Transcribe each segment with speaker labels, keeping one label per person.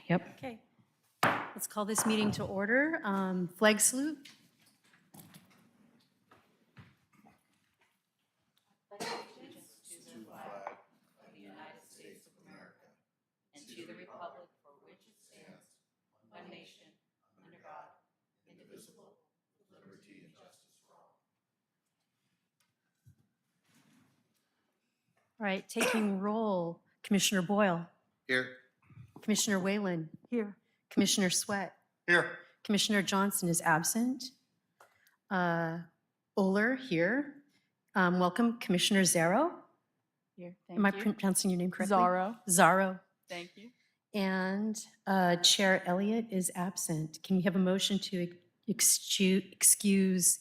Speaker 1: Yep.
Speaker 2: Okay. Let's call this meeting to order. Flag salute.
Speaker 1: And to the republic for which it stands, one nation, under God, indivisible, with liberty and justice for all.
Speaker 2: All right, taking roll. Commissioner Boyle.
Speaker 3: Here.
Speaker 2: Commissioner Whalen.
Speaker 4: Here.
Speaker 2: Commissioner Sweat.
Speaker 3: Here.
Speaker 2: Commissioner Johnson is absent. Oler here. Welcome, Commissioner Zaro.
Speaker 4: Here,
Speaker 2: Am I
Speaker 4: thank you.
Speaker 2: pronouncing your name correctly?
Speaker 4: Zaro,
Speaker 2: Zaro.
Speaker 4: thank you.
Speaker 2: And Chair Elliott is absent. Can we have a motion to excuse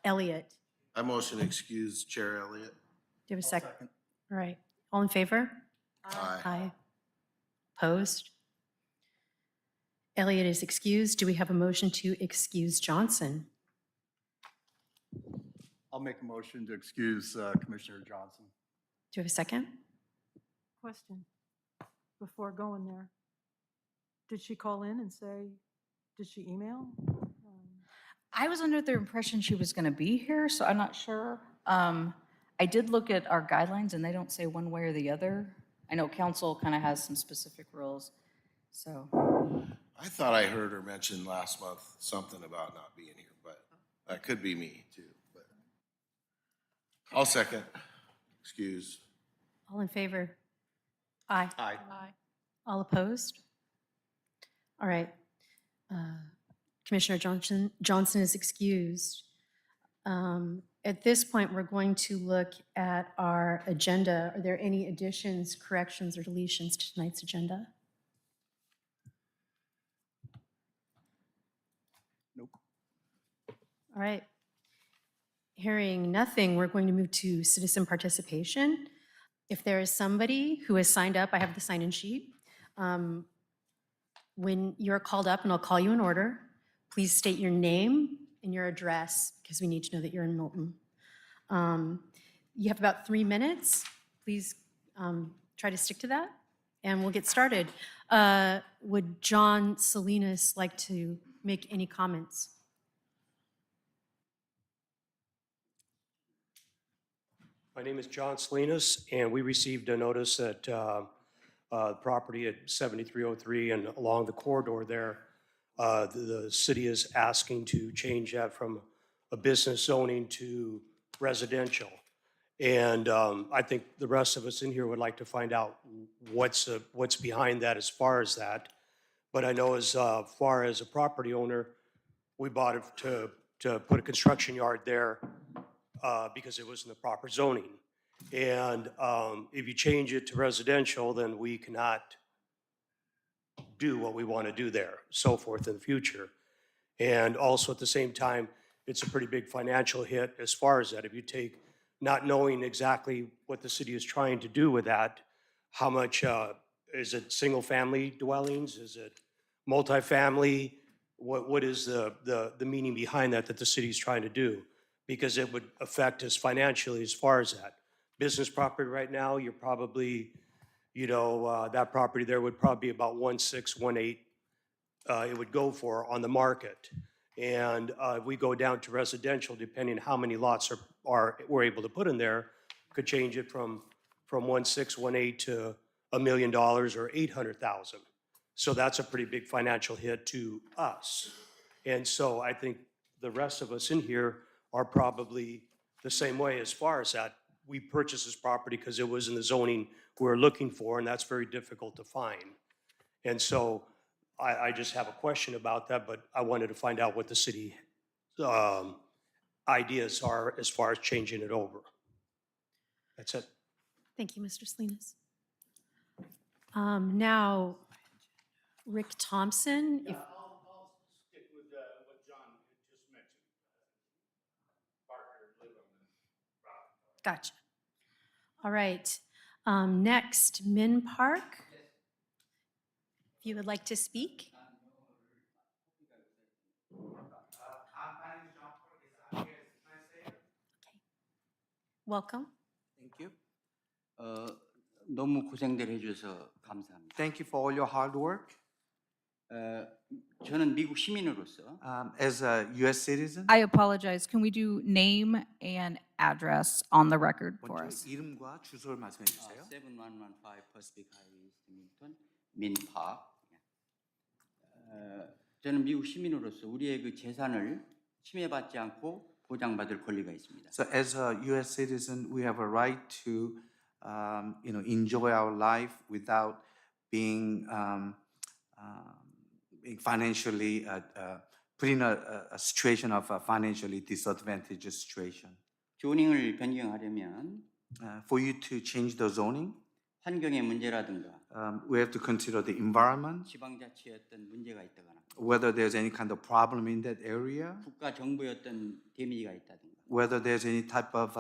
Speaker 2: Elliott?
Speaker 3: I motion to excuse Chair Elliott.
Speaker 2: Do you have a second? All right. All in favor?
Speaker 3: Aye.
Speaker 2: Aye. Opposed? Elliott is excused. Do we have a motion to excuse Johnson?
Speaker 5: I'll make a motion to excuse Commissioner Johnson.
Speaker 2: Do you have a second?
Speaker 4: Question, before going there. Did she call in and say, did she email?
Speaker 1: I was under the impression she was going to be here, so I'm not sure. I did look at our guidelines, and they don't say one way or the other. I know council kind of has some specific rules, so.
Speaker 3: I thought I heard her mention last month something about not being here, but that could be me too. But I'll second. Excuse.
Speaker 2: All in favor? Aye.
Speaker 3: Aye.
Speaker 2: All opposed? All right. Commissioner Johnson is excused. At this point, we're going to look at our agenda. Are there any additions, corrections, or deletions to tonight's agenda?
Speaker 5: Nope.
Speaker 2: All right. Hearing nothing, we're going to move to citizen participation. If there is somebody who has signed up, I have the sign-in sheet. When you're called up, and I'll call you in order, please state your name and your address because we need to know that you're in Milton. You have about 3 minutes. Please try to stick to that, and we'll get started. Would John Salinas like to make any comments?
Speaker 6: My name is John Salinas, and we received a notice that property at 7303 and along the corridor there, the city is asking to change that from a business zoning to residential. And I think the rest of us in here would like to find out what's behind that as far as that. But I know as far as a property owner, we bought it to put a construction yard there because it was in the proper zoning. And if you change it to residential, then we cannot do what we want to do there, so forth in the future. And also at the same time, it's a pretty big financial hit as far as that. If you take not knowing exactly what the city is trying to do with that, how much, is it single family dwellings? Is it multifamily? What is the meaning behind that the city is trying to do? Because it would affect us financially as far as that. Business property right now, you're probably, that property there would probably be about 1.6, 1.8 it would go for on the market. And if we go down to residential, depending how many lots we're able to put in there, could change it from 1.6, 1.8 to $1 million or 800,000. So that's a pretty big financial hit to us. And so I think the rest of us in here are probably the same way as far as that. We purchased this property because it was in the zoning we were looking for, and that's very difficult to find. And so I just have a question about that, but I wanted to find out what the city ideas are as far as changing it over. That's it.
Speaker 2: Thank you, Mr. Salinas. Now, Rick Thompson.
Speaker 6: I'll stick with what John just mentioned. Partner live on the property.
Speaker 2: Gotcha. All right. Next, Min Park. If you would like to speak. Welcome.
Speaker 7: Thank you. 너무 고생들 해주셔서 감사합니다.
Speaker 8: Thank you for all your hard work.
Speaker 7: 저는 미국 시민으로서
Speaker 8: As a U.S. citizen,
Speaker 1: I apologize. Can we do name and address on the record for
Speaker 8: 먼저
Speaker 1: us?
Speaker 8: 이름과 주소를 말씀해 주세요.
Speaker 7: 7115 Pacific Highway, East Milton, 민파크. 저는 미국 시민으로서 우리의 그 재산을 침해받지 않고 보장받을 권리가 있습니다.
Speaker 8: So as a U.S. citizen, we have a right to, enjoy our life without being being financially put in a situation of a financially disadvantaged situation.
Speaker 7: 조닝을 변경하려면
Speaker 8: For you to change the zoning,
Speaker 7: 환경의 문제라든가
Speaker 8: we have to consider the environment,
Speaker 7: 지방자치의 어떤 문제가 있다거나
Speaker 8: whether there's any kind of problem in that area,
Speaker 7: 국가 정부의 어떤 데미지가 있다든가
Speaker 8: whether there's any type of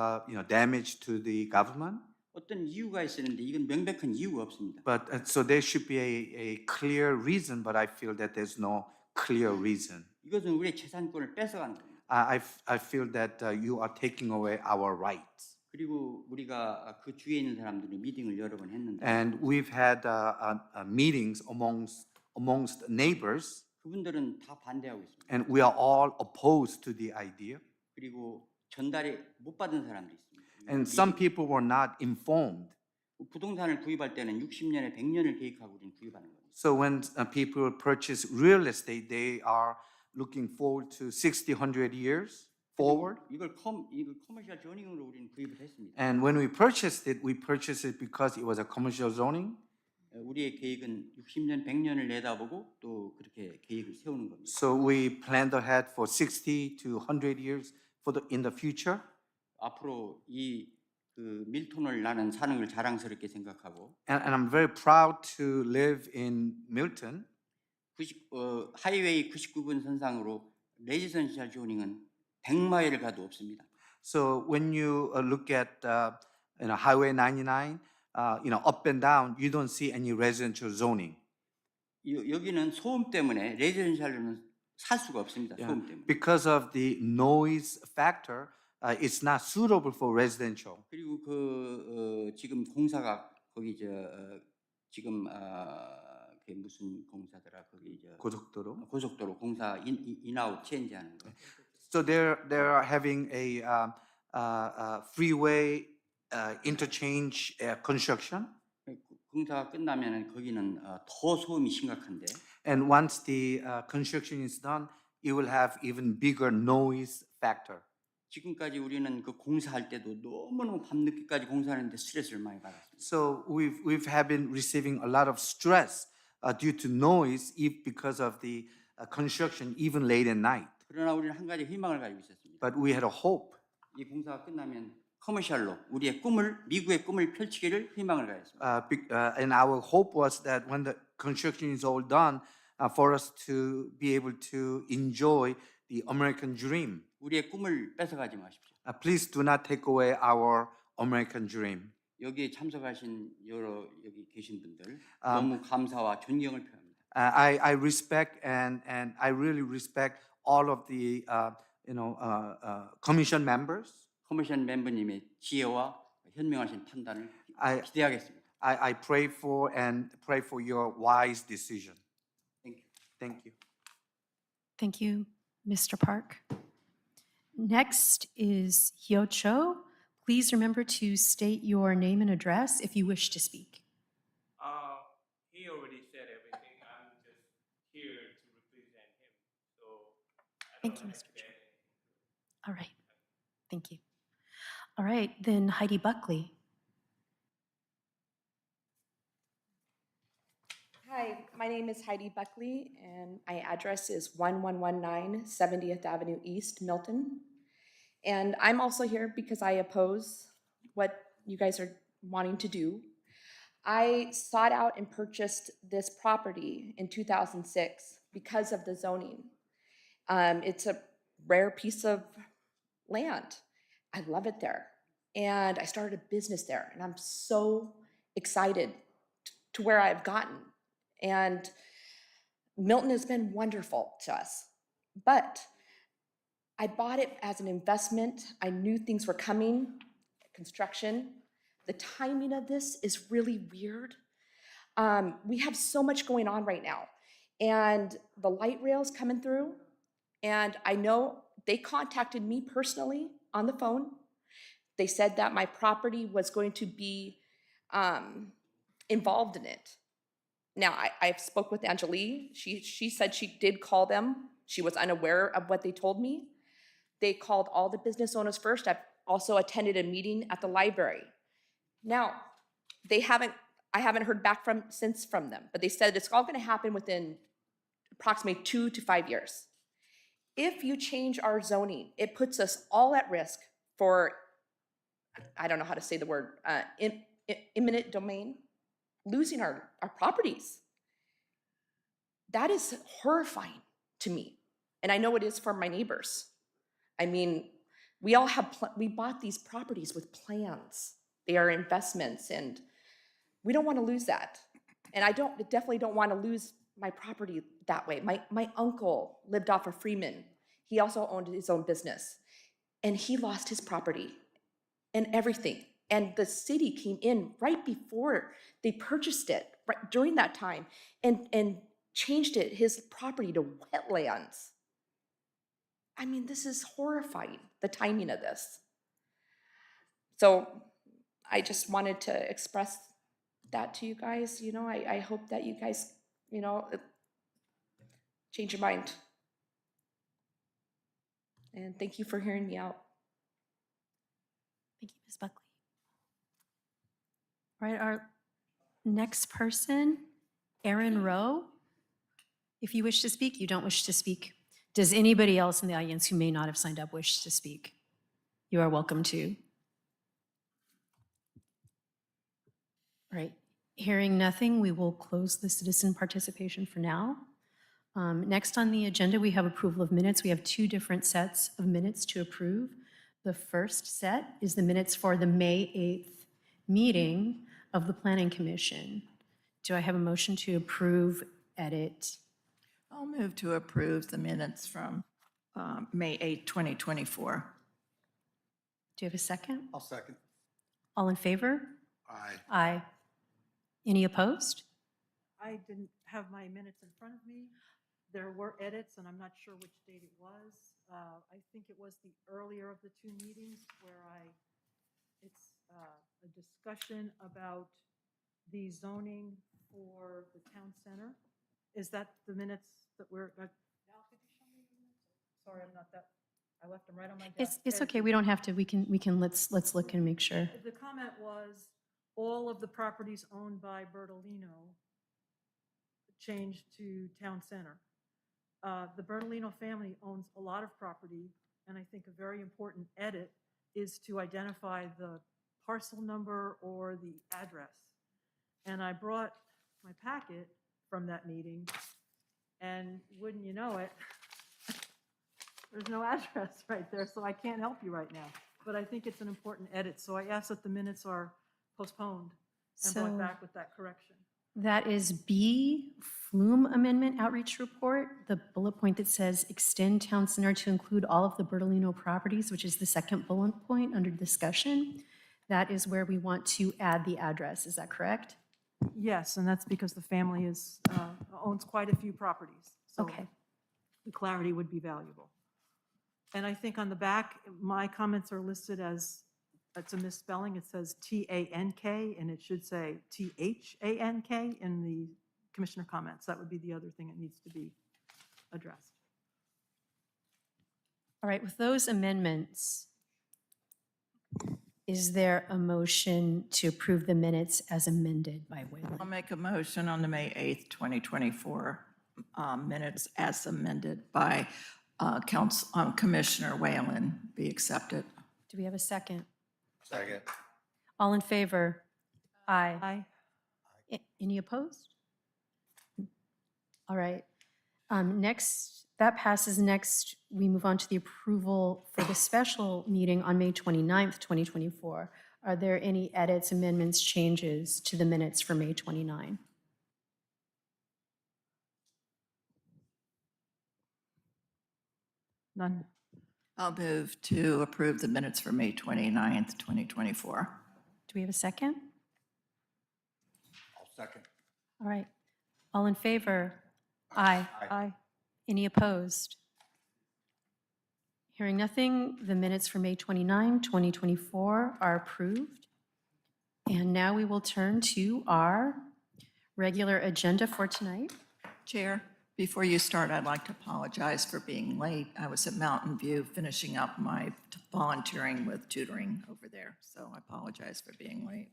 Speaker 8: damage to the government.
Speaker 7: 어떤 이유가 있었는데 이건 명백한 이유가 없습니다.
Speaker 8: But so there should be a clear reason, but I feel that there's no clear reason.
Speaker 7: 이것은 우리의 재산권을 뺏어가는 겁니다.
Speaker 8: I feel that you are taking away our rights.
Speaker 7: 그리고 우리가 그 주위에 있는 사람들이 미팅을 여러 번 했는데
Speaker 8: And we've had meetings amongst neighbors,
Speaker 7: 그분들은 다 반대하고 있습니다.
Speaker 8: and we are all opposed to the idea.
Speaker 7: 그리고 전달이 못 받은 사람도 있습니다.
Speaker 8: And some people were not informed.
Speaker 7: 부동산을 구입할 때는 60년에 100년을 계획하고 우리는 구입하는 겁니다.
Speaker 8: So when people purchase real estate, they are looking forward to 60, 100 years forward.
Speaker 7: 이걸 커머셜 조닝으로 우리는 구입을 했습니다.
Speaker 8: And when we purchased it because it was a commercial zoning.
Speaker 7: 우리의 계획은 60년, 100년을 내다보고 또 그렇게 계획을 세우는 겁니다.
Speaker 8: So we planned ahead for 60 to 100 years in the future.
Speaker 7: 앞으로 그 밀톤을 나는 사는 걸 자랑스럽게 생각하고
Speaker 8: And I'm very proud to live in Milton.
Speaker 7: 하이웨이 99번 선상으로 레지던셜 조닝은 100마일을 가도 없습니다.
Speaker 8: So when you look at Highway 99, up and down, you don't see any residential zoning.
Speaker 7: 여기는 소음 때문에 레지던셜로는 살 수가 없습니다. 소음 때문에.
Speaker 8: Because of the noise factor, it's not suitable for residential.
Speaker 7: 그리고 지금 공사가 거기 지금 그게 무슨 공사더라 거기 고속도로 공사 인아웃 체인지하는 거.
Speaker 8: So they're having a freeway interchange construction.
Speaker 7: 공사가 끝나면은 거기는 더 소음이 심각한데.
Speaker 8: And once the construction is done, it will have even bigger noise factor.
Speaker 7: 지금까지 우리는 그 공사할 때도 너무너무 밤늦게까지 공사하는데 스트레스를 많이 받았습니다.
Speaker 8: So we've have been receiving a lot of stress due to noise because of the construction even late at night.
Speaker 7: 그러나 우리는 한 가지 희망을 가지고 있었습니다.
Speaker 8: But we had a hope.
Speaker 7: 이 공사가 끝나면 커머셜로 우리의 미국의 꿈을 펼치기를 희망을 가졌습니다.
Speaker 8: And our hope was that when the construction is all done, for us to be able to enjoy the American dream.
Speaker 7: 우리의 꿈을 뺏어가지 마십시오.
Speaker 8: Please do not take away our American dream.
Speaker 7: 여기에 참석하신 여기 계신 분들 너무 감사와 존경을 표합니다.
Speaker 8: I respect and I really respect all of the commission members.
Speaker 7: 커미션 멤버님의 지혜와 현명하신 판단을 기대하겠습니다.
Speaker 8: I pray for your wise decision.
Speaker 7: Thank you.
Speaker 8: Thank you.
Speaker 2: Thank you, Mr. Park. Next is Hyo Cho. Please remember to state your name and address if you wish to speak.
Speaker 9: He already said everything. I'm just here to represent him. So I
Speaker 2: Thank
Speaker 9: don't
Speaker 2: you,
Speaker 9: have
Speaker 2: Mr.
Speaker 9: to
Speaker 2: Chair.
Speaker 9: say
Speaker 2: All right. Thank you. All right, then Heidi Buckley.
Speaker 10: Hi, my name is Heidi Buckley, and my address is 1119 70th Avenue East, Milton. And I'm also here because I oppose what you guys are wanting to do. I sought out and purchased this property in 2006 because of the zoning. It's a rare piece of land. I love it there. And I started a business there, and I'm so excited to where I've gotten. And Milton has been wonderful to us. But I bought it as an investment. I knew things were coming, construction. The timing of this is really weird. We have so much going on right now. and the light rails coming through. And I know they contacted me personally on the phone. They said that my property was going to be involved in it. Now, I spoke with Angelique. She said she did call them. She was unaware of what they told me. They called all the business owners first. I've also attended a meeting at the library. Now, I haven't heard back since from them, but they said it's all gonna happen within approximately 2 to 5 years. If you change our zoning, it puts us all at risk for, I don't know how to say the word, eminent domain, losing our properties. That is horrifying to me. And I know it is for my neighbors. I mean, we all have, we bought these properties with plans. They are investments, and we don't want to lose that. And I definitely don't want to lose my property that way. My uncle lived off of Freeman. He also owned his own business, and he lost his property and everything. And the city came in right before they purchased it, right during that time, and changed his property to wetlands. I mean, this is horrifying, the timing of this. So I just wanted to express that to you guys. You know, I hope that you guys, you know, change your mind. And thank you for hearing me out.
Speaker 2: Thank you, Ms. Buckley. All right, our next person, Aaron Rowe. If you wish to speak, you don't wish to speak. Does anybody else in the audience who may not have signed up wish to speak? You are welcome to. All right, hearing nothing, we will close the citizen participation for now. Next on the agenda, we have approval of minutes. We have 2 different sets of minutes to approve. The first set is the minutes for the May 8th meeting of the Planning Commission. Do I have a motion to approve, edit?
Speaker 11: I'll move to approve the minutes from May 8, 2024.
Speaker 2: Do you have a second?
Speaker 5: I'll second.
Speaker 2: All in favor?
Speaker 3: Aye.
Speaker 2: Aye. Any opposed?
Speaker 4: I didn't have my minutes in front of me. There were edits, and I'm not sure which date it was. I think it was the earlier of the 2 meetings where it's a discussion about the zoning for the town center. Is that the minutes that we're, Al, could you show me the minutes? Sorry, I'm not that, I left them right on my desk.
Speaker 2: It's okay. We don't have to. We can let's look and make sure.
Speaker 4: The comment was, all of the properties owned by Bertolino changed to town center. The Bertolino family owns a lot of property, and I think a very important edit is to identify the parcel number or the address. And I brought my packet from that meeting, and wouldn't you know it, there's no address right there, so I can't help you right now. But I think it's an important edit, so I ask that the minutes are postponed and brought
Speaker 2: So-
Speaker 4: back with that correction.
Speaker 2: That is B, Flume Amendment Outreach Report, the bullet point that says extend town center to include all of the Bertolino properties, which is the second bullet point under discussion. That is where we want to add the address. Is that correct?
Speaker 4: Yes, and that's because the family owns quite a few properties. So
Speaker 2: Okay.
Speaker 4: the clarity would be valuable. And I think on the back, my comments are listed as, it's a misspelling. It says T-A-N-K, and it should say T-H-A-N-K in the commissioner comments. That would be the other thing that needs to be addressed.
Speaker 2: All right, with those amendments, is there a motion to approve the minutes as amended by
Speaker 11: I'll
Speaker 2: Wayland?
Speaker 11: make a motion on the May 8th, 2024 minutes as amended by Commissioner Whalen be accepted.
Speaker 2: Do we have a second?
Speaker 3: Second.
Speaker 2: All in favor? Aye.
Speaker 4: Aye.
Speaker 2: Any opposed? All right. Next, that passes. Next, we move on to the approval for the special meeting on May 29th, 2024. Are there any edits, amendments, changes to the minutes for May 29?
Speaker 4: None.
Speaker 11: I'll move to approve the minutes for May 29th, 2024.
Speaker 2: Do we have a second?
Speaker 5: I'll second.
Speaker 2: All right. All in favor? Aye.
Speaker 4: Aye.
Speaker 2: Any opposed? Hearing nothing, the minutes for May 29, 2024 are approved. And now we will turn to our regular agenda for tonight.
Speaker 11: Chair, before you start, I'd like to apologize for being late. I was at Mountain View finishing up my volunteering with tutoring over there, so I apologize for being late.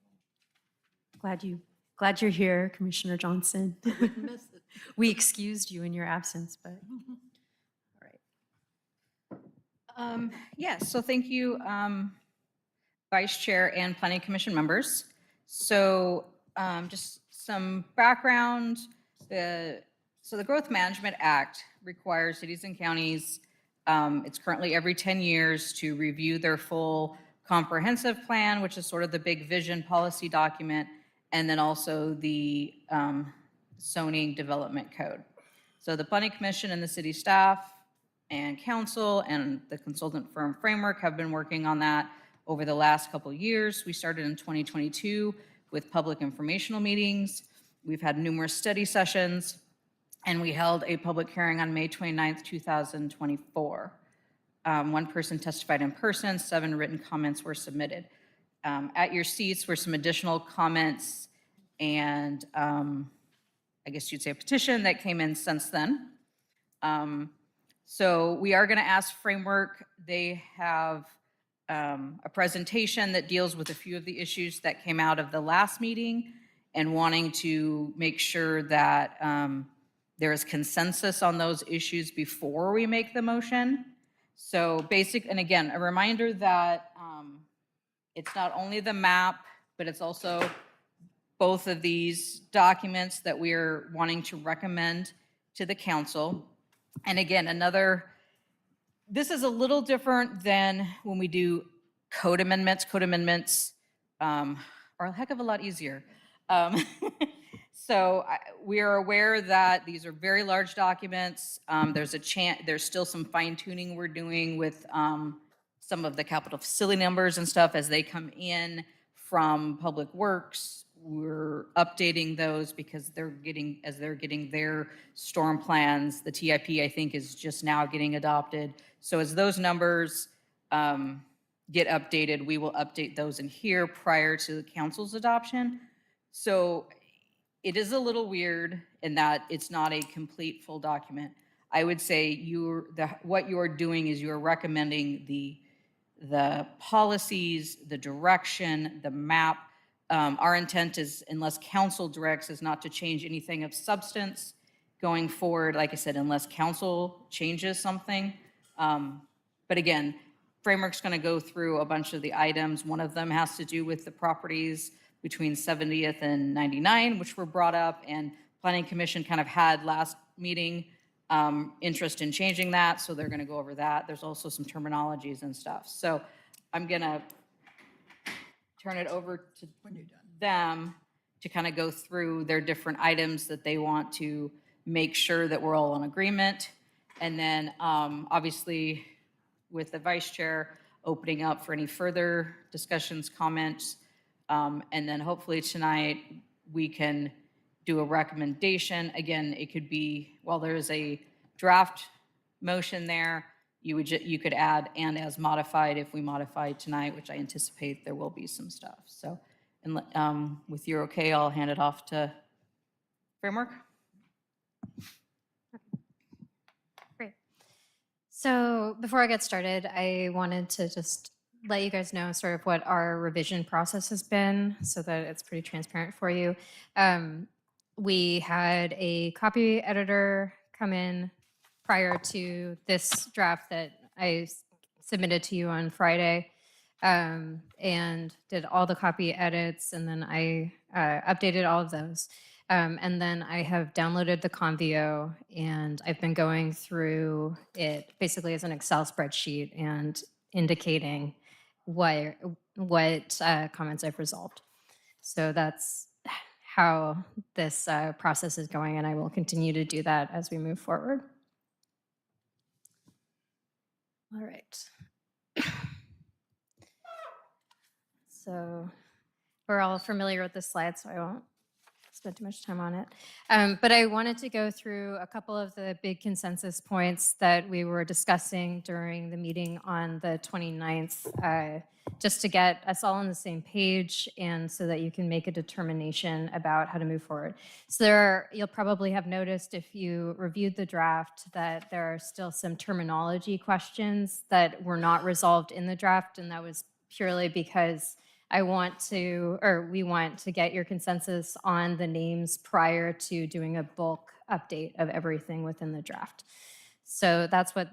Speaker 2: Glad you're here, Commissioner Johnson.
Speaker 11: Miss it.
Speaker 2: We excused you in your absence, but, all right.
Speaker 1: Yes, so thank you, Vice Chair and Planning Commission members. So just some background. So the Growth Management Act requires cities and counties, it's currently every 10 years, to review their full comprehensive plan, which is sort of the big vision policy document, and then also the zoning development code. So the Planning Commission and the city staff and council and the consultant firm Framework have been working on that over the last couple of years. We started in 2022 with public informational meetings. We've had numerous study sessions, and we held a public hearing on May 29th, 2024. One person testified in person, 7 written comments were submitted. At your seats were some additional comments and I guess you'd say a petition that came in since then. So we are going to ask Framework. They have a presentation that deals with a few of the issues that came out of the last meeting and wanting to make sure that there is consensus on those issues before we make the motion. So and again, a reminder that it's not only the map, but it's also both of these documents that we are wanting to recommend to the council. And again, this is a little different than when we do code amendments. Code amendments are a heck of a lot easier. So we are aware that these are very large documents. There's still some fine tuning we're doing with some of the capital facility numbers and stuff as they come in from Public Works. We're updating those because as they're getting their storm plans. The TIP, I think, is just now getting adopted. So as those numbers get updated, we will update those in here prior to the council's adoption. So it is a little weird in that it's not a complete full document. I would say what you're doing is you're recommending the policies, the direction, the map. Our intent is, unless council directs, is not to change anything of substance going forward. Like I said, unless council changes something. But again, Framework's going to go through a bunch of the items. One of them has to do with the properties between 70th and 99, which were brought up, and Planning Commission kind of had last meeting interest in changing that, so they're going to go over that. There's also some terminologies and stuff. So I'm going to turn it over to them to kind of go through their different items that they want to make sure that we're all in agreement. And then obviously with the vice chair opening up for any further discussions, comments, and then hopefully tonight we can do a recommendation. Again, it could be, while there is a draft motion there, you could add "and as modified" if we modify tonight, which I anticipate there will be some stuff. So, and with your okay, I'll hand it off to Framework.
Speaker 12: Great. So before I get started, I wanted to just let you guys know sort of what our revision process has been so that it's pretty transparent for you. We had a copy editor come in prior to this draft that I submitted to you on Friday, and did all the copy edits, and then I updated all of those. And then I have downloaded the Convio, and I've been going through it basically as an Excel spreadsheet and indicating what comments I've resolved. So that's how this process is going, and I will continue to do that as we move forward. All right. So we're all familiar with this slide, so I won't spend too much time on it. But I wanted to go through a couple of the big consensus points that we were discussing during the meeting on the 29th, just to get us all on the same page and so that you can make a determination about how to move forward. So you'll probably have noticed if you reviewed the draft that there are still some terminology questions that were not resolved in the draft, and that was purely because we want to get your consensus on the names prior to doing a bulk update of everything within the draft. So that's what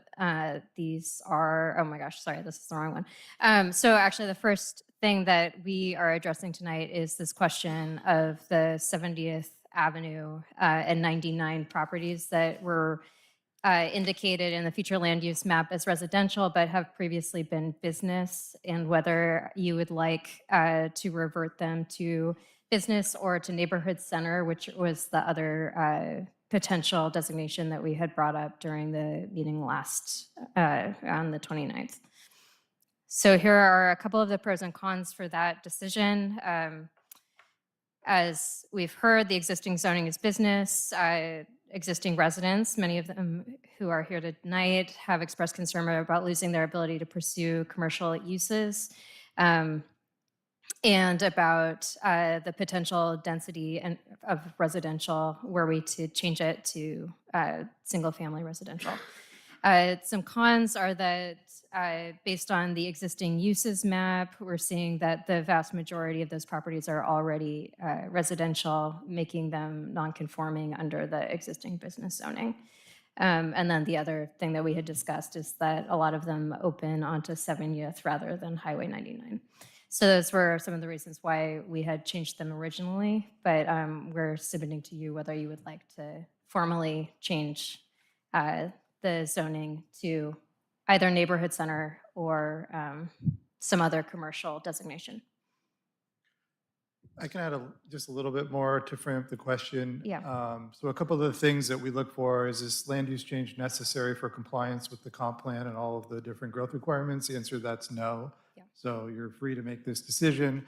Speaker 12: these are. Oh my gosh, sorry, this is the wrong one. So actually the first thing that we are addressing tonight is this question of the 70th Avenue and 99 properties that were indicated in the future land use map as residential, but have previously been business, and whether you would like to revert them to business or to neighborhood center, which was the other potential designation that we had brought up during the meeting last on the 29th. So here are a couple of the pros and cons for that decision. As we've heard, the existing zoning is business. Existing residents, many of them who are here tonight, have expressed concern about losing their ability to pursue commercial uses, and about the potential density of residential were we to change it to single-family residential. Some cons are that based on the existing uses map, we're seeing that the vast majority of those properties are already residential, making them non-conforming under the existing business zoning. And then the other thing that we had discussed is that a lot of them open onto 70th rather than Highway 99. So those were some of the reasons why we had changed them originally, but we're submitting to you whether you would like to formally change the zoning to either neighborhood center or some other commercial designation.
Speaker 13: I can add just a little bit more to frame up the question.
Speaker 12: Yeah.
Speaker 13: So a couple of the things that we look for is this land use change necessary for compliance with the comp plan and all of the different growth requirements? The answer to that's no.
Speaker 12: Yeah.
Speaker 13: So you're free to make this decision.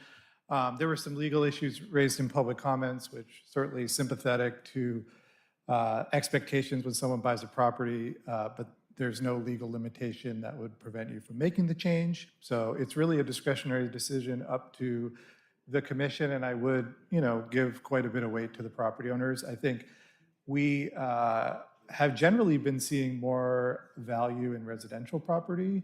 Speaker 13: There were some legal issues raised in public comments, which certainly sympathetic to expectations when someone buys a property, but there's no legal limitation that would prevent you from making the change. So it's really a discretionary decision up to the commission, and I would, give quite a bit of weight to the property owners. I think we have generally been seeing more value in residential property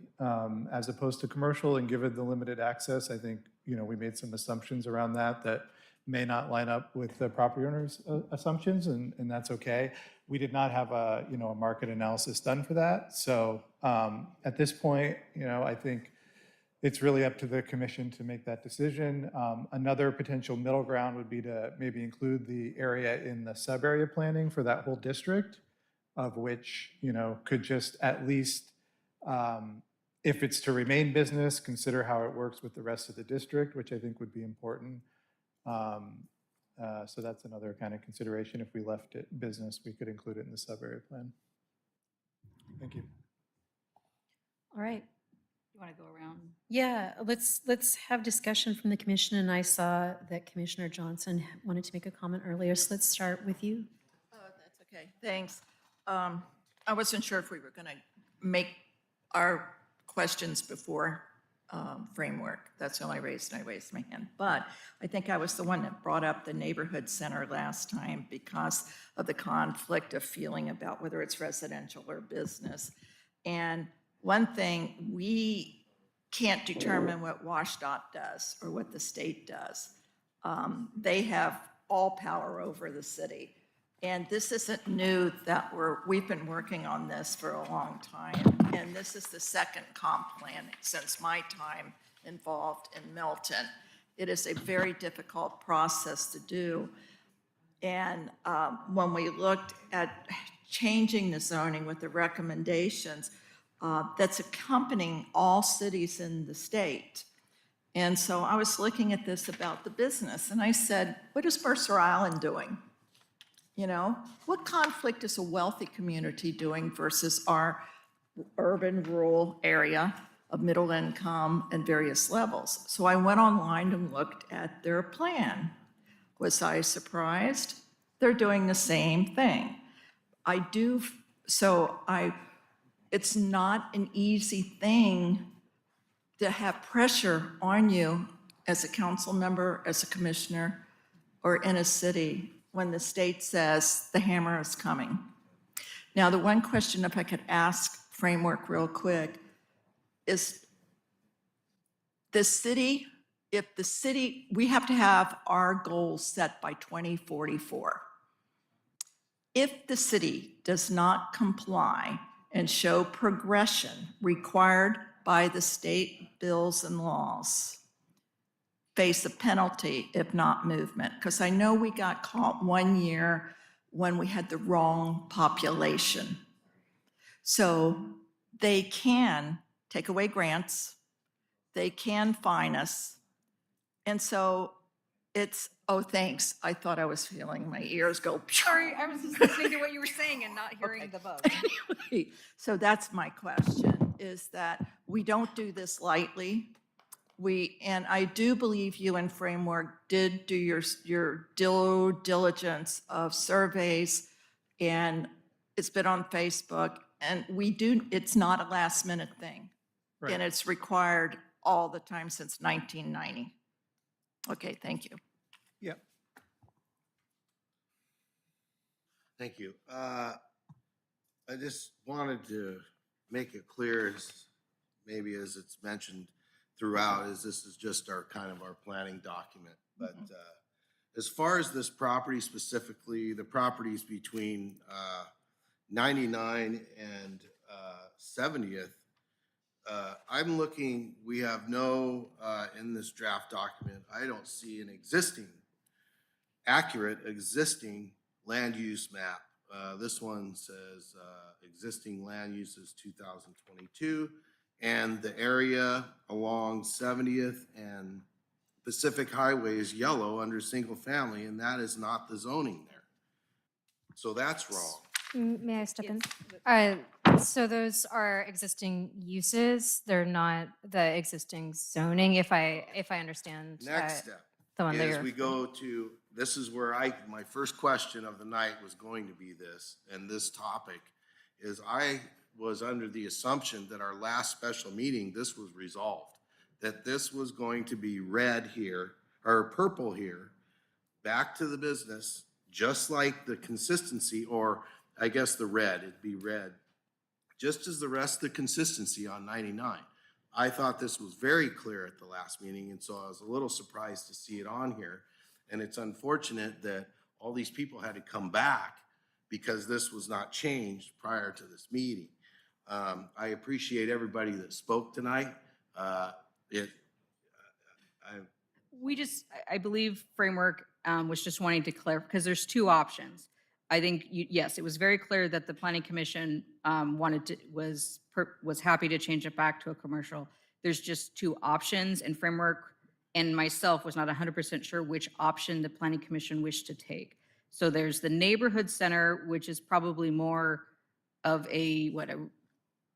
Speaker 13: as opposed to commercial, and given the limited access, I think, we made some assumptions around that may not line up with the property owners' assumptions, and that's okay. We did not have a market analysis done for that. So at this point, I think it's really up to the commission to make that decision. Another potential middle ground would be to maybe include the area in the sub-area planning for that whole district, of which, could just at least, if it's to remain business, consider how it works with the rest of the district, which I think would be important. So that's another kind of consideration. If we left it business, we could include it in the sub-area plan. Thank you.
Speaker 2: All right.
Speaker 1: You want to go around?
Speaker 2: Yeah, let's have discussion from the commission, and I saw that Commissioner Johnson wanted to make a comment earlier, so let's start with you.
Speaker 11: Oh, that's okay. Thanks. I wasn't sure if we were going to make our questions before framework. That's all I raised my hand. But I think I was the one that brought up the neighborhood center last time because of the conflict of feeling about whether it's residential or business. And one thing, we can't determine what WashDOT does or what the state does. They have all power over the city. And this isn't new that we've been working on this for a long time. And this is the second comp plan since my time involved in Milton. It is a very difficult process to do. And when we looked at changing the zoning with the recommendations, that's accompanying all cities in the state. And so I was looking at this about the business, and I said, what is Mercer Island doing? What conflict is a wealthy community doing versus our urban rural area of middle income and various levels? So I went online and looked at their plan. Was I surprised? They're doing the same thing. It's not an easy thing to have pressure on you as a council member, as a commissioner, or in a city when the state says the hammer is coming. Now, the one question, if I could ask Framework real quick, is we have to have our goals set by 2044. If the city does not comply and show progression required by the state bills and laws, face a penalty if not movement. Because I know we got caught one year when we had the wrong population. So they can take away grants, they can fine us. And so it's, oh, thanks. I thought I was feeling my ears go.
Speaker 1: Sorry, I was just listening to what you were saying and not hearing the buzz.
Speaker 11: Anyway, so that's my question, is that we don't do this lightly. And I do believe you and Framework did do your due diligence of surveys, and it's been on Facebook, and it's not a last minute thing.
Speaker 13: Right.
Speaker 11: And it's required all the time since 1990. Okay, thank you.
Speaker 13: Yep.
Speaker 3: Thank you. I just wanted to make it clear, maybe as it's mentioned throughout, is this is just our kind of our planning document. But as far as this property specifically, the properties between 99 and 70th, I'm looking, we have no, in this draft document, I don't see an accurate existing land use map. This one says existing land use is 2022, and the area along 70th and Pacific Highway is yellow under single family, and that is not the zoning there. So that's wrong.
Speaker 12: May I step in? So those are existing uses. They're not the existing zoning, if I understand.
Speaker 3: Next step
Speaker 12: the one that
Speaker 3: is
Speaker 12: you're
Speaker 3: we go to, this is where my first question of the night was going to be this, and this topic is I was under the assumption that our last special meeting, this was resolved, that this was going to be red here, or purple here, back to the business, just like the consistency, or I guess the red, it'd be red, just as the rest of the consistency on 99. I thought this was very clear at the last meeting, and so I was a little surprised to see it on here. And it's unfortunate that all these people had to come back because this was not changed prior to this meeting. I appreciate everybody that spoke tonight.
Speaker 1: I believe Framework was just wanting to clarify, because there's two options. I think, yes, it was very clear that the Planning Commission was happy to change it back to a commercial. There's just two options, and Framework and myself was not 100% sure which option the Planning Commission wished to take. So there's the neighborhood center, which is probably more of a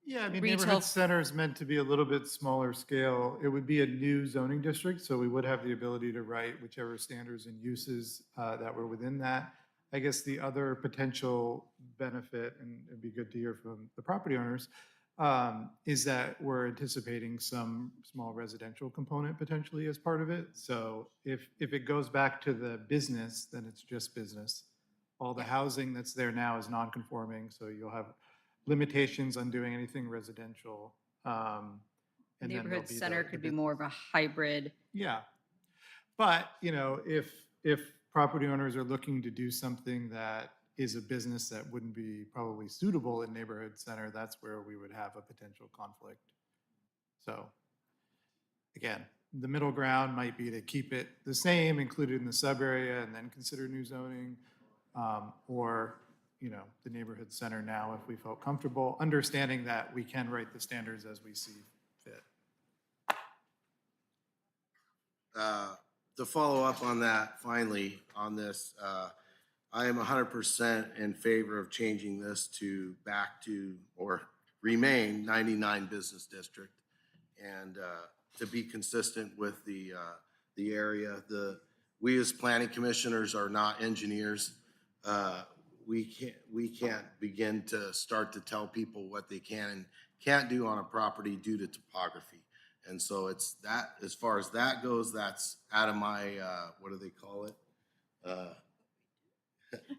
Speaker 13: Yeah, I mean,
Speaker 1: retail-
Speaker 13: neighborhood center is meant to be a little bit smaller scale. It would be a new zoning district, so we would have the ability to write whichever standards and uses that were within that. I guess the other potential benefit, and it'd be good to hear from the property owners, is that we're anticipating some small residential component potentially as part of it. So if it goes back to the business, then it's just business. All the housing that's there now is non-conforming, so you'll have limitations on doing anything residential. And then there'll
Speaker 1: neighborhood
Speaker 13: be
Speaker 1: center
Speaker 13: the
Speaker 1: could be more of a hybrid.
Speaker 13: Yeah. But, if property owners are looking to do something that is a business that wouldn't be probably suitable in neighborhood center, that's where we would have a potential conflict. So, again, the middle ground might be to keep it the same, included in the sub area, and then consider new zoning, or, the neighborhood center now if we felt comfortable, understanding that we can write the standards as we see fit.
Speaker 3: To follow up on that, finally, on this, I am 100% in favor of changing this back to, or remain 99 business district, and to be consistent with the area. we as planning commissioners are not engineers. We can't begin to start to tell people what they can and can't do on a property due to topography. And so it's that, as far as that goes, that's out of my, what do they call it?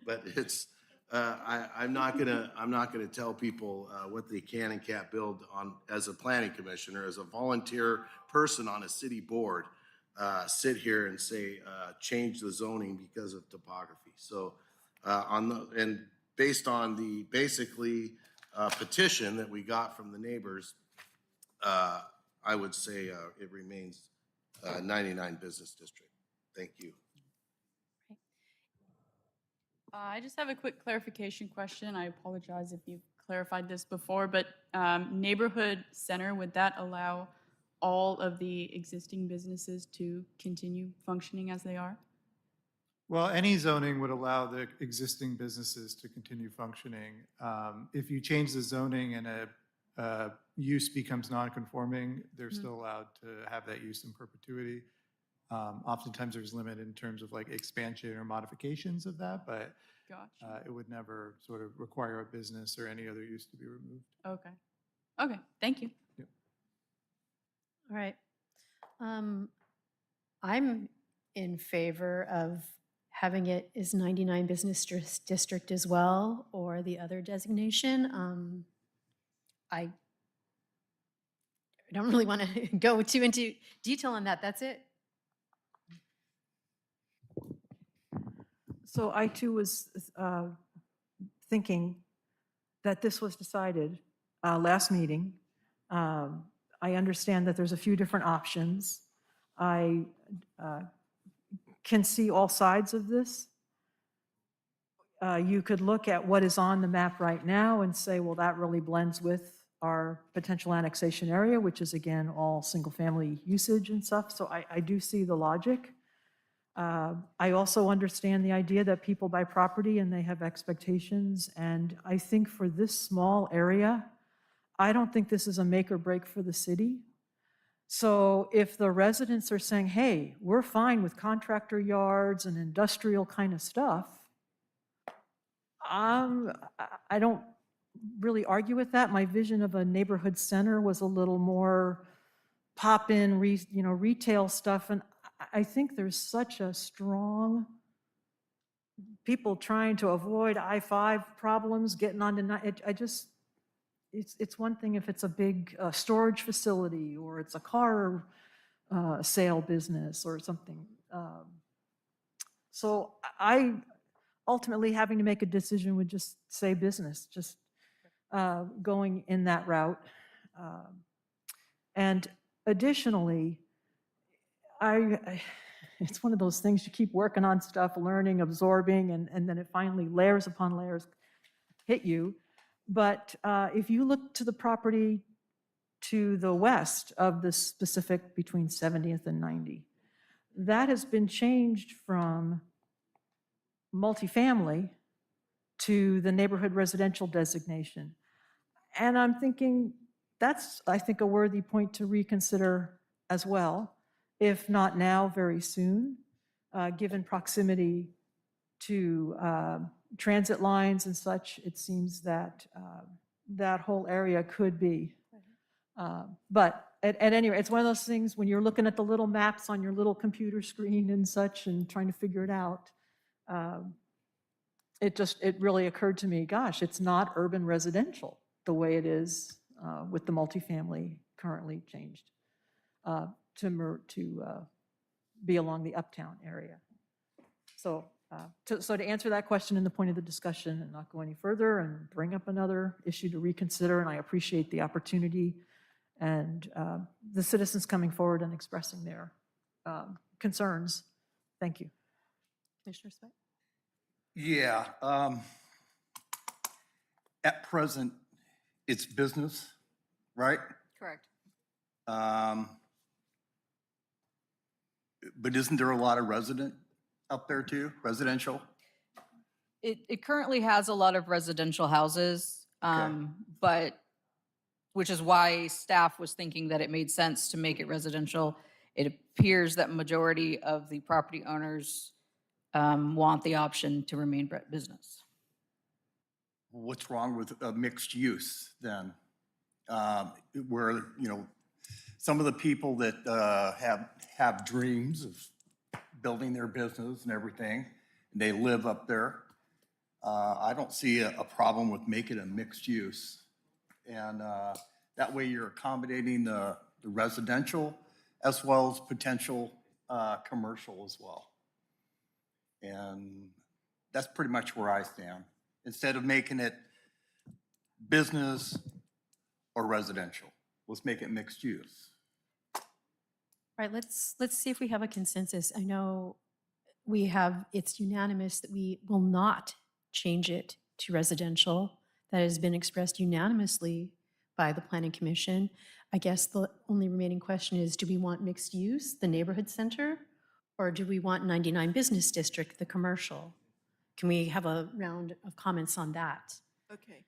Speaker 3: But it's, I'm not gonna tell people what they can and can't build on, as a planning commissioner, as a volunteer person on a city board, sit here and say, change the zoning because of topography. So, and based on the, basically, petition that we got from the neighbors, I would say it remains 99 business district. Thank you.
Speaker 14: I just have a quick clarification question. I apologize if you've clarified this before, but neighborhood center, would that allow all of the existing businesses to continue functioning as they are?
Speaker 13: Well, any zoning would allow the existing businesses to continue functioning. If you change the zoning and a use becomes non-conforming, they're still allowed to have that use in perpetuity. Oftentimes there's limit in terms of like expansion or modifications of that, but
Speaker 14: Gotcha.
Speaker 13: it would never sort of require a business or any other use to be removed.
Speaker 14: Okay. Okay, thank you.
Speaker 2: All right. I'm in favor of having it as 99 business district as well, or the other designation. I don't really want to go too into detail on that. That's it.
Speaker 4: So I too was thinking that this was decided last meeting. I understand that there's a few different options. I can see all sides of this. You could look at what is on the map right now and say, well, that really blends with our potential annexation area, which is again, all single-family usage and stuff. So I do see the logic. I also understand the idea that people buy property and they have expectations. And I think for this small area, I don't think this is a make or break for the city. So if the residents are saying, hey, we're fine with contractor yards and industrial kind of stuff, I don't really argue with that. My vision of a neighborhood center was a little more pop-in, retail stuff. And I think there's such a strong people trying to avoid I-5 problems, getting onto, it's one thing if it's a big storage facility or it's a car sale business or something. So I ultimately having to make a decision would just say business, just going in that route. And additionally, it's one of those things you keep working on stuff, learning, absorbing, and then it finally layers upon layers hit you. But if you look to the property to the west of the specific between 70th and 90, that has been changed from multifamily to the neighborhood residential designation. And I'm thinking that's, I think, a worthy point to reconsider as well, if not now, very soon, given proximity to transit lines and such. It seems that that whole area could be. But at any rate, it's one of those things when you're looking at the little maps on your little computer screen and such and trying to figure it out, it really occurred to me, gosh, it's not urban residential the way it is with the multifamily currently changed to be along the uptown area. So to answer that question in the point of the discussion and not go any further and bring up another issue to reconsider, and I appreciate the opportunity and the citizens coming forward and expressing their concerns. Thank you.
Speaker 2: Commissioner Sweat?
Speaker 5: Yeah. At present, it's business, right?
Speaker 1: Correct.
Speaker 5: But isn't there a lot of resident up there too, residential?
Speaker 1: It currently has a lot of residential houses, but, which is why staff was thinking that it made sense to make it residential. it appears that majority of the property owners want the option to remain business.
Speaker 5: What's wrong with a mixed use then? Where, you know, some of the people that have dreams of building their business and everything, and they live up there. I don't see a problem with making a mixed use. And that way you're accommodating the residential as well as potential commercial as well. And that's pretty much where I stand. Instead of making it business or residential, let's make it mixed use.
Speaker 2: All right, let's see if we have a consensus. I know it's unanimous that we will not change it to residential. That has been expressed unanimously by the Planning Commission. I guess the only remaining question is, do we want mixed use, the neighborhood center, or do we want 99 Business District, the commercial? Can we have a round of comments on that?
Speaker 11: Okay.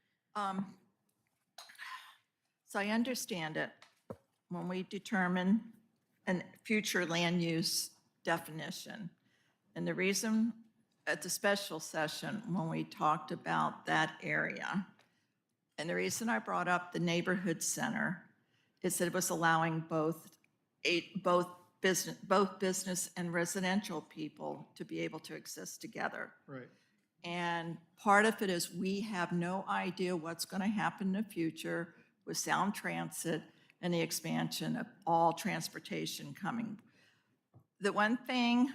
Speaker 11: So I understand it. When we determine a future land use definition, and the reason at the special session when we talked about that area, and the reason I brought up the neighborhood center is that it was allowing both business and residential people to be able to exist together.
Speaker 13: Right.
Speaker 11: And part of it is we have no idea what's going to happen in the future with Sound Transit and the expansion of all transportation coming. The one thing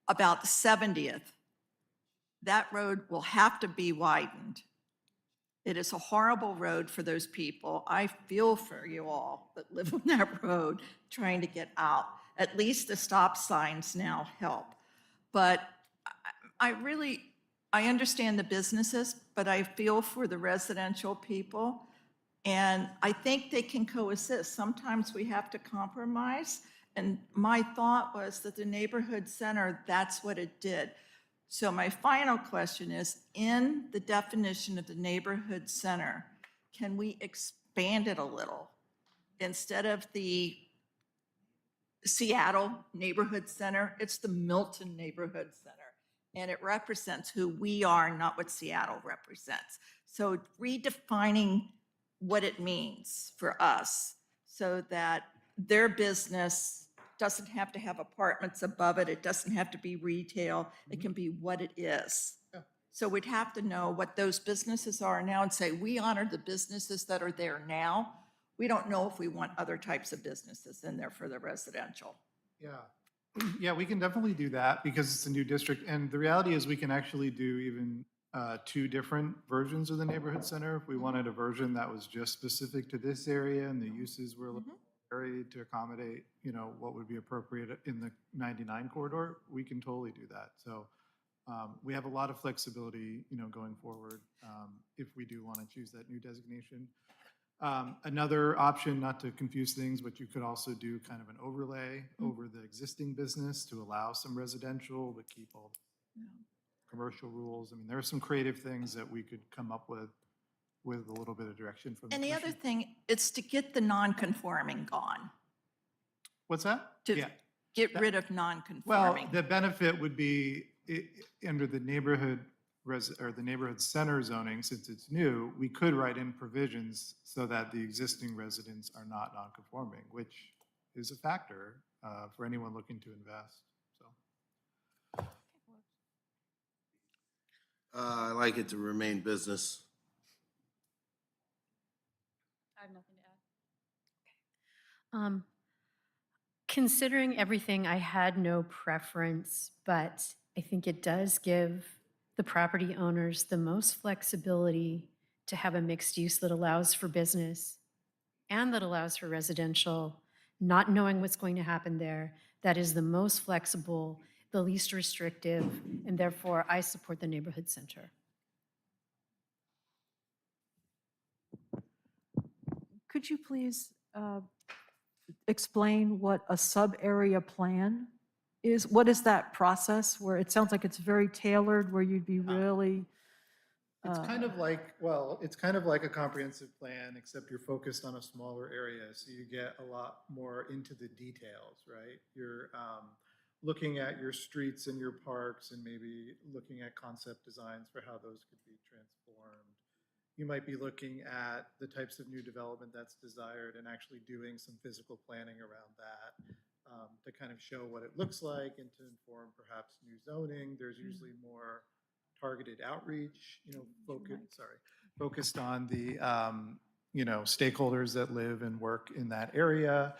Speaker 11: about the 70th, that road will have to be widened. It is a horrible road for those people. I feel for you all that live on that road trying to get out. At least the stop signs now help. But I understand the businesses, but I feel for the residential people. And I think they can coexist. Sometimes we have to compromise. And my thought was that the neighborhood center, that's what it did. So my final question is, in the definition of the neighborhood center, can we expand it a little? Instead of the Seattle neighborhood center, it's the Milton neighborhood center. And it represents who we are, not what Seattle represents. So redefining what it means for us so that their business doesn't have to have apartments above it. It doesn't have to be retail. It can be what it is. So we'd have to know what those businesses are now and say, we honor the businesses that are there now. We don't know if we want other types of businesses in there for the residential.
Speaker 13: Yeah. Yeah, we can definitely do that because it's a new district. And the reality is we can actually do even two different versions of the neighborhood center. If we wanted a version that was just specific to this area and the uses were a little varied to accommodate, you know, what would be appropriate in the 99 corridor, we can totally do that. So we have a lot of flexibility, you know, going forward if we do want to choose that new designation. Another option, not to confuse things, but you could also do kind of an overlay over the existing business to allow some residential, but keep all the commercial rules. I mean, there are some creative things that we could come up with a little bit of direction from the
Speaker 11: And the
Speaker 13: commission.
Speaker 11: other thing, it's to get the non-conforming gone,
Speaker 13: What's that?
Speaker 11: to get rid of
Speaker 13: Well,
Speaker 11: non-conforming.
Speaker 13: the benefit would be under the neighborhood or the neighborhood center zoning, since it's new, we could write in provisions so that the existing residents are not non-conforming, which is a factor for anyone looking to invest. So
Speaker 3: I like it to remain business.
Speaker 14: I have nothing to add.
Speaker 2: Considering everything, I had no preference, but I think it does give the property owners the most flexibility to have a mixed use that allows for business and that allows for residential, not knowing what's going to happen there. That is the most flexible, the least restrictive, and therefore I support the neighborhood center.
Speaker 4: Could you please explain what a sub-area plan is? What is that process where it sounds like it's very tailored, where you'd be really
Speaker 13: It's kind of like, well, it's kind of like a comprehensive plan, except you're focused on a smaller area, so you get a lot more into the details, right? You're looking at your streets and your parks and maybe looking at concept designs for how those could be transformed. You might be looking at the types of new development that's desired and actually doing some physical planning around that to kind of show what it looks like and to inform perhaps new zoning. There's usually more targeted outreach, focused on the, stakeholders that live and work in that area.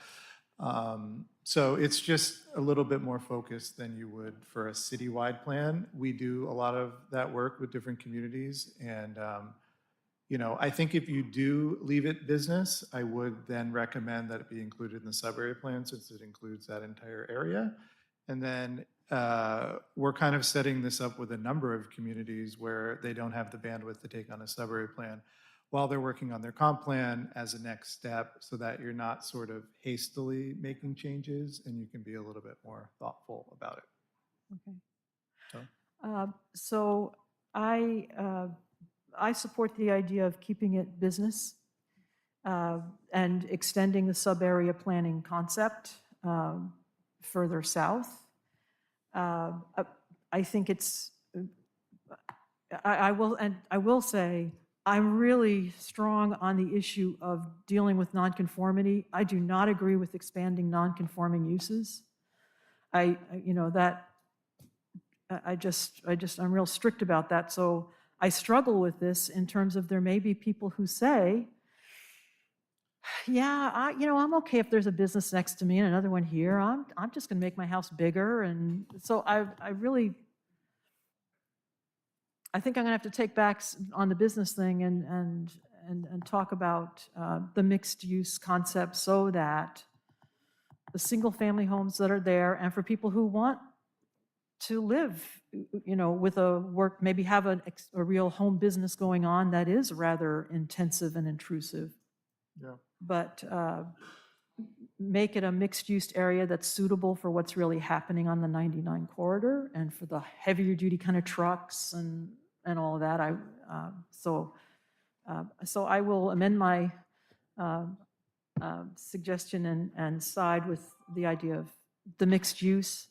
Speaker 13: So it's just a little bit more focused than you would for a citywide plan. We do a lot of that work with different communities. And, I think if you do leave it business, I would then recommend that it be included in the sub-area plan since it includes that entire area. And then we're kind of setting this up with a number of communities where they don't have the bandwidth to take on a sub-area plan while they're working on their comp plan as a next step so that you're not sort of hastily making changes and you can be a little bit more thoughtful about it.
Speaker 4: Okay.
Speaker 13: So,
Speaker 4: So I support the idea of keeping it business and extending the sub-area planning concept further south. I think it's, I will say, I'm really strong on the issue of dealing with nonconformity. I do not agree with expanding nonconforming uses. I'm real strict about that. So I struggle with this in terms of there may be people who say, yeah, I'm okay if there's a business next to me and another one here. I'm just going to make my house bigger. And so I think I'm going to have to take back on the business thing and talk about the mixed use concept so that the single family homes that are there and for people who want to live, with a work, maybe have a real home business going on that is rather intensive and intrusive.
Speaker 13: yeah.
Speaker 4: But make it a mixed-use area that's suitable for what's really happening on the 99 corridor and for the heavier duty kind of trucks and all of that. So I will amend my suggestion and side with the idea of the mixed use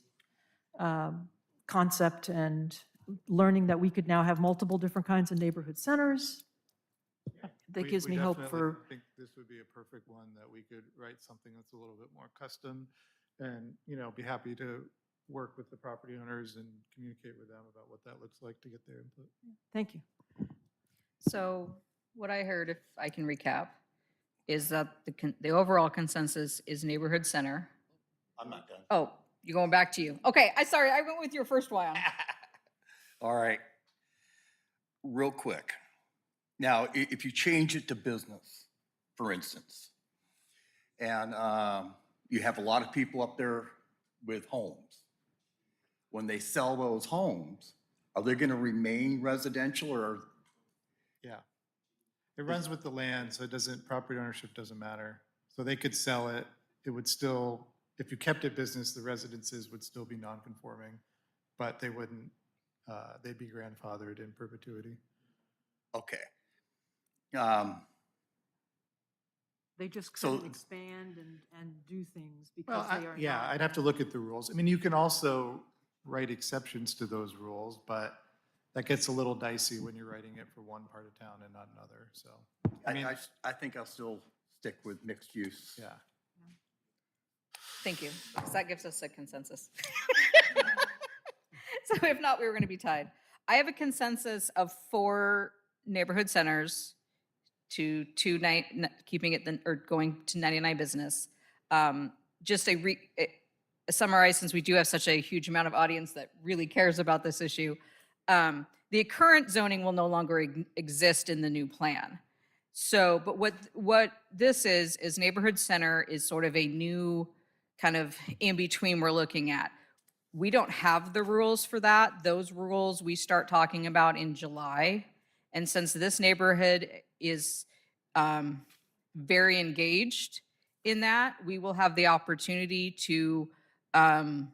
Speaker 4: concept and learning that we could now have multiple different kinds of neighborhood centers. That gives me hope for.
Speaker 13: I think this would be a perfect one that we could write something that's a little bit more custom and, be happy to work with the property owners and communicate with them about what that looks like to get their input.
Speaker 4: Thank you.
Speaker 1: So what I heard, if I can recap, is that the overall consensus is neighborhood center.
Speaker 5: I'm not done.
Speaker 1: Oh, you're going back to you. Okay, sorry, I went with your first one.
Speaker 5: All right. Real quick. Now, if you change it to business, for instance, and you have a lot of people up there with homes, when they sell those homes, are they going to remain residential or?
Speaker 13: Yeah. It runs with the land, so property ownership doesn't matter. So they could sell it. It would still, if you kept it business, the residences would still be non-conforming, but they wouldn't, they'd be grandfathered in perpetuity.
Speaker 5: Okay.
Speaker 4: They just
Speaker 5: So-
Speaker 4: couldn't expand and do things because they are
Speaker 13: Yeah,
Speaker 4: not.
Speaker 13: I'd have to look at the rules. I mean, you can also write exceptions to those rules, but that gets a little dicey when you're writing it for one part of town and not another, so.
Speaker 5: I think I'll still stick with mixed use.
Speaker 13: Yeah.
Speaker 1: Thank you, because that gives us a consensus. So if not, we were going to be tied. I have a consensus of 4 neighborhood centers to keeping it or going to 99 business. Just a summarize, since we do have such a huge amount of audience that really cares about this issue. The current zoning will no longer exist in the new plan. So, but what this is neighborhood center is sort of a new kind of in between we're looking at. We don't have the rules for that. Those rules we start talking about in July. And since this neighborhood is very engaged in that, we will have the opportunity to, in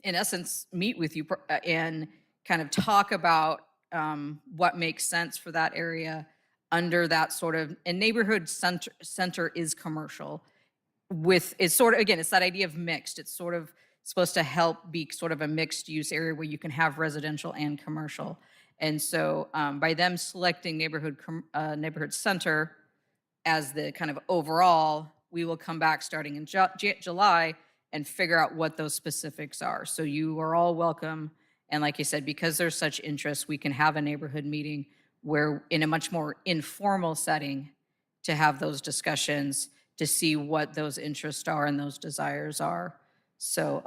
Speaker 1: essence, meet with you and kind of talk about what makes sense for that area under that sort of, and neighborhood center is commercial with, it's sort of, again, it's that idea of mixed. It's sort of supposed to help be sort of a mixed use area where you can have residential and commercial. And so by them selecting neighborhood center as the kind of overall, we will come back starting in July and figure out what those specifics are. So you are all welcome. And like you said, because there's such interest, we can have a neighborhood meeting where in a much more informal setting to have those discussions to see what those interests are and those desires are. So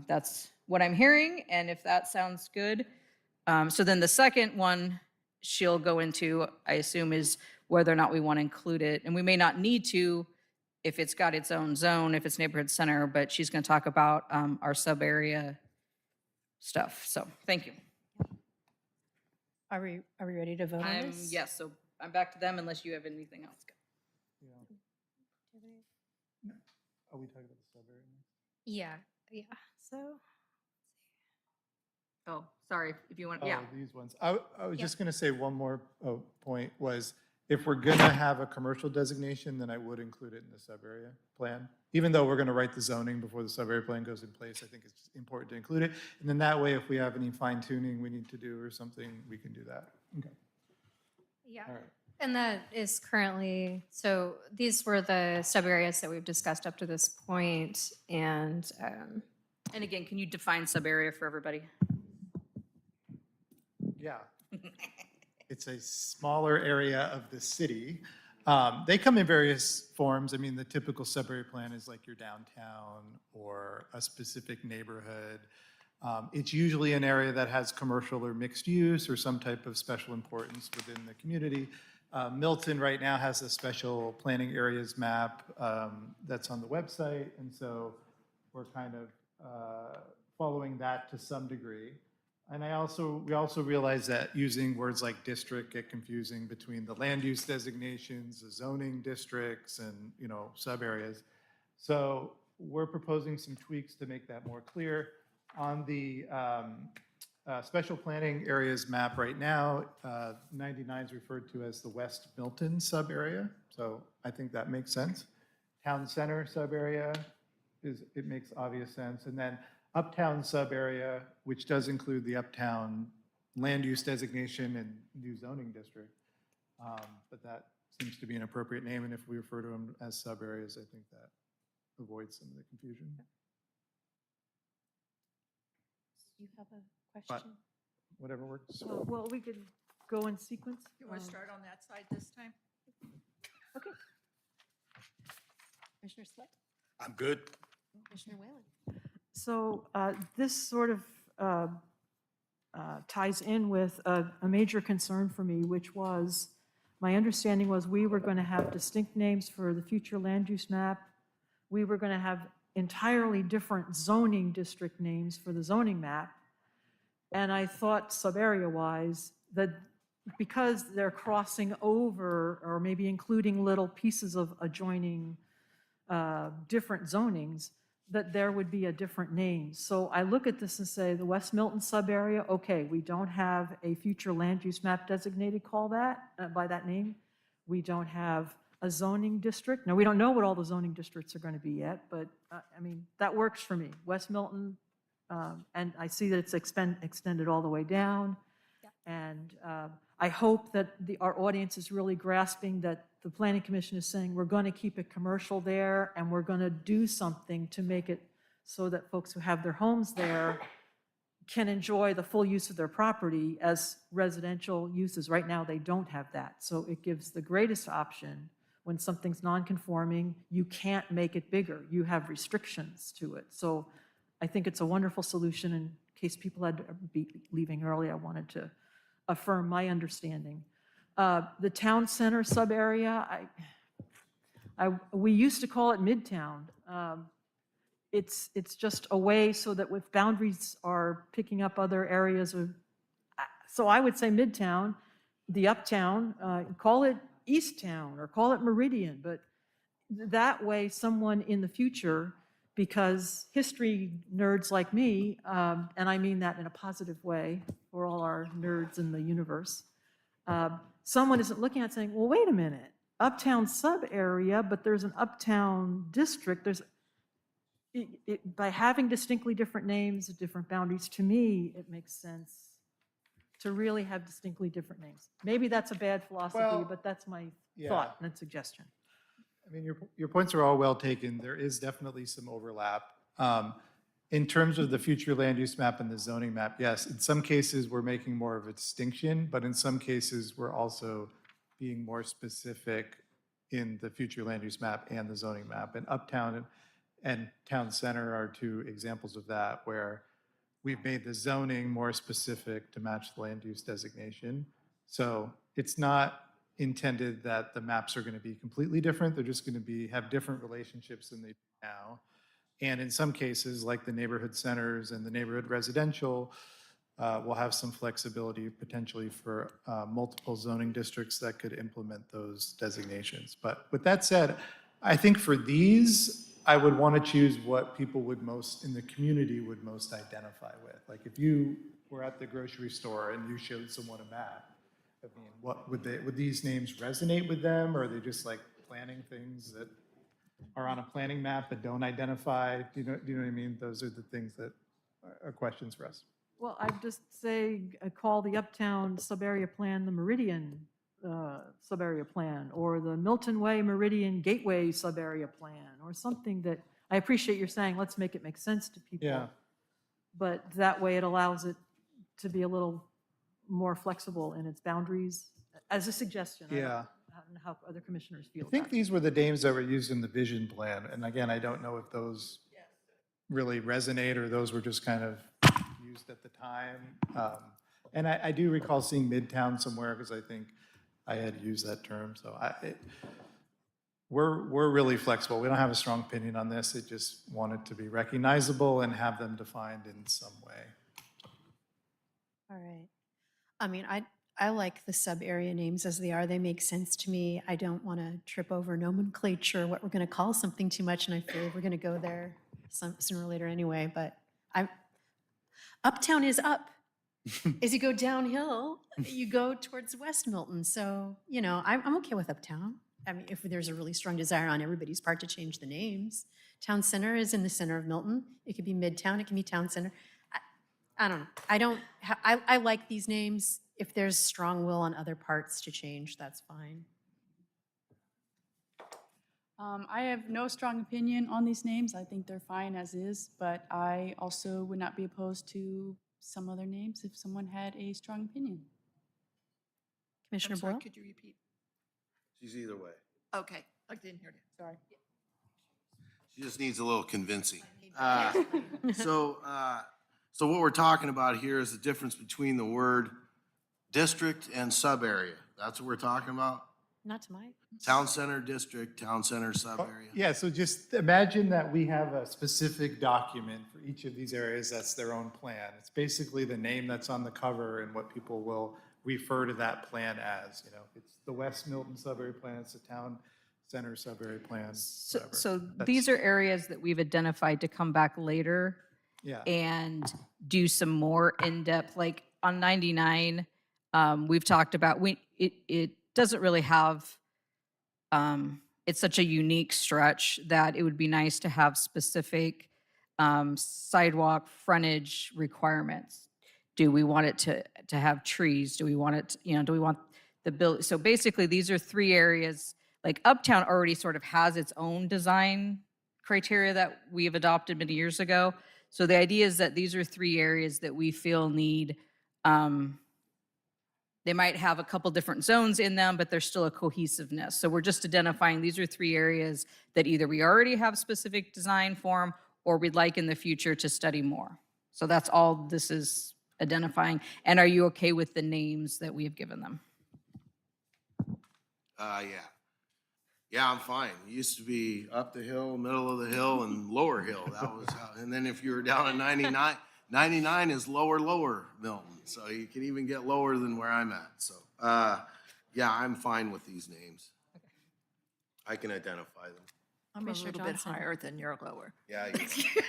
Speaker 1: that's what I'm hearing. And if that sounds good. So then the second one she'll go into, I assume, is whether or not we want to include it. And we may not need to if it's got its own zone, if it's neighborhood center, but she's going to talk about our sub area stuff. So thank you.
Speaker 2: Are we ready to vote on this?
Speaker 1: Yes, so I'm back to them unless you have anything else.
Speaker 13: Are we talking about the sub area?
Speaker 12: Yeah. So
Speaker 1: Oh, sorry, if you want, yeah.
Speaker 13: Oh, these ones. I was just going to say one more point was, if we're going to have a commercial designation, then I would include it in the sub-area plan. Even though we're going to write the zoning before the sub-area plan goes in place, I think it's important to include it. And then that way, if we have any fine tuning we need to do or something, we can do that. Okay.
Speaker 12: yeah.
Speaker 13: All right.
Speaker 12: And that is currently, so these were the sub areas that we've discussed up to this point. And
Speaker 1: And again, can you define sub area for everybody?
Speaker 13: Yeah. It's a smaller area of the city. They come in various forms. I mean, the typical sub-area plan is like your downtown or a specific neighborhood. It's usually an area that has commercial or mixed use or some type of special importance within the community. Milton right now has a special planning areas map that's on the website. And so we're kind of following that to some degree. And we also realize that using words like district get confusing between the land use designations, the zoning districts, and, you know, sub areas. So we're proposing some tweaks to make that more clear. On the special planning areas map right now, 99 is referred to as the West Milton sub area. So I think that makes sense. Town center sub area it makes obvious sense. And then Uptown sub-area, which does include the Uptown land use designation and new zoning district. But that seems to be an appropriate name, and if we refer to them as sub-areas, I think that avoids some of the confusion.
Speaker 2: You have a question?
Speaker 13: Whatever works.
Speaker 4: Well, we could go in sequence.
Speaker 11: You want to start on that side this time?
Speaker 4: Okay.
Speaker 2: Commissioner Slick?
Speaker 5: I'm good.
Speaker 2: Commissioner Whalen?
Speaker 4: So this sort of ties in with a major concern for me, which was, my understanding was we were going to have distinct names for the future land use map. We were going to have entirely different zoning district names for the zoning map. And I thought sub-area-wise that because they're crossing over or maybe including little pieces of adjoining different zonings, that there would be a different name. So I look at this and say, the West Milton sub-area, okay, we don't have a future land use map designated call that, by that name. We don't have a zoning district. Now, we don't know what all the zoning districts are going to be yet, but I mean, that works for me. West Milton, and I see that it's extended all the way down. And I hope that our audience is really grasping that the Planning Commission is saying we're going to keep it commercial there and we're going to do something to make it so that folks who have their homes there can enjoy the full use of their property as residential uses. Right now, they don't have that. So it gives the greatest option. When something's non-conforming, you can't make it bigger. You have restrictions to it. So I think it's a wonderful solution. In case people had to be leaving early, I wanted to affirm my understanding. The town center sub-area, we used to call it Midtown. It's just a way so that with boundaries are picking up other areas of, so I would say Midtown, the Uptown, call it East Town or call it Meridian, but that way someone in the future because history nerds like me, and I mean that in a positive way for all our nerds in the universe, someone isn't looking at saying, well, wait a minute, uptown sub-area, but there's an uptown district, by having distinctly different names, different boundaries, to me, it makes sense to really have distinctly different names. Maybe that's a bad philosophy,
Speaker 13: Well,
Speaker 4: but that's my
Speaker 13: yeah.
Speaker 4: thought and suggestion.
Speaker 13: I mean, your points are all well taken. There is definitely some overlap. In terms of the future land use map and the zoning map, yes, in some cases, we're making more of a distinction, but in some cases, we're also being more specific in the future land use map and the zoning map. And Uptown and Town Center are two examples of that, where we've made the zoning more specific to match the land use designation. So it's not intended that the maps are going to be completely different. They're just going to have different relationships than they do now. And in some cases, like the neighborhood centers and the neighborhood residential, we'll have some flexibility potentially for multiple zoning districts that could implement those designations. But with that said, I think for these, I would want to choose what people in the community would most identify with. Like if you were at the grocery store and you showed someone a map, I mean, what would these names resonate with them, or are they just like planning things that are on a planning map but don't identify? Do you know what I mean? Those are the things that are questions for us.
Speaker 4: Well, I'd just say, call the Uptown sub-area plan the Meridian sub-area plan, or the Milton Way Meridian Gateway sub-area plan, or something that, I appreciate you're saying, let's make it make sense to people.
Speaker 13: Yeah.
Speaker 4: But that way it allows it to be a little more flexible in its boundaries, as a suggestion. I don't know how other commissioners feel
Speaker 13: I think
Speaker 4: about it.
Speaker 13: these were the names that were used in the vision plan. And again, I don't know if those really resonate or those were just kind of used at the time. And I do recall seeing Midtown somewhere because I think I had used that term. So we're really flexible. We don't have a strong opinion on this. It just wanted to be recognizable and have them defined in some way.
Speaker 2: All right. I mean, I like the sub-area names as they are. They make sense to me. I don't want to trip over nomenclature, what we're going to call something too much, and I feel we're going to go there sooner or later anyway. But Uptown is up. As you go downhill, you go towards West Milton. So, I'm okay with Uptown. I mean, if there's a really strong desire on everybody's part to change the names. Town Center is in the center of Milton. It could be Midtown, it can be Town Center. I don't know. I like these names. If there's strong will on other parts to change, that's fine.
Speaker 14: I have no strong opinion on these names. I think they're fine as is, but I also would not be opposed to some other names if someone had a strong opinion.
Speaker 2: Commissioner
Speaker 11: I'm sorry,
Speaker 2: Boyle?
Speaker 11: could you repeat?
Speaker 3: She's either way.
Speaker 11: Okay, I didn't hear you, sorry.
Speaker 3: She just needs a little convincing. So what we're talking about here is the difference between the word district and sub-area. That's what we're talking about?
Speaker 2: Not to my.
Speaker 3: Town center district, town center sub-area.
Speaker 13: Yeah, so just imagine that we have a specific document for each of these areas that's their own plan. It's basically the name that's on the cover and what people will refer to that plan as. It's the West Milton sub-area plan, it's the Town Center sub-area plan, whatever.
Speaker 1: So these are areas that we've identified to come back later
Speaker 13: Yeah.
Speaker 1: and do some more in-depth, like on 99, we've talked about, it doesn't really have, it's such a unique stretch that it would be nice to have specific sidewalk frontage requirements. Do we want it to have trees? Do we want it, do we want the build? So basically, these are three areas, like Uptown already sort of has its own design criteria that we have adopted many years ago. So the idea is that these are three areas that we feel need, they might have a couple different zones in them, but there's still a cohesiveness. So we're just identifying these are three areas that either we already have specific design for 'em, or we'd like in the future to study more. So that's all this is identifying. And are you okay with the names that we have given them?
Speaker 3: Yeah. Yeah, I'm fine. It used to be up the hill, middle of the hill, and lower hill. That was how, and then if you were down at 99, 99 is lower Milton. So you can even get lower than where I'm at. So, yeah, I'm fine with these names. I can identify them.
Speaker 11: I'm a
Speaker 2: Commissioner
Speaker 11: little bit
Speaker 2: Johnson.
Speaker 11: higher than you're lower.
Speaker 3: Yeah, you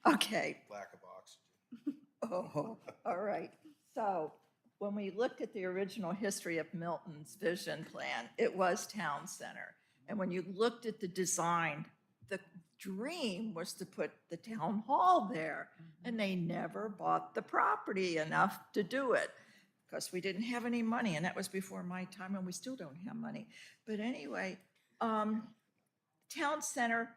Speaker 11: Okay.
Speaker 3: lack of oxygen.
Speaker 11: Oh, all right. So when we looked at the original history of Milton's vision plan, it was town center. And when you looked at the design, the dream was to put the town hall there. And they never bought the property enough to do it because we didn't have any money. And that was before my time, and we still don't have money. But anyway, town center,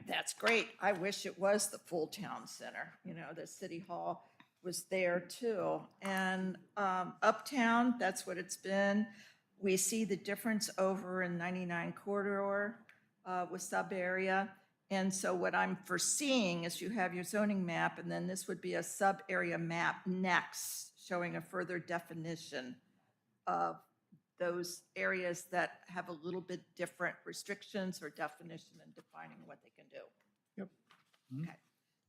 Speaker 11: that's great. I wish it was the full town center. You know, the city hall was there too. And uptown, that's what it's been. We see the difference over in 99 corridor with sub area. And so what I'm foreseeing is you have your zoning map, and then this would be a sub area map next, showing a further definition of those areas that have a little bit different restrictions or definition in defining what they can do.
Speaker 13: Yep.
Speaker 11: Okay.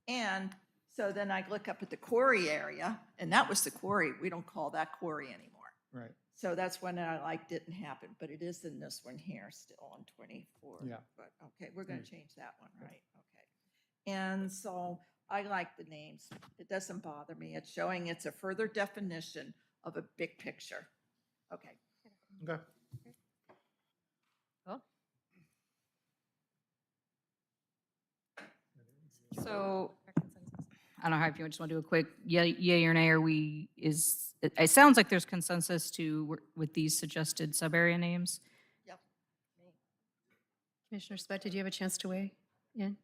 Speaker 11: And so then I look up at the quarry area, and that was the quarry. We don't call that quarry anymore.
Speaker 13: Right.
Speaker 11: So that's when I didn't happen, but it is in this one here still on 24.
Speaker 13: Yeah.
Speaker 11: But, okay, we're going to change that one, right? Okay. And so I like the names. It doesn't bother me. It's showing it's a further definition of a big picture. Okay.
Speaker 13: Okay.
Speaker 1: Cool. So, I don't know if you just want to do a quick yay or nay, it sounds like there's consensus with these suggested sub-area names.
Speaker 11: Yep.
Speaker 2: Commissioner Spett, did you have a chance to weigh in?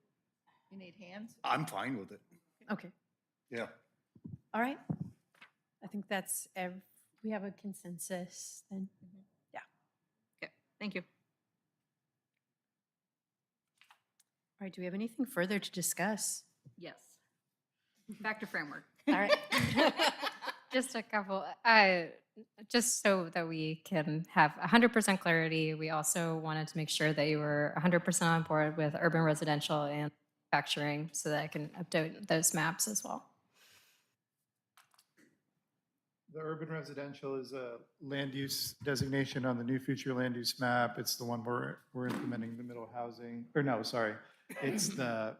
Speaker 11: You need hands?
Speaker 5: I'm fine with it.
Speaker 2: Okay,
Speaker 5: Yeah.
Speaker 2: all right. I think that's, we have a consensus then.
Speaker 1: Okay, thank you.
Speaker 2: All right, do we have anything further to discuss?
Speaker 1: Yes. Back to framework.
Speaker 2: All right.
Speaker 12: Just a couple, just so that we can have 100% clarity, we also wanted to make sure that you were 100% on board with urban residential and manufacturing so that I can update those maps as well.
Speaker 13: The urban residential is a land use designation on the new future land use map. It's the one we're implementing the middle housing, or no, sorry. It's the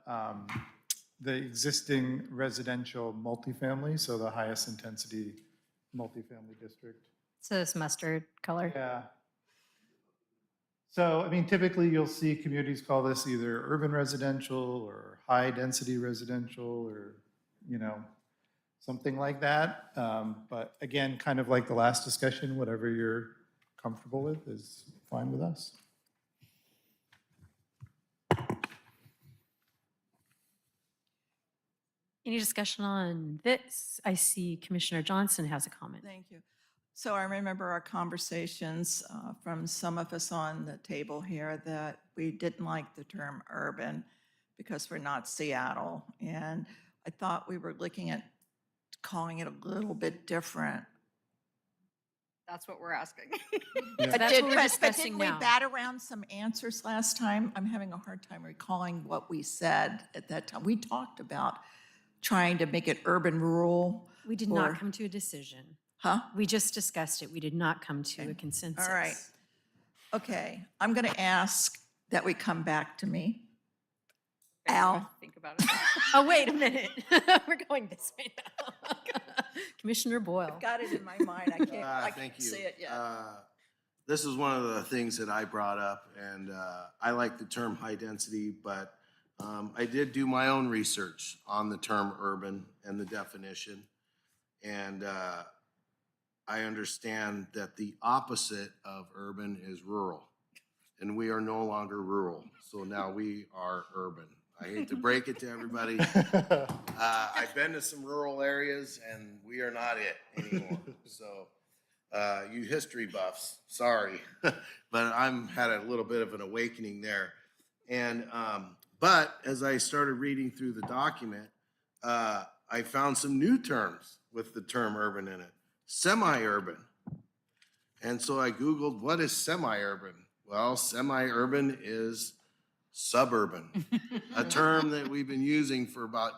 Speaker 13: existing residential multifamily, so the highest intensity multifamily district.
Speaker 12: So this mustard color.
Speaker 13: Yeah. So, I mean, typically you'll see communities call this either urban residential or high density residential or, you know, something like that. But again, kind of like the last discussion, whatever you're comfortable with is fine with us.
Speaker 2: Any discussion on this? I see Commissioner Johnson has a comment.
Speaker 11: Thank you. So I remember our conversations from some of us on the table here that we didn't like the term urban because we're not Seattle. And I thought we were looking at calling it a little bit different.
Speaker 1: That's what we're asking.
Speaker 2: So that's what we're
Speaker 11: But
Speaker 2: discussing
Speaker 11: didn't we
Speaker 2: now.
Speaker 11: bat around some answers last time? I'm having a hard time recalling what we said at that time. We talked about trying to make it urban rural.
Speaker 2: We did
Speaker 11: or-
Speaker 2: not come to a decision.
Speaker 11: Huh?
Speaker 2: We just discussed it. We did not come to a consensus.
Speaker 11: All right. Okay, I'm going to ask that we come back to me. Al?
Speaker 1: Think about it.
Speaker 2: Oh, wait a minute. We're going this way now. Commissioner Boyle.
Speaker 11: I've got it in my mind. I
Speaker 3: Thank
Speaker 11: can't
Speaker 3: you.
Speaker 11: say it yet.
Speaker 3: This is one of the things that I brought up, and I like the term high density, but I did do my own research on the term urban and the definition. And I understand that the opposite of urban is rural, and we are no longer rural. So now we are urban. I hate to break it to everybody. I've been to some rural areas, and we are not it anymore. So you history buffs, sorry, but I'm had a little bit of an awakening there. And but as I started reading through the document, I found some new terms with the term urban in it. Semi-urban. And so I Googled, what is semi-urban? Well, semi-urban is suburban, a term that we've been using for about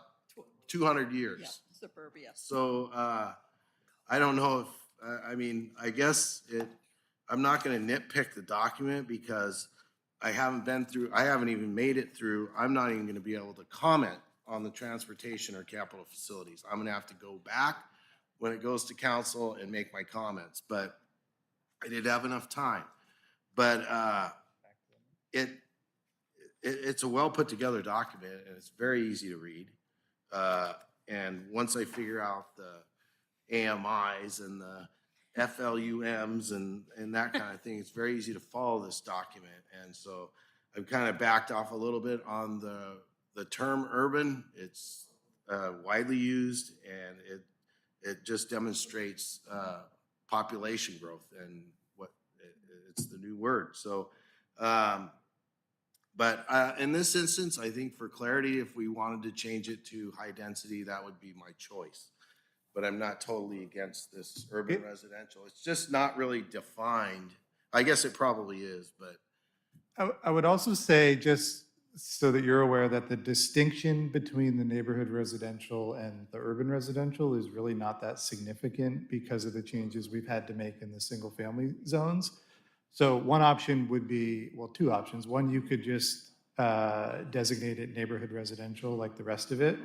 Speaker 3: 200 years.
Speaker 11: Yeah, suburbia.
Speaker 3: So I don't know if, I mean, I guess I'm not going to nitpick the document because I haven't even made it through, I'm not even gonna be able to comment on the transportation or capital facilities. I'm gonna have to go back when it goes to council and make my comments, but I did have enough time. But it's a well-put-together document, and it's very easy to read. And once I figure out the AMIs and the FLUMs and that kind of thing, it's very easy to follow this document. And so I've kind of backed off a little bit on the term urban. It's widely used, and it just demonstrates population growth, and it's the new word. So, but in this instance, I think for clarity, if we wanted to change it to high density, that would be my choice. But I'm not totally against this urban residential. It's just not really defined. I guess it probably is, but.
Speaker 13: I would also say, just so that you're aware, that the distinction between the neighborhood residential and the urban residential is really not that significant because of the changes we've had to make in the single-family zones. So one option would be, well, two options. One, you could just designate it neighborhood residential like the rest of it,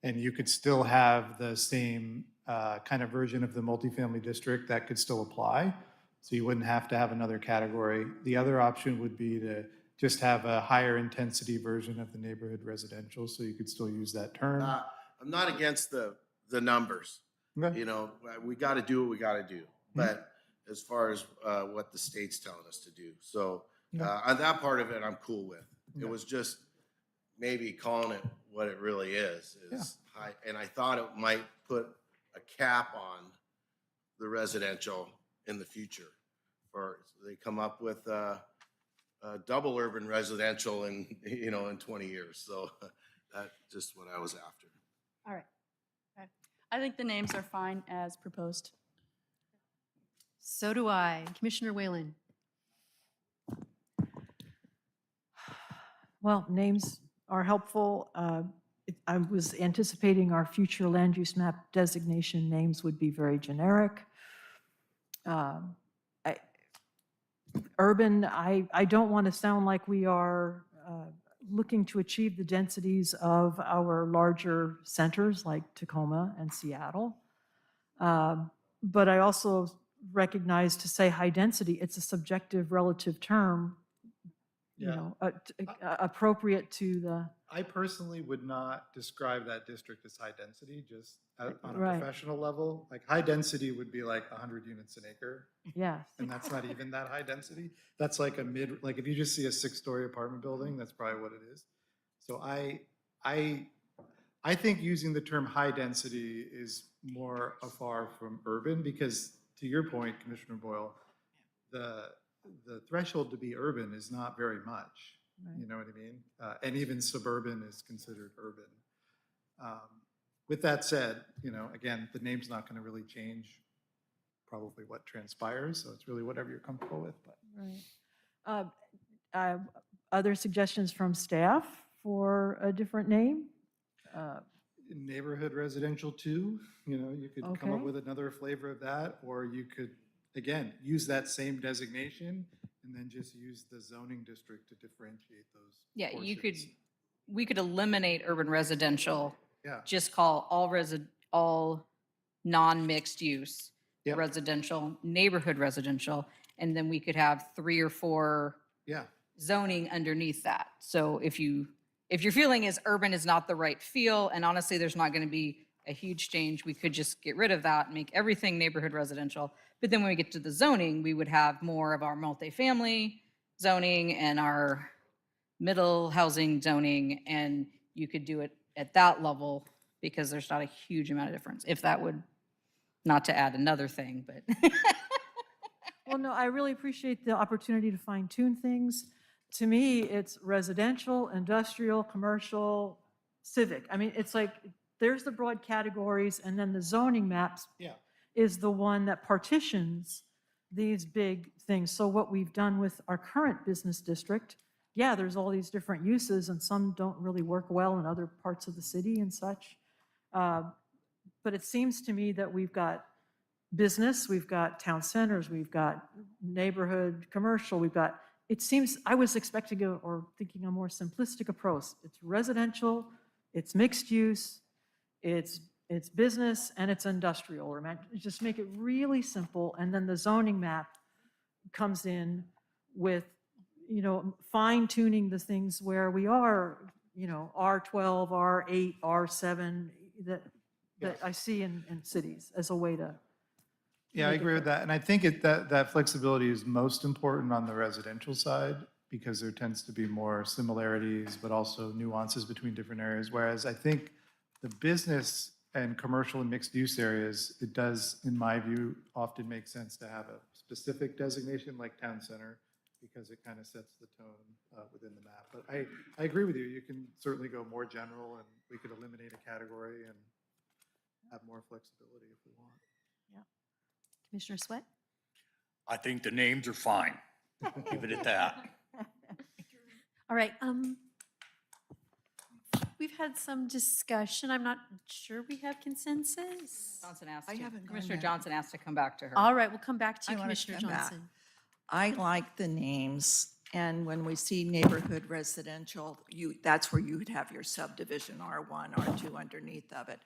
Speaker 13: and you could still have the same kind of version of the multifamily district that could still apply. So you wouldn't have to have another category. The other option would be to just have a higher intensity version of the neighborhood residential, so you could still use that term.
Speaker 3: I'm not against the numbers.
Speaker 13: Okay.
Speaker 3: You know, we got to do what we got to do. But as far as what the state's telling us to do, so on that part of it, I'm cool with. It was just maybe calling it what it really is high, and I thought it might put a cap on the residential in the future, or they come up with double urban residential in 20 years. So that's just what I was after.
Speaker 2: All right.
Speaker 14: Okay. I think the names are fine as proposed.
Speaker 2: So do I. Commissioner Whalen.
Speaker 4: Well, names are helpful. I was anticipating our future land use map designation names would be very generic. Urban, I don't want to sound like we are looking to achieve the densities of our larger centers like Tacoma and Seattle. But I also recognize, to say high density, it's a subjective relative term, appropriate to the.
Speaker 13: I personally would not describe that district as high density, just on a
Speaker 4: Right.
Speaker 13: professional level. Like high density would be like 100 units an acre,
Speaker 4: Yeah.
Speaker 13: and that's not even that high density. That's like a mid, like if you just see a 6-story apartment building, that's probably what it is. So I think using the term high density is more afar from urban, because to your point, Commissioner Boyle, the threshold to be urban is not very much. You know what I mean? And even suburban is considered urban. With that said, again, the name's not going to really change probably what transpires, so it's really whatever you're comfortable with. But
Speaker 4: Right. Other suggestions from staff for a different name?
Speaker 13: Neighborhood residential too, you could come up
Speaker 4: Okay.
Speaker 13: with another flavor of that, or you could, again, use that same designation and then just use the zoning district to differentiate those.
Speaker 1: Yeah,
Speaker 13: portions.
Speaker 1: we could eliminate urban residential,
Speaker 13: Yeah.
Speaker 1: just call all non-mixed use
Speaker 13: Yep.
Speaker 1: residential, neighborhood residential, and then we could have 3 or 4
Speaker 13: Yeah.
Speaker 1: zoning underneath that. So if your feeling is urban is not the right feel, and honestly, there's not going to be a huge change, we could just get rid of that and make everything neighborhood residential. But then when we get to the zoning, we would have more of our multifamily zoning and our middle housing zoning, and you could do it at that level because there's not a huge amount of difference. If that would, not to add another thing, but.
Speaker 4: Well, no, I really appreciate the opportunity to fine tune things. To me, it's residential, industrial, commercial, civic. I mean, it's like, there's the broad categories, and then the zoning maps
Speaker 13: Yeah.
Speaker 4: is the one that partitions these big things. So what we've done with our current business district, yeah, there's all these different uses, and some don't really work well in other parts of the city and such. But it seems to me that we've got business, we've got town centers, we've got neighborhood commercial, we've got it seems, I was expecting or thinking a more simplistic approach. It's residential, it's mixed use, it's business, and it's industrial, or just make it really simple, and then the zoning map comes in with, fine tuning the things where we are, R12, R8, R7, that I see in cities as a way to.
Speaker 13: Yeah, I
Speaker 4: make it
Speaker 13: agree with
Speaker 4: clear.
Speaker 13: that. And I think that flexibility is most important on the residential side because there tends to be more similarities, but also nuances between different areas. Whereas I think the business and commercial and mixed use areas, it does, in my view, often make sense to have a specific designation like town center because it kind of sets the tone within the map. But I agree with you. You can certainly go more general and we could eliminate a category and have more flexibility if we want.
Speaker 2: Commissioner Sweat?
Speaker 5: I think the names are fine. Leave it at that.
Speaker 2: All right, we've had some discussion. I'm not sure we have consensus.
Speaker 1: Johnson asked
Speaker 11: I
Speaker 1: to,
Speaker 11: haven't gone
Speaker 1: Commissioner
Speaker 11: yet.
Speaker 1: Johnson asked to come back to her.
Speaker 2: All right, we'll come back to
Speaker 11: I
Speaker 2: you,
Speaker 11: wanted to
Speaker 2: Commissioner
Speaker 11: come back.
Speaker 2: Johnson.
Speaker 11: I like the names, and when we see neighborhood residential, that's where you would have your subdivision, R1, R2 underneath of it.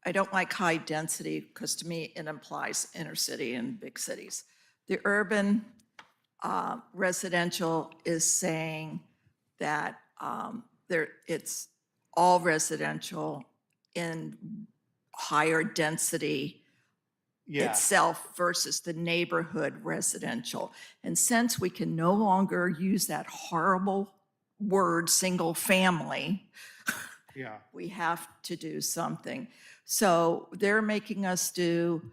Speaker 11: I don't like high density, because to me, it implies inner city and big cities. The urban residential is saying that it's all residential in higher density
Speaker 13: Yeah.
Speaker 11: itself versus the neighborhood residential. And since we can no longer use that horrible word, single family,
Speaker 13: Yeah.
Speaker 11: we have to do something. So they're making us do,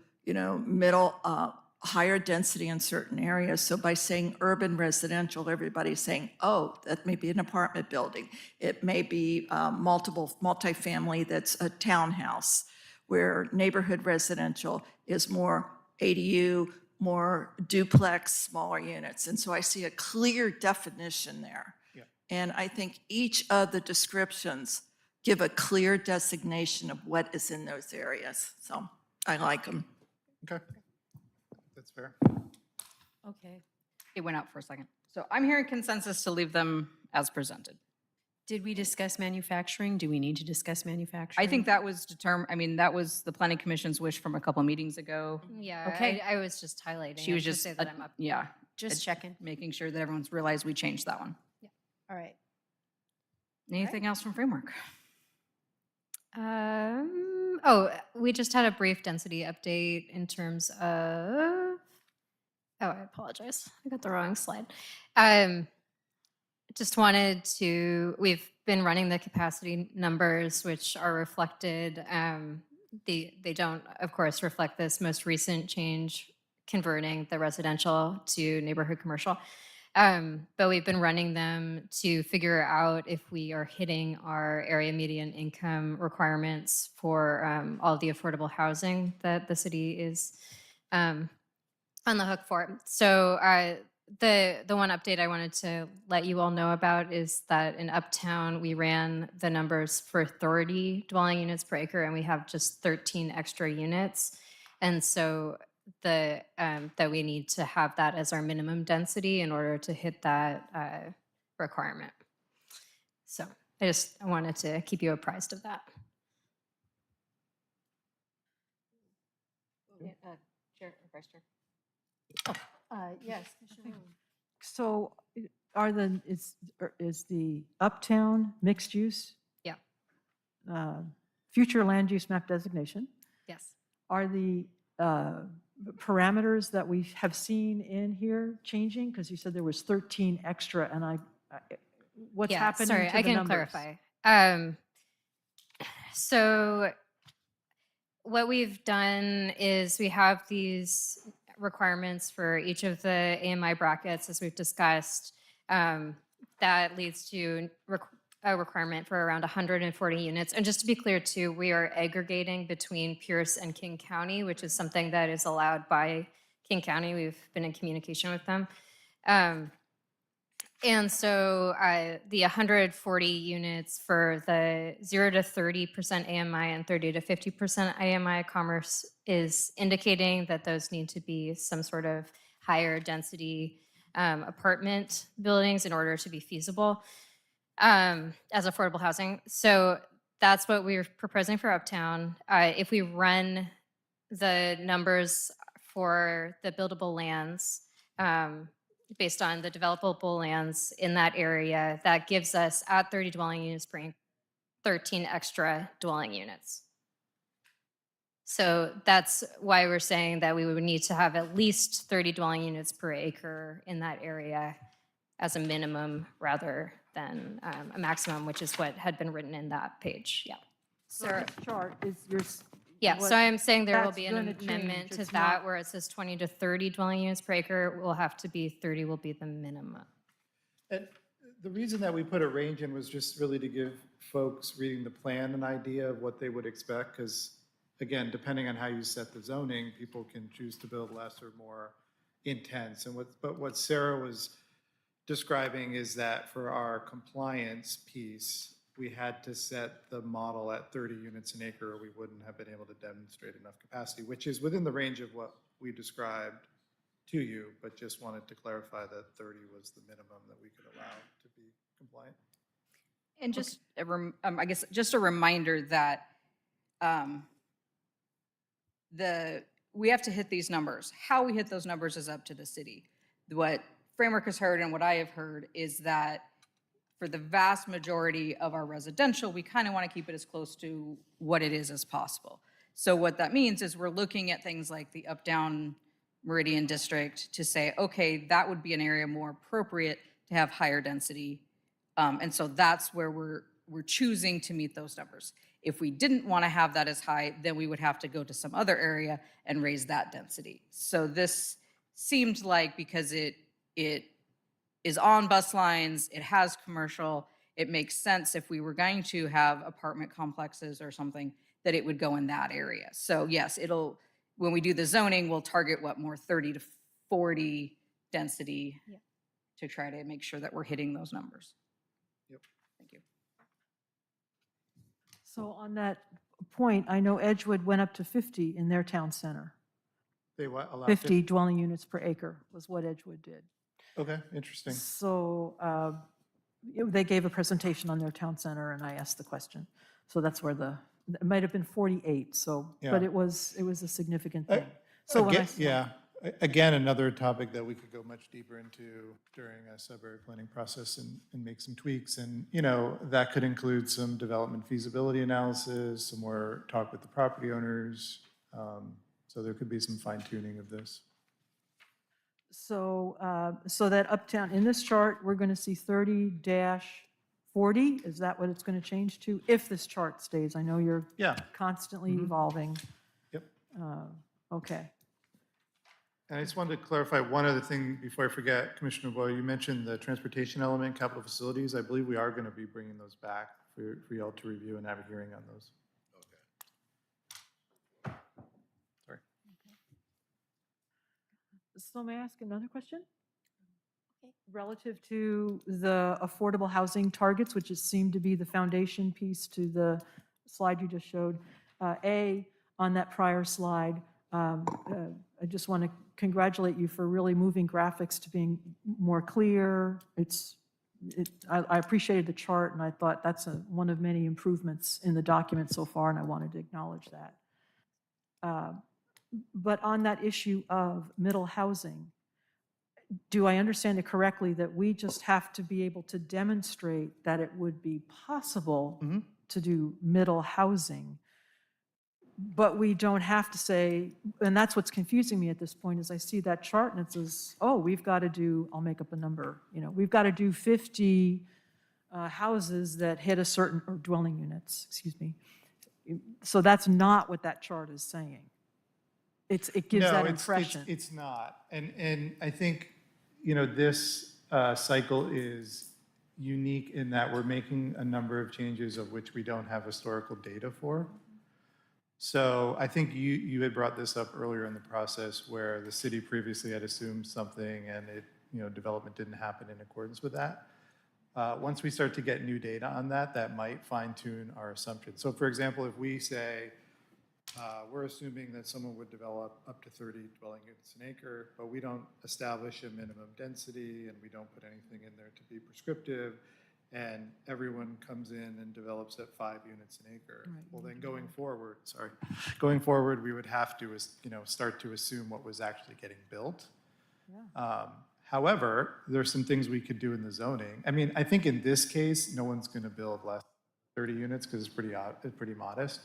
Speaker 11: higher density in certain areas. So by saying urban residential, everybody's saying, oh, that may be an apartment building. It may be multifamily that's a townhouse, where neighborhood residential is more ADU, more duplex, smaller units. And so I see a clear definition there.
Speaker 13: Yeah.
Speaker 11: And I think each of the descriptions give a clear designation of what is in those areas. So I like them.
Speaker 13: Okay. That's fair.
Speaker 2: Okay.
Speaker 1: It went out for a second. So I'm hearing consensus to leave them as presented.
Speaker 2: Did we discuss manufacturing? Do we need to discuss manufacturing?
Speaker 1: I think that was that was the planning commission's wish from a couple of meetings ago.
Speaker 12: Yeah,
Speaker 2: Okay.
Speaker 12: I was just highlighting.
Speaker 1: She
Speaker 12: it
Speaker 1: was
Speaker 12: to
Speaker 1: just,
Speaker 12: say that I'm up.
Speaker 1: yeah,
Speaker 2: Just checking.
Speaker 1: making sure that everyone's realized we changed that one.
Speaker 2: All right.
Speaker 1: Anything else from Framework?
Speaker 12: We just had a brief density update in terms of, I apologize. I got the wrong slide. Just wanted to, we've been running the capacity numbers, which are reflected. They don't, of course, reflect this most recent change converting the residential to neighborhood commercial. But we've been running them to figure out if we are hitting our area median income requirements for all of the affordable housing that the city is on the hook for. So the one update I wanted to let you all know about is that in Uptown, we ran the numbers for 30 dwelling units per acre, and we have just 13 extra units. And so that we need to have that as our minimum density in order to hit that requirement. So I wanted to keep you apprised of that.
Speaker 1: Chair, Vice Chair.
Speaker 2: Yes.
Speaker 4: So is the Uptown mixed use?
Speaker 12: Yeah.
Speaker 4: Future land use map designation?
Speaker 12: Yes.
Speaker 4: Are the parameters that we have seen in here changing? Because you said there was 13 extra, and what's
Speaker 12: Yeah,
Speaker 4: happening
Speaker 12: sorry,
Speaker 4: to
Speaker 12: I
Speaker 4: the
Speaker 12: can
Speaker 4: numbers?
Speaker 12: clarify. So what we've done is we have these requirements for each of the AMI brackets, as we've discussed. That leads to a requirement for around 140 units. And just to be clear too, we are aggregating between Pierce and King County, which is something that is allowed by King County. We've been in communication with them. And so the 140 units for the 0 to 30% AMI and 30 to 50% AMI commerce is indicating that those need to be some sort of higher density apartment buildings in order to be feasible as affordable housing. So that's what we're proposing for Uptown. If we run the numbers for the buildable lands based on the developable lands in that area, that gives us at 30 dwelling units per 13 extra dwelling units. So that's why we're saying that we would need to have at least 30 dwelling units per acre in that area as a minimum rather than a maximum, which is what had been written in that page. Yeah.
Speaker 4: So this chart is your.
Speaker 12: Yeah,
Speaker 4: what-
Speaker 12: so I'm saying there will
Speaker 4: that's
Speaker 12: be an
Speaker 4: gonna change.
Speaker 12: amendment to
Speaker 4: It's
Speaker 12: that
Speaker 4: not-
Speaker 12: where it says 20 to 30 dwelling units per acre will have to be 30 will be the minimum.
Speaker 13: And the reason that we put a range in was just really to give folks reading the plan an idea of what they would expect, because again, depending on how you set the zoning, people can choose to build less or more intense. But what Sarah was describing is that for our compliance piece, we had to set the model at 30 units an acre, or we wouldn't have been able to demonstrate enough capacity, which is within the range of what we described to you, but just wanted to clarify that 30 was the minimum that we could allow to be compliant.
Speaker 1: And just, I guess, just a reminder that we have to hit these numbers. How we hit those numbers is up to the city. What Framework has heard and what I have heard is that for the vast majority of our residential, we kind of want to keep it as close to what it is as possible. So what that means is we're looking at things like the Uptown Meridian District to say, okay, that would be an area more appropriate to have higher density. And so that's where we're choosing to meet those numbers. If we didn't want to have that as high, then we would have to go to some other area and raise that density. So this seemed like, because it is on bus lines, it has commercial, it makes sense if we were going to have apartment complexes or something, that it would go in that area. So yes, when we do the zoning, we'll target more 30 to 40 density to try to make sure that we're hitting those numbers.
Speaker 13: Yep.
Speaker 1: Thank you.
Speaker 4: So on that point, I know Edgewood went up to 50 in their town center.
Speaker 13: They what, allow
Speaker 4: 50 dwelling units per acre was what Edgewood did.
Speaker 13: Okay, interesting.
Speaker 4: So they gave a presentation on their town center, and I asked the question. So that's where it might have been 48, so, but
Speaker 13: Yeah.
Speaker 4: it was a significant thing. So when I.
Speaker 13: Yeah, again, another topic that we could go much deeper into during a sub-area planning process and make some tweaks. And, that could include some development feasibility analysis, some more talk with the property owners. So there could be some fine tuning of this.
Speaker 4: So, so that Uptown, in this chart, we're going to see 30-40. Is that what it's going to change to, if this chart stays? I know you're
Speaker 13: Yeah.
Speaker 4: constantly evolving.
Speaker 13: Yep.
Speaker 4: Okay.
Speaker 13: And I just wanted to clarify one other thing before I forget, Commissioner Boyle, you mentioned the transportation element, capital facilities. I believe we are going to be bringing those back for y'all to review and have a hearing on those.
Speaker 3: Okay.
Speaker 13: Sorry.
Speaker 4: So may I ask another question? Relative to the affordable housing targets, which seem to be the foundation piece to the slide you just showed. On that prior slide, I just want to congratulate you for really moving graphics to being more clear. I appreciated the chart, and I thought that's one of many improvements in the document so far, and I wanted to acknowledge that. But on that issue of middle housing, do I understand it correctly that we just have to be able to demonstrate that it would be possible to do middle housing? But we don't have to say, and that's what's confusing me at this point, is I see that chart and it says, oh, we've got to do, I'll make up a number, we've got to do 50 houses that hit a certain, or dwelling units, excuse me. So that's not what that chart is saying. It gives that impression.
Speaker 13: It's not. And I think, this cycle is unique in that we're making a number of changes of which we don't have historical data for. So I think you had brought this up earlier in the process where the city previously had assumed something and development didn't happen in accordance with that. Once we start to get new data on that, that might fine tune our assumptions. So for example, if we say we're assuming that someone would develop up to 30 dwelling units an acre, but we don't establish a minimum density, and we don't put anything in there to be prescriptive, and everyone comes in and develops at 5 units an acre. Well, then going forward, we would have to, start to assume what was actually getting built. However, there's some things we could do in the zoning. I mean, I think in this case, no one's going to build less than 30 units because it's pretty modest.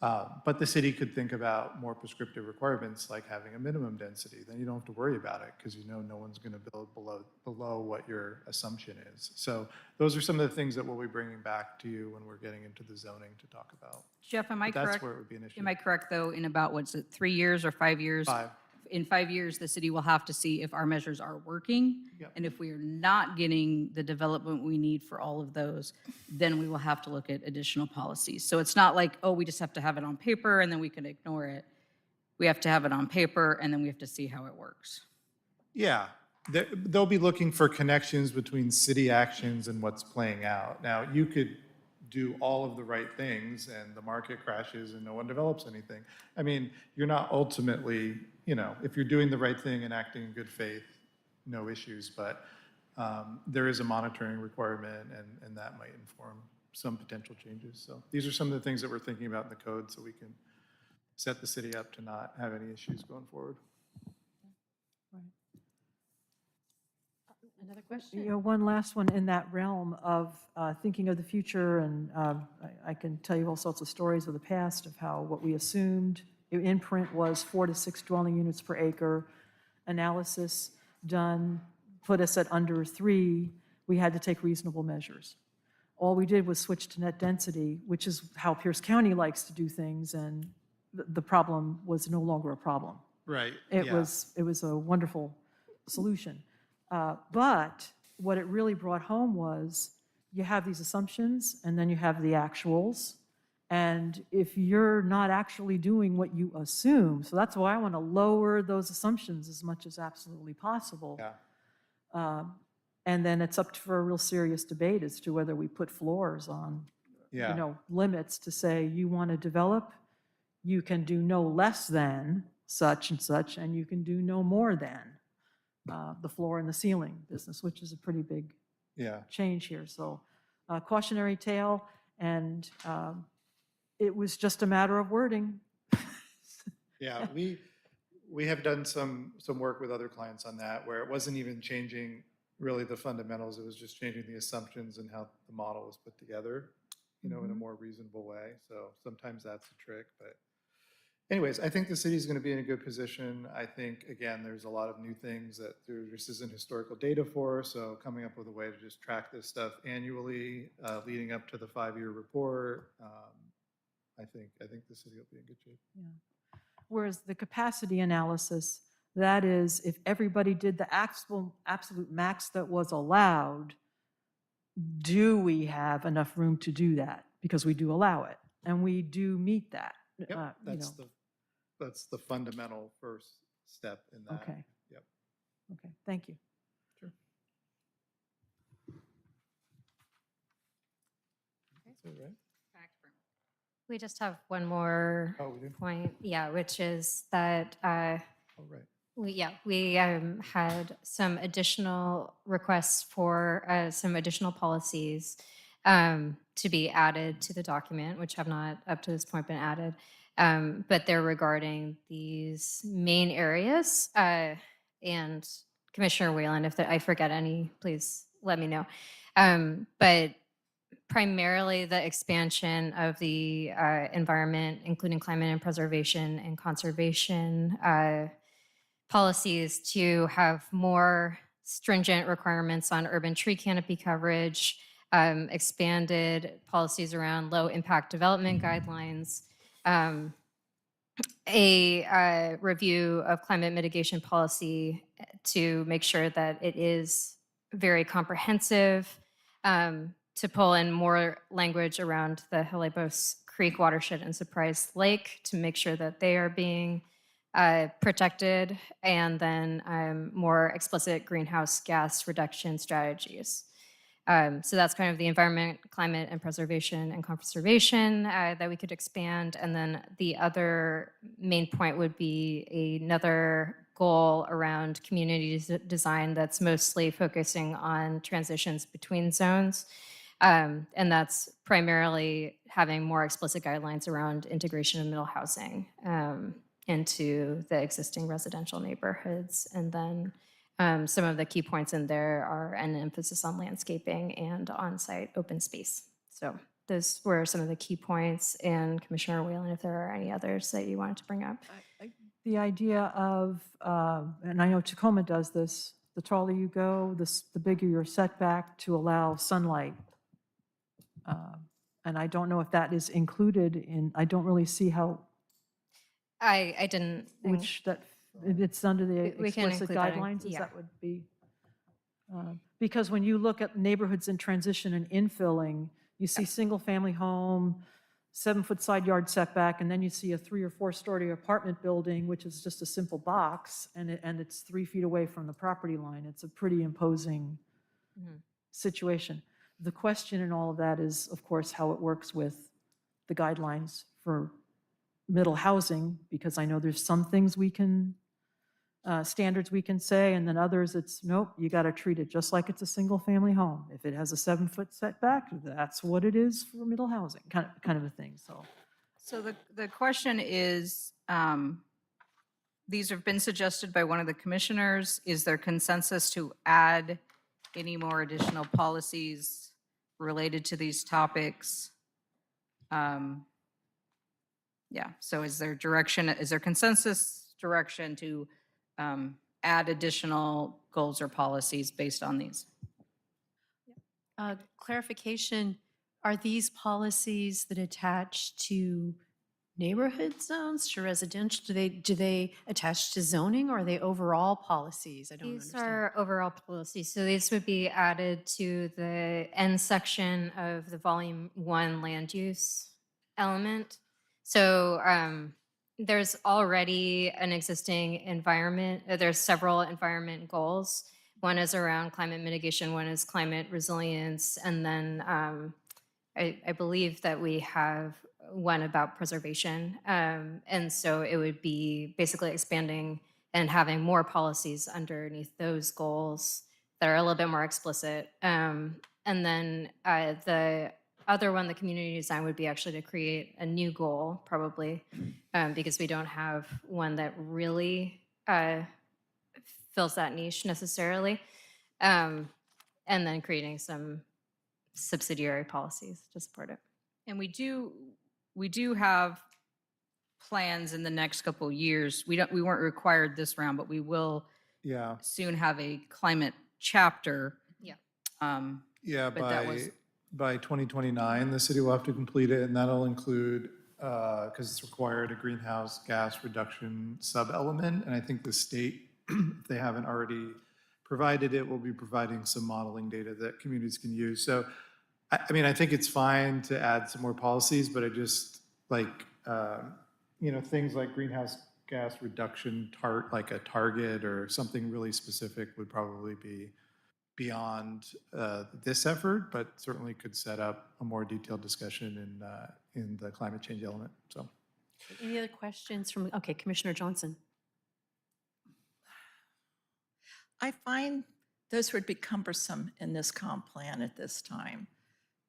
Speaker 13: But the city could think about more prescriptive requirements, like having a minimum density. Then you don't have to worry about it because you know no one's going to build below what your assumption is. So those are some of the things that we'll be bringing back to you when we're getting into the zoning to talk about.
Speaker 1: Jeff, am I
Speaker 13: But that's
Speaker 1: correct?
Speaker 13: where it would be an issue.
Speaker 1: Am I correct, though, in about, what's it, 3 years or 5 years?
Speaker 13: 5.
Speaker 1: In 5 years, the city will have to see if our measures are working.
Speaker 13: Yep.
Speaker 1: And if we are not getting the development we need for all of those, then we will have to look at additional policies. So it's not like, oh, we just have to have it on paper and then we can ignore it. We have to have it on paper and then we have to see how it works.
Speaker 13: Yeah, they'll be looking for connections between city actions and what's playing out. Now, you could do all of the right things and the market crashes and no one develops anything. I mean, you're not ultimately, if you're doing the right thing and acting in good faith, no issues, but there is a monitoring requirement and that might inform some potential changes. So these are some of the things that we're thinking about in the code so we can set the city up to not have any issues going forward.
Speaker 2: Another question?
Speaker 4: One last one in that realm of thinking of the future, and I can tell you all sorts of stories of the past of how what we assumed in print was 4 to 6 dwelling units per acre. Analysis done put us at under 3. We had to take reasonable measures. All we did was switch to net density, which is how Pierce County likes to do things, and the problem was no longer a problem.
Speaker 13: Right.
Speaker 4: It was a wonderful solution. But what it really brought home was you have these assumptions and then you have the actuals. And if you're not actually doing what you assume, so that's why I want to lower those assumptions as much as absolutely possible.
Speaker 13: Yeah.
Speaker 4: And then it's up for a real serious debate as to whether we put floors on,
Speaker 13: Yeah.
Speaker 4: limits to say you want to develop, you can do no less than such and such, and you can do no more than the floor and the ceiling business, which is a pretty big
Speaker 13: Yeah.
Speaker 4: change here. So cautionary tale, and it was just a matter of wording.
Speaker 13: Yeah, we have done some work with other clients on that, where it wasn't even changing really the fundamentals, it was just changing the assumptions and how the model was put together, in a more reasonable way. So sometimes that's a trick, but anyways, I think the city's going to be in a good position. I think, again, there's a lot of new things that this isn't historical data for, so coming up with a way to just track this stuff annually, leading up to the 5-year report, I think the city will be in good shape.
Speaker 4: Yeah. Whereas the capacity analysis, that is, if everybody did the absolute max that was allowed, do we have enough room to do that? Because we do allow it, and we do meet that.
Speaker 13: Yep, that's the fundamental first step in that.
Speaker 4: Okay.
Speaker 13: Yep.
Speaker 4: Okay, thank you.
Speaker 13: Sure. That's it, right?
Speaker 12: We just have one more
Speaker 13: Oh, we do?
Speaker 12: point, which is that
Speaker 13: Oh, right.
Speaker 12: we had some additional requests for some additional policies to be added to the document, which have not up to this point been added. But they're regarding these main areas. And Commissioner Whalen, if I forget any, please let me know. But primarily the expansion of the environment, including climate and preservation and conservation policies, to have more stringent requirements on urban tree canopy coverage, expanded policies around low impact development guidelines, a review of climate mitigation policy to make sure that it is very comprehensive, to pull in more language around the Halebos Creek watershed and Surprise Lake to make sure that they are being protected, and then more explicit greenhouse gas reduction strategies. So that's kind of the environment, climate, and preservation and conservation that we could expand. And then the other main point would be another goal around community design that's mostly focusing on transitions between zones. And that's primarily having more explicit guidelines around integration of middle housing into the existing residential neighborhoods. And then some of the key points in there are an emphasis on landscaping and on-site open space. So those were some of the key points. And Commissioner Whalen, if there are any others that you wanted to bring up.
Speaker 4: The idea of, and I know Tacoma does this, the taller you go, the bigger your setback to allow sunlight. And I don't know if that is included in, I don't really see how,
Speaker 12: I didn't think,
Speaker 4: which that, it's under the
Speaker 12: We can
Speaker 4: explicit
Speaker 12: include that in-
Speaker 4: guidelines, as
Speaker 12: yeah.
Speaker 4: that would be. Because when you look at neighborhoods in transition and infilling, you see single-family home, 7-foot side yard setback, and then you see a 3 or 4-story apartment building, which is just a simple box, and it's 3 feet away from the property line. It's a pretty imposing situation. The question in all of that is, of course, how it works with the guidelines for middle housing, because I know there's some things we can, standards we can say, and then others it's, nope, you got to treat it just like it's a single-family home. If it has a 7-foot setback, that's what it is for middle housing, kind of a thing, so.
Speaker 1: So the question is, these have been suggested by one of the commissioners. Is there consensus to add any more additional policies related to these topics? Yeah, so is there direction, is there consensus direction to add additional goals or policies based on these?
Speaker 2: Clarification, are these policies that attach to neighborhood zones, to residential? Do they attach to zoning, or are they overall policies? I don't
Speaker 12: These
Speaker 2: understand.
Speaker 12: are overall policies. So these would be added to the end section of the Volume 1 land use element. So there's already an existing environment. There's several environment goals. One is around climate mitigation, one is climate resilience, and then I believe that we have one about preservation. And so it would be basically expanding and having more policies underneath those goals that are a little bit more explicit. And then the other one, the community design, would be actually to create a new goal, probably, because we don't have one that really fills that niche necessarily. And then creating some subsidiary policies to support it.
Speaker 1: And we do have plans in the next couple of years. We weren't required this round, but we will
Speaker 13: Yeah,
Speaker 1: soon have a climate chapter.
Speaker 12: Yeah.
Speaker 13: yeah,
Speaker 1: But that was-
Speaker 13: by 2029, the city will have to complete it, and that'll include, because it's required, a greenhouse gas reduction sub-element, and I think the state, if they haven't already provided it, will be providing some modeling data that communities can use. So, I mean, I think it's fine to add some more policies, but I just, like, things like greenhouse gas reduction like a target or something really specific would probably be beyond this effort, but certainly could set up a more detailed discussion in the climate change element, so.
Speaker 2: Any other questions from, okay, Commissioner Johnson?
Speaker 11: I find those would be cumbersome in this comp plan at this time.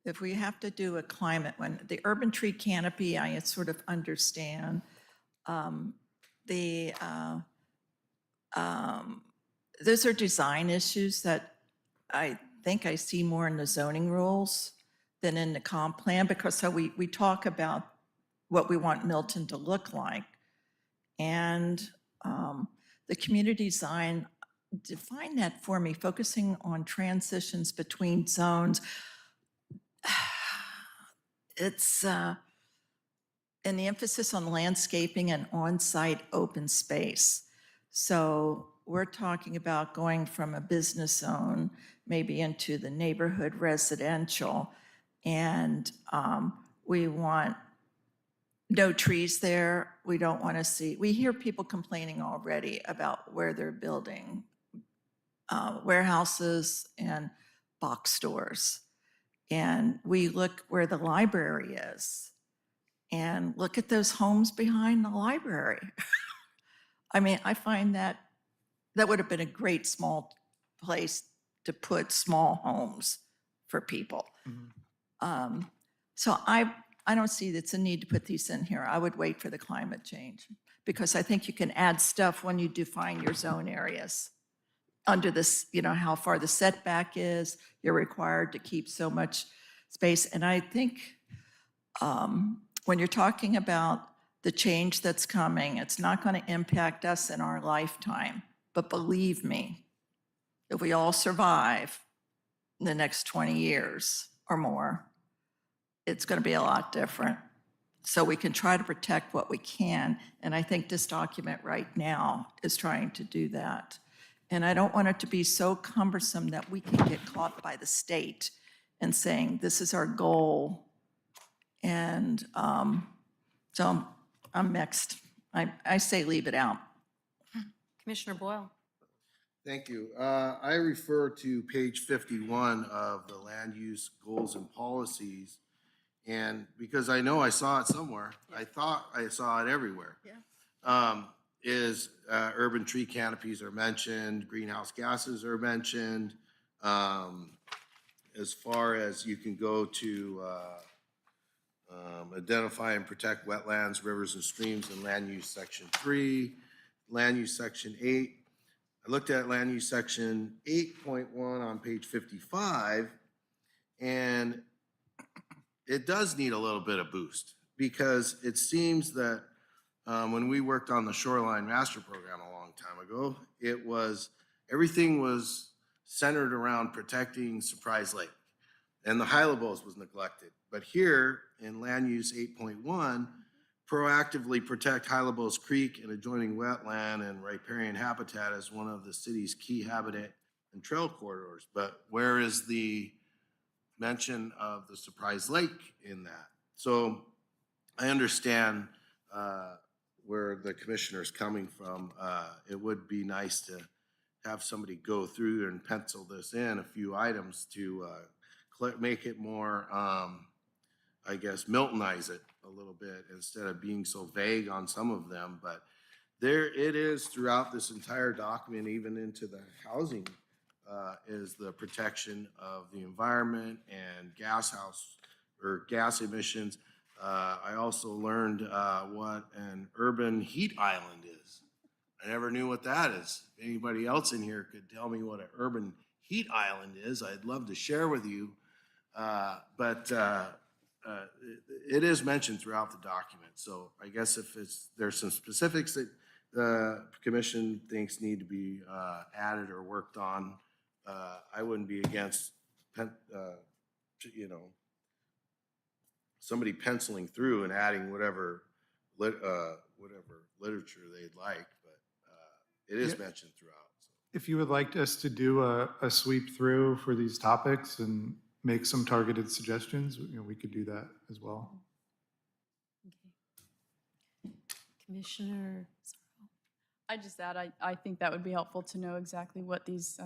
Speaker 11: If we have to do a climate one, the urban tree canopy, I sort of understand. Those are design issues that I think I see more in the zoning rules than in the comp plan, because so we talk about what we want Milton to look like. And the community design, define that for me, focusing on transitions between zones. It's, and the emphasis on landscaping and on-site open space. So we're talking about going from a business zone maybe into the neighborhood residential. And we want no trees there. We don't want to see, we hear people complaining already about where they're building warehouses and box stores. And we look where the library is and look at those homes behind the library. I mean, I find that would have been a great small place to put small homes for people. So I don't see that's a need to put these in here. I would wait for the climate change because I think you can add stuff when you define your zone areas. Under this, you know, how far the setback is, you're required to keep so much space. And I think when you're talking about the change that's coming, it's not going to impact us in our lifetime. But believe me, if we all survive in the next 20 years or more, it's going to be a lot different. So we can try to protect what we can. And I think this document right now is trying to do that. And I don't want it to be so cumbersome that we can get caught by the state and saying, this is our goal. And so I'm mixed. I say leave it out.
Speaker 2: Commissioner Boyle.
Speaker 3: Thank you. I refer to page 51 of the land use goals and policies. And because I know I saw it somewhere, I thought I saw it everywhere.
Speaker 11: Yeah.
Speaker 3: Urban tree canopies are mentioned, greenhouse gases are mentioned. As far as you can go to identify and protect wetlands, rivers, and streams in land use section 3, land use section 8. I looked at land use section 8.1 on page 55, and it does need a little bit of boost because it seems that when we worked on the shoreline master program a long time ago, everything was centered around protecting Surprise Lake, and the Hylabos was neglected. But here in land use 8.1, proactively protect Hylabos Creek and adjoining wetland and riparian habitat as one of the city's key habitat and trail corridors. But where is the mention of the Surprise Lake in that? So I understand where the commissioner's coming from. It would be nice to have somebody go through and pencil this in, a few items to make it more, I guess, Miltonize it a little bit instead of being so vague on some of them. But there it is throughout this entire document, even into the housing, is the protection of the environment and gas emissions. I also learned what an urban heat island is. I never knew what that is. If anybody else in here could tell me what an urban heat island is, I'd love to share with you. But it is mentioned throughout the document. So I guess if there's some specifics that the commission thinks need to be added or worked on, I wouldn't be against, somebody penciling through and adding whatever literature they'd like, but it is mentioned throughout. So.
Speaker 13: If you would like us to do a sweep through for these topics and make some targeted suggestions, we could do that as well.
Speaker 2: Okay. Commissioner Sorrell.
Speaker 14: I just add, I think that would be helpful to know exactly what these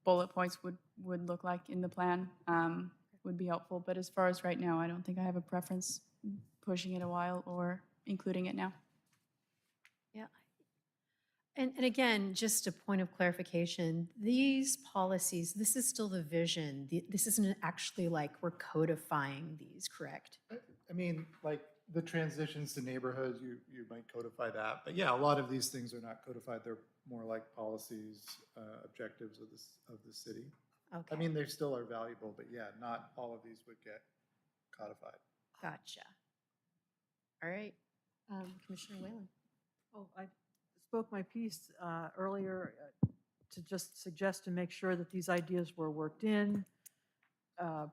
Speaker 14: bullet points would look like in the plan. Would be helpful, but as far as right now, I don't think I have a preference pushing it a while or including it now.
Speaker 2: Yeah. And again, just a point of clarification, these policies, this is still the vision. This isn't actually like we're codifying these, correct?
Speaker 13: I mean, like the transitions to neighborhoods, you might codify that. But yeah, a lot of these things are not codified. They're more like policies, objectives of the city.
Speaker 2: Okay.
Speaker 13: I mean, they still are valuable, but yeah, not all of these would get codified.
Speaker 2: Gotcha. All right. Commissioner Whalen.
Speaker 4: Oh, I spoke my piece earlier to just suggest to make sure that these ideas were worked in.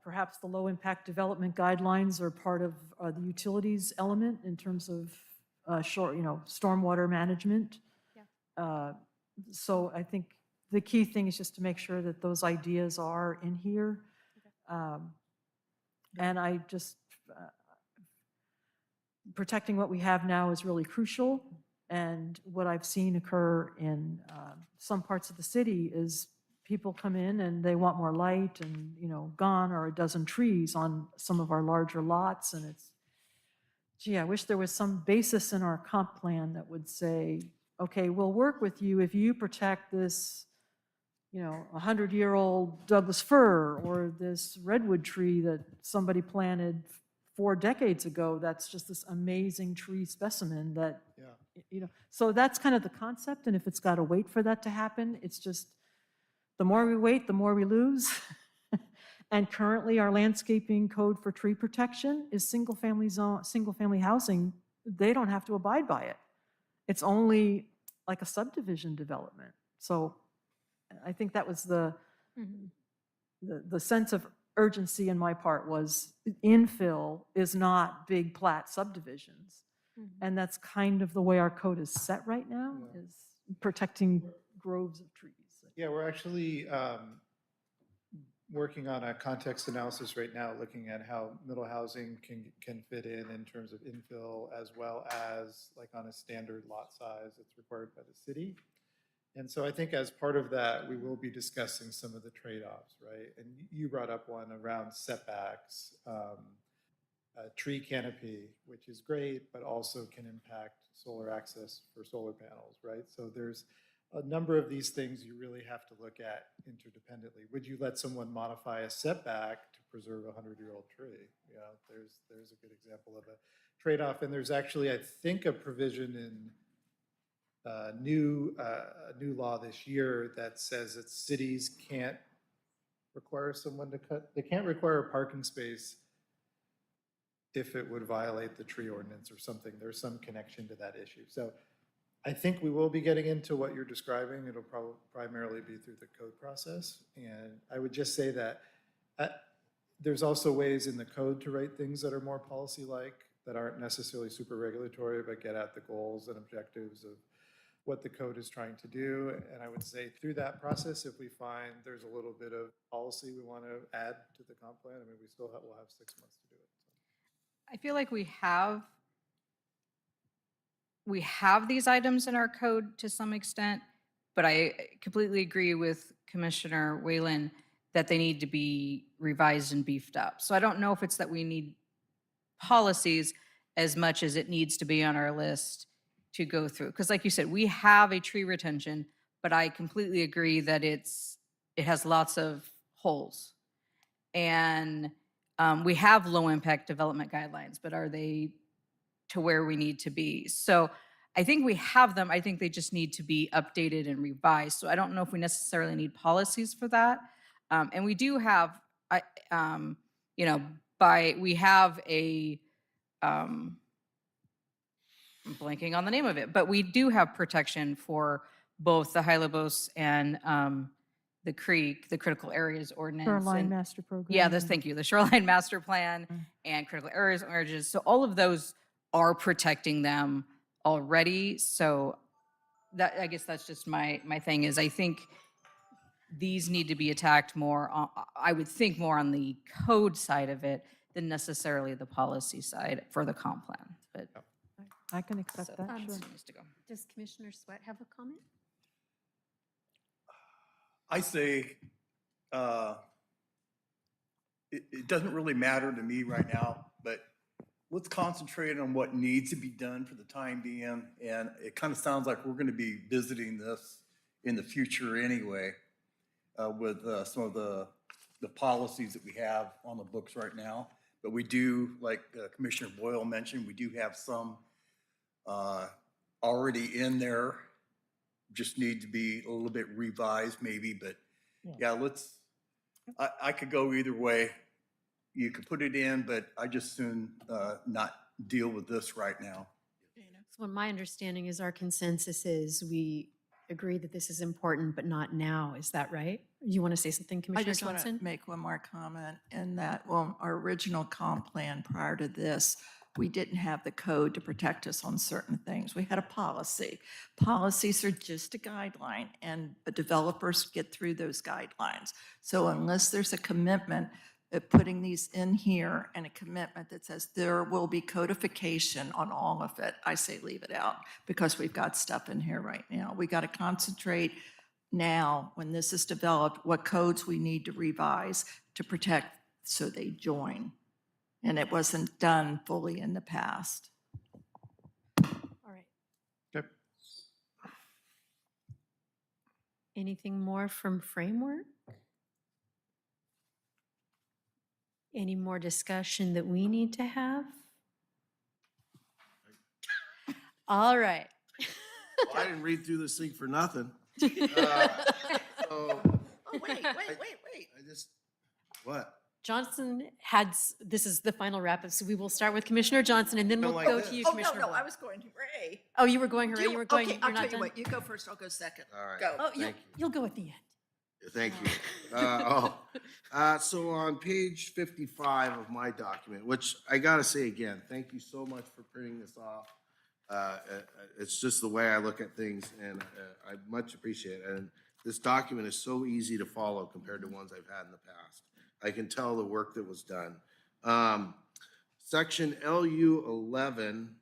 Speaker 4: Perhaps the low impact development guidelines are part of the utilities element in terms of stormwater management.
Speaker 2: Yeah.
Speaker 4: So I think the key thing is just to make sure that those ideas are in here.
Speaker 2: Okay.
Speaker 4: And I just, protecting what we have now is really crucial. And what I've seen occur in some parts of the city is people come in and they want more light and, gone are a dozen trees on some of our larger lots, and it's, gee, I wish there was some basis in our comp plan that would say, okay, we'll work with you if you protect this, 100-year-old Douglas fir or this redwood tree that somebody planted 4 decades ago. That's just this amazing tree specimen that, so that's kind of the concept. And if it's got to wait for that to happen, it's just, the more we wait, the more we lose. And currently, our landscaping code for tree protection is single-family housing. They don't have to abide by it. It's only like a subdivision development. So I think that was the sense of urgency in my part was infill is not big plat subdivisions. And that's kind of the way our code is set right now, is protecting groves of trees.
Speaker 13: Yeah, we're actually working on a context analysis right now, looking at how middle housing can fit in terms of infill, as well as like on a standard lot size that's required by the city. And so I think as part of that, we will be discussing some of the trade-offs, right? And you brought up one around setbacks, tree canopy, which is great, but also can impact solar access for solar panels, right? So there's a number of these things you really have to look at interdependently. Would you let someone modify a setback to preserve a 100-year-old tree? There's a good example of a trade-off. And there's actually, I think, a provision in new law this year that says that cities can't require someone to they can't require a parking space if it would violate the tree ordinance or something. There's some connection to that issue. So I think we will be getting into what you're describing. It'll probably primarily be through the code process. And I would just say that there's also ways in the code to write things that are more policy-like, that aren't necessarily super regulatory, but get at the goals and objectives of what the code is trying to do. And I would say through that process, if we find there's a little bit of policy we want to add to the comp plan, I mean, we'll have 6 months to do it. So.
Speaker 1: I feel like we have these items in our code to some extent, but I completely agree with Commissioner Whalen that they need to be revised and beefed up. So I don't know if it's that we need policies as much as it needs to be on our list to go through. Because like you said, we have a tree retention, but I completely agree that it has lots of holes. And we have low impact development guidelines, but are they to where we need to be? So I think we have them. I think they just need to be updated and revised. So I don't know if we necessarily need policies for that. And we do have, we have a, I'm blanking on the name of it, but we do have protection for both the Hylobos and the creek, the critical areas ordinance.
Speaker 4: Shoreline Master Program.
Speaker 1: Yeah, thank you. The Shoreline Master Plan and critical areas ordinances. So all of those are protecting them already. So that, I guess that's just my thing is I think these need to be attacked more, I would think more on the code side of it than necessarily the policy side for the comp plan. But
Speaker 4: I can accept that, sure.
Speaker 1: needs to go.
Speaker 2: Does Commissioner Sweat have a comment?
Speaker 5: I say it doesn't really matter to me right now, but let's concentrate on what needs to be done for the time being. And it kind of sounds like we're going to be visiting this in the future anyway with some of the policies that we have on the books right now. But we do, like Commissioner Boyle mentioned, we do have some already in there, just need to be a little bit revised maybe, but yeah, I could go either way. You could put it in, but I just soon not deal with this right now.
Speaker 2: So my understanding is our consensus is we agree that this is important, but not now. Is that right? You want to say something,
Speaker 11: I
Speaker 2: Commissioner
Speaker 11: just want
Speaker 2: Johnson?
Speaker 11: to make one more comment in that, well, our original comp plan prior to this, we didn't have the code to protect us on certain things. We had a policy. Policies are just a guideline, and the developers get through those guidelines. So unless there's a commitment of putting these in here and a commitment that says there will be codification on all of it, I say leave it out because we've got stuff in here right now. We got to concentrate now, when this is developed, what codes we need to revise to protect so they join. And it wasn't done fully in the past.
Speaker 2: All right.
Speaker 13: Okay.
Speaker 2: Anything more from Framework? Any more discussion that we need to have? All right.
Speaker 3: Well, I didn't read through this thing for nothing. So
Speaker 11: Oh, wait.
Speaker 3: I just, what?
Speaker 2: Johnson had, this is the final wrap-up, so we will start with Commissioner Johnson, and then
Speaker 3: Go
Speaker 2: we'll
Speaker 3: like
Speaker 2: go
Speaker 3: this.
Speaker 2: to you,
Speaker 11: Oh,
Speaker 2: Commissioner.
Speaker 11: no, I
Speaker 2: Ball.
Speaker 11: was going to Ray.
Speaker 2: Oh, you were going, Hooray, you were going,
Speaker 11: Okay,
Speaker 2: you're
Speaker 11: I'll
Speaker 2: not
Speaker 11: tell you
Speaker 2: done?
Speaker 11: what, you go first, I'll go second.
Speaker 3: All right.
Speaker 11: Go.
Speaker 2: Oh,
Speaker 3: Thank you.
Speaker 2: you'll go at the end.
Speaker 3: Thank you. So on page 55 of my document, which I gotta say again, thank you so much for printing this off. It's just the way I look at things, and I much appreciate it. And this document is so easy to follow compared to ones I've had in the past. I can tell the work that was done. Section LU 11,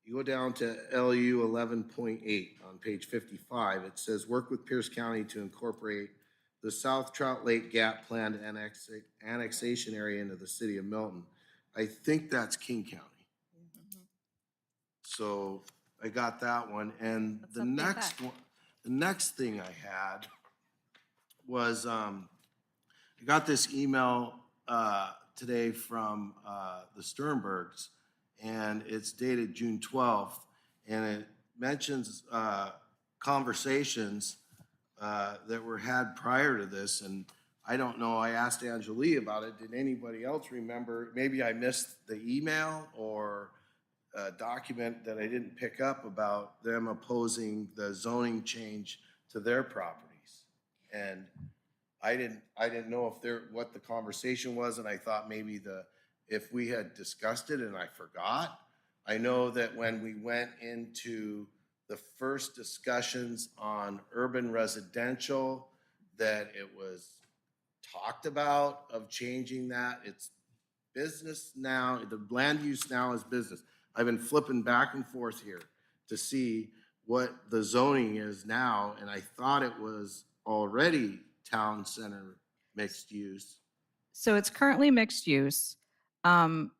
Speaker 3: you go down to LU 11.8 on page 55. It says, work with Pierce County to incorporate the South Trout Lake Gap planned annexation area into the city of Milton. I think that's King County. So I got that one. And
Speaker 11: Let's
Speaker 3: the
Speaker 11: update
Speaker 3: next
Speaker 11: that.
Speaker 3: one, the next thing I had was, I got this email today from the Sternbergs, and it's dated June 12th, and it mentions conversations that were had prior to this, and I don't know, I asked Angelie about it. Did anybody else remember? Maybe I missed the email or a document that I didn't pick up about them opposing the zoning change to their properties. And I didn't know what the conversation was, and I thought maybe if we had discussed it and I forgot. I know that when we went into the first discussions on urban residential, that it was talked about of changing that. It's business now, the land use now is business. I've been flipping back and forth here to see what the zoning is now, and I thought it was already town center mixed use.
Speaker 1: So it's currently mixed use. And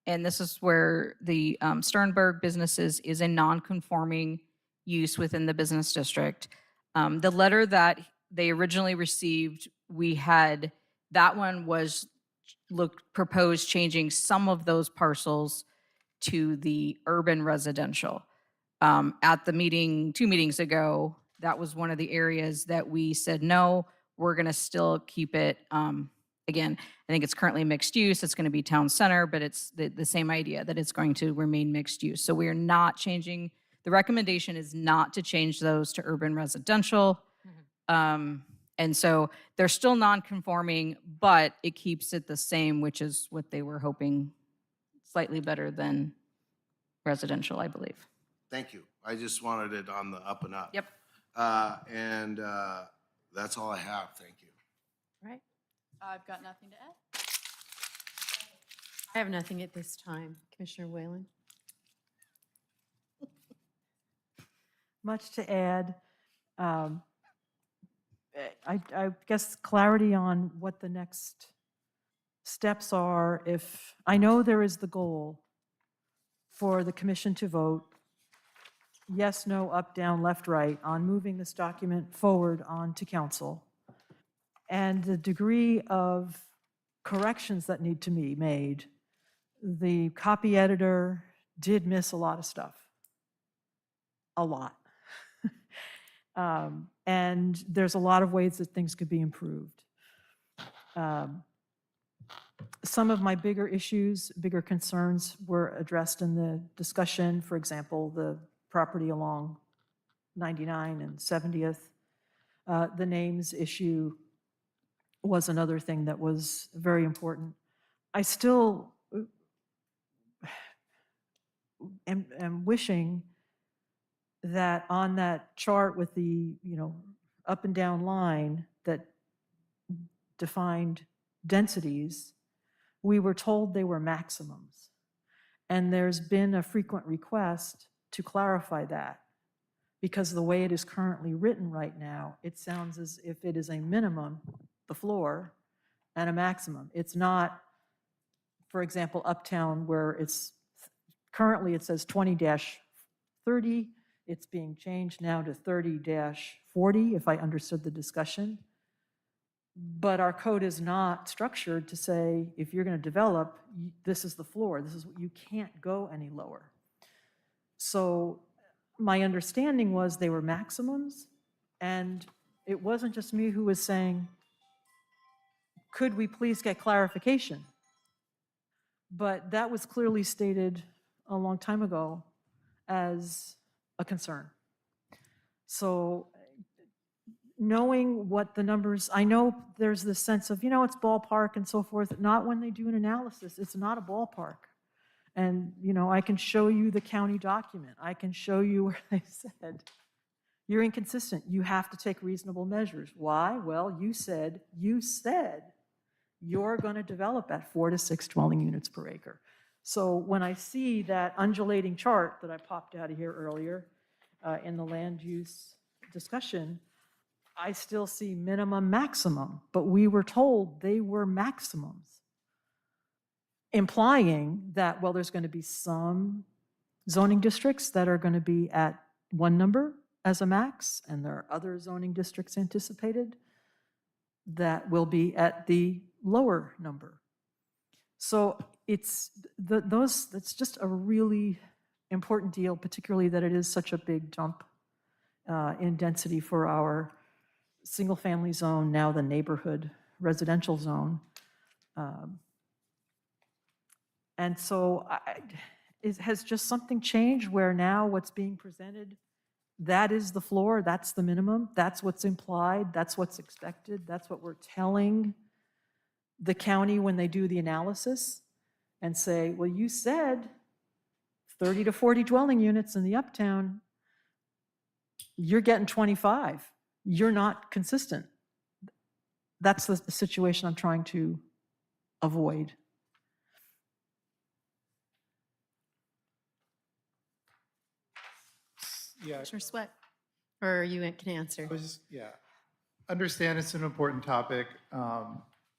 Speaker 1: this is where the Sternberg businesses is a non-conforming use within the business district. The letter that they originally received, that one was proposed changing some of those parcels to the urban residential. At the meeting 2 meetings ago, that was one of the areas that we said, no, we're going to still keep it. Again, I think it's currently mixed use. It's going to be town center, but it's the same idea that it's going to remain mixed use. So we are not changing. The recommendation is not to change those to urban residential. And so they're still non-conforming, but it keeps it the same, which is what they were hoping, slightly better than residential, I believe.
Speaker 3: Thank you. I just wanted it on the up and up.
Speaker 1: Yep.
Speaker 3: And that's all I have. Thank you.
Speaker 2: Right.
Speaker 14: I've got nothing to add.
Speaker 2: I have nothing at this time. Commissioner Whalen?
Speaker 4: Much to add. I guess clarity on what the next steps are. If, I know there is the goal for the commission to vote yes, no, up, down, left, right on moving this document forward on to council. And the degree of corrections that need to be made, the copy editor did miss a lot of stuff. A lot. And there's a lot of ways that things could be improved. Some of my bigger issues, bigger concerns were addressed in the discussion. For example, the property along 99 and 70th. The names issue was another thing that was very important. I still am wishing that on that chart with the, up and down line that defined densities, we were told they were maximums. And there's been a frequent request to clarify that because the way it is currently written right now, it sounds as if it is a minimum, the floor, and a maximum. It's not, for example, Uptown, where it's, currently it says 20-30, it's being changed now to 30-40, if I understood the discussion. But our code is not structured to say, if you're going to develop, this is the floor, this is, you can't go any lower. So my understanding was they were maximums, and it wasn't just me who was saying, could we please get clarification? But that was clearly stated a long time ago as a concern. So knowing what the numbers, I know there's this sense of, it's ballpark and so forth. Not when they do an analysis. It's not a ballpark. And, I can show you the county document. I can show you where they said, you're inconsistent. You have to take reasonable measures. Why? Well, you said you're going to develop at 4 to 6 dwelling units per acre. So when I see that undulating chart that I popped out of here earlier in the land use discussion, I still see minimum, maximum, but we were told they were maximums, implying that, well, there's going to be some zoning districts that are going to be at one number as a max, and there are other zoning districts anticipated that will be at the lower number. So it's that's just a really important deal, particularly that it is such a big jump in density for our single-family zone, now the neighborhood residential zone. And so has just something changed where now what's being presented, that is the floor, that's the minimum, that's what's implied, that's what's expected, that's what we're telling the county when they do the analysis and say, well, you said 30 to 40 dwelling units in the Uptown, you're getting 25. You're not consistent. That's the situation I'm trying to avoid.
Speaker 13: Yeah,
Speaker 2: Commissioner Sweat, or you can answer.
Speaker 13: understand it's an important topic,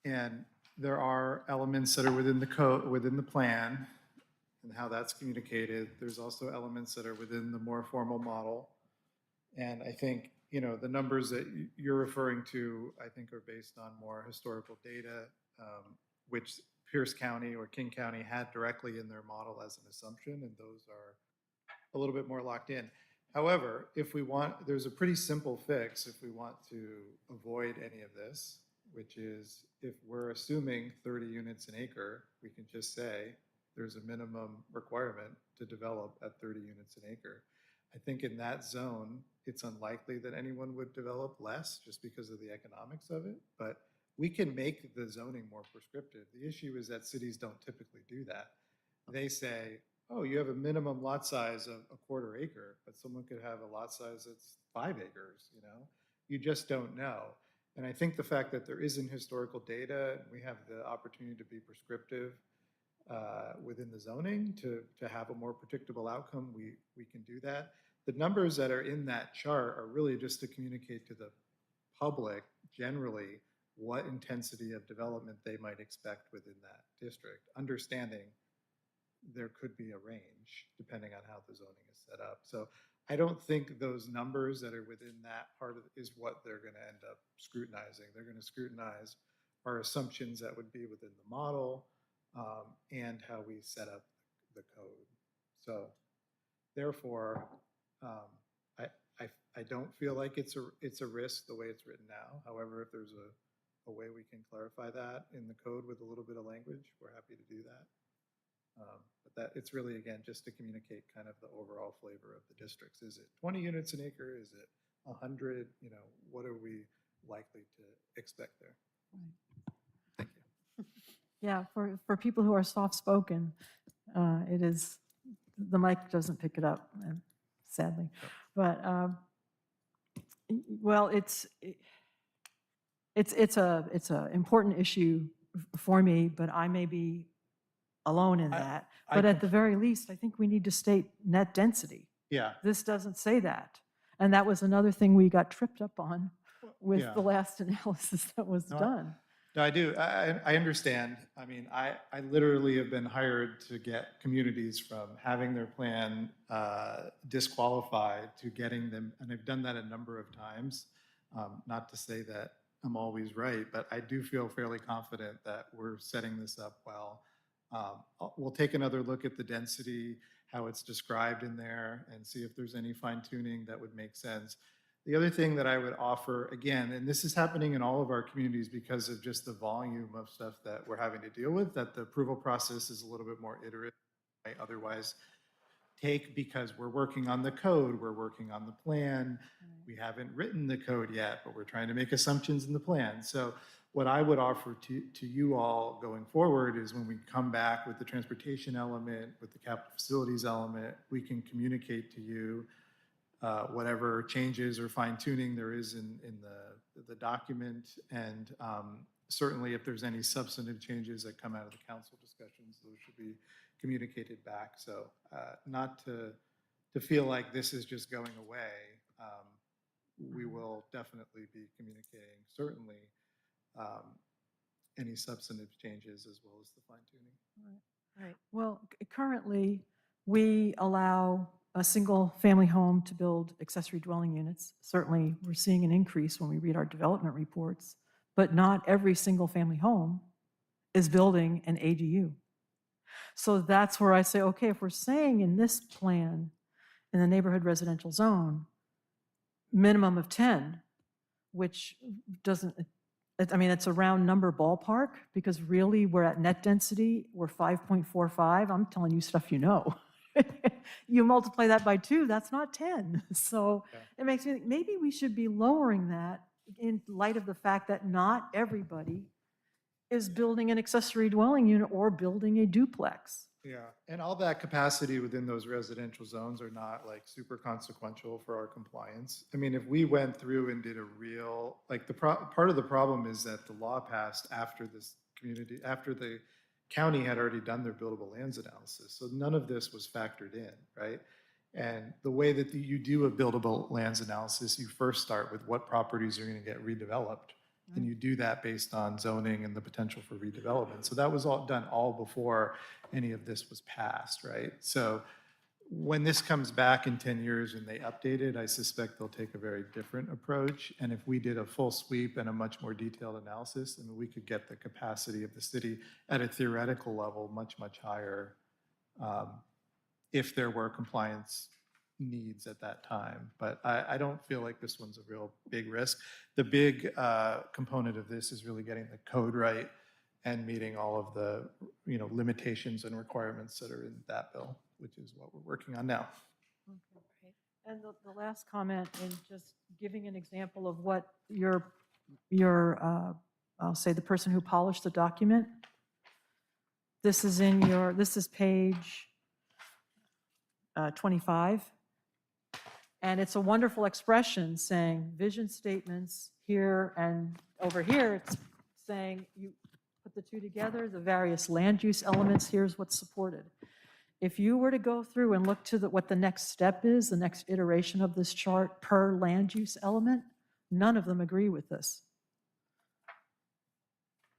Speaker 13: and there are elements that are within the code, within the plan, and how that's communicated. There's also elements that are within the more formal model. And I think, the numbers that you're referring to, I think are based on more historical data, which Pierce County or King County had directly in their model as an assumption, and those are a little bit more locked in. However, there's a pretty simple fix if we want to avoid any of this, which is if we're assuming 30 units an acre, we can just say there's a minimum requirement to develop at 30 units an acre. I think in that zone, it's unlikely that anyone would develop less just because of the economics of it, but we can make the zoning more prescriptive. The issue is that cities don't typically do that. They say, oh, you have a minimum lot size of a quarter acre, but someone could have a lot size that's 5 acres, You just don't know. And I think the fact that there isn't historical data, we have the opportunity to be prescriptive within the zoning to have a more predictable outcome, we can do that. The numbers that are in that chart are really just to communicate to the public generally what intensity of development they might expect within that district, understanding there could be a range depending on how the zoning is set up. So I don't think those numbers that are within that part of is what they're going to end up scrutinizing. They're going to scrutinize our assumptions that would be within the model and how we set up the code. So therefore, I don't feel like it's a risk the way it's written now. However, if there's a way we can clarify that in the code with a little bit of language, we're happy to do that. But that it's really, again, just to communicate kind of the overall flavor of the districts. Is it 20 units an acre? Is it 100? What are we likely to expect there? Thank you.
Speaker 4: Yeah, for people who are soft-spoken, it is, the mic doesn't pick it up, sadly. But, well, it's a important issue for me, but I may be alone in that. But at the very least, I think we need to state net density.
Speaker 13: Yeah.
Speaker 4: This doesn't say that. And that was another thing we got tripped up on with
Speaker 13: Yeah.
Speaker 4: the last analysis that was
Speaker 13: No,
Speaker 4: done.
Speaker 13: No, I do. I understand. I mean, I literally have been hired to get communities from having their plan disqualified to getting them, and I've done that a number of times. Not to say that I'm always right, but I do feel fairly confident that we're setting this up well. We'll take another look at the density, how it's described in there, and see if there's any fine tuning that would make sense. The other thing that I would offer, again, and this is happening in all of our communities because of just the volume of stuff that we're having to deal with, that the approval process is a little bit more iterative, might otherwise take, because we're working on the code, we're working on the plan, we haven't written the code yet, but we're trying to make assumptions in the plan. So what I would offer to you all going forward is when we come back with the transportation element, with the capital facilities element, we can communicate to you whatever changes or fine tuning there is in the document. And certainly if there's any substantive changes that come out of the council discussions, those should be communicated back. So not to feel like this is just going away. We will definitely be communicating, certainly, any substantive changes as well as the fine tuning.
Speaker 4: Right. Well, currently, we allow a single-family home to build accessory dwelling units. Certainly, we're seeing an increase when we read our development reports, but not every single-family home is building an ADU. So that's where I say, okay, if we're saying in this plan, in the neighborhood residential zone, minimum of 10, which doesn't, I mean, it's a round number ballpark, because really, we're at net density, we're 5.45. I'm telling you stuff you know. You multiply that by 2, that's not 10. So it makes me think maybe we should be lowering that in light of the fact that not everybody is building an accessory dwelling unit or building a duplex.
Speaker 13: Yeah, and all that capacity within those residential zones are not like super consequential for our compliance. I mean, if we went through and did a real, like part of the problem is that the law passed after this community, after the county had already done their buildable lands analysis. So none of this was factored in, right? And the way that you do a buildable lands analysis, you first start with what properties are going to get redeveloped. And you do that based on zoning and the potential for redevelopment. So that was all done all before any of this was passed, right? So when this comes back in 10 years and they update it, I suspect they'll take a very different approach. And if we did a full sweep and a much more detailed analysis, I mean, we could get the capacity of the city at a theoretical level much, much higher if there were compliance needs at that time. But I don't feel like this one's a real big risk. The big component of this is really getting the code right and meeting all of the limitations and requirements that are in that bill, which is what we're working on now.
Speaker 4: And the last comment, and just giving an example of what your I'll say the person who polished the document, this is page 25. And it's a wonderful expression saying vision statements here and over here. It's saying you put the two together, the various land use elements, here's what's supported. If you were to go through and look to what the next step is, the next iteration of this chart per land use element, none of them agree with this.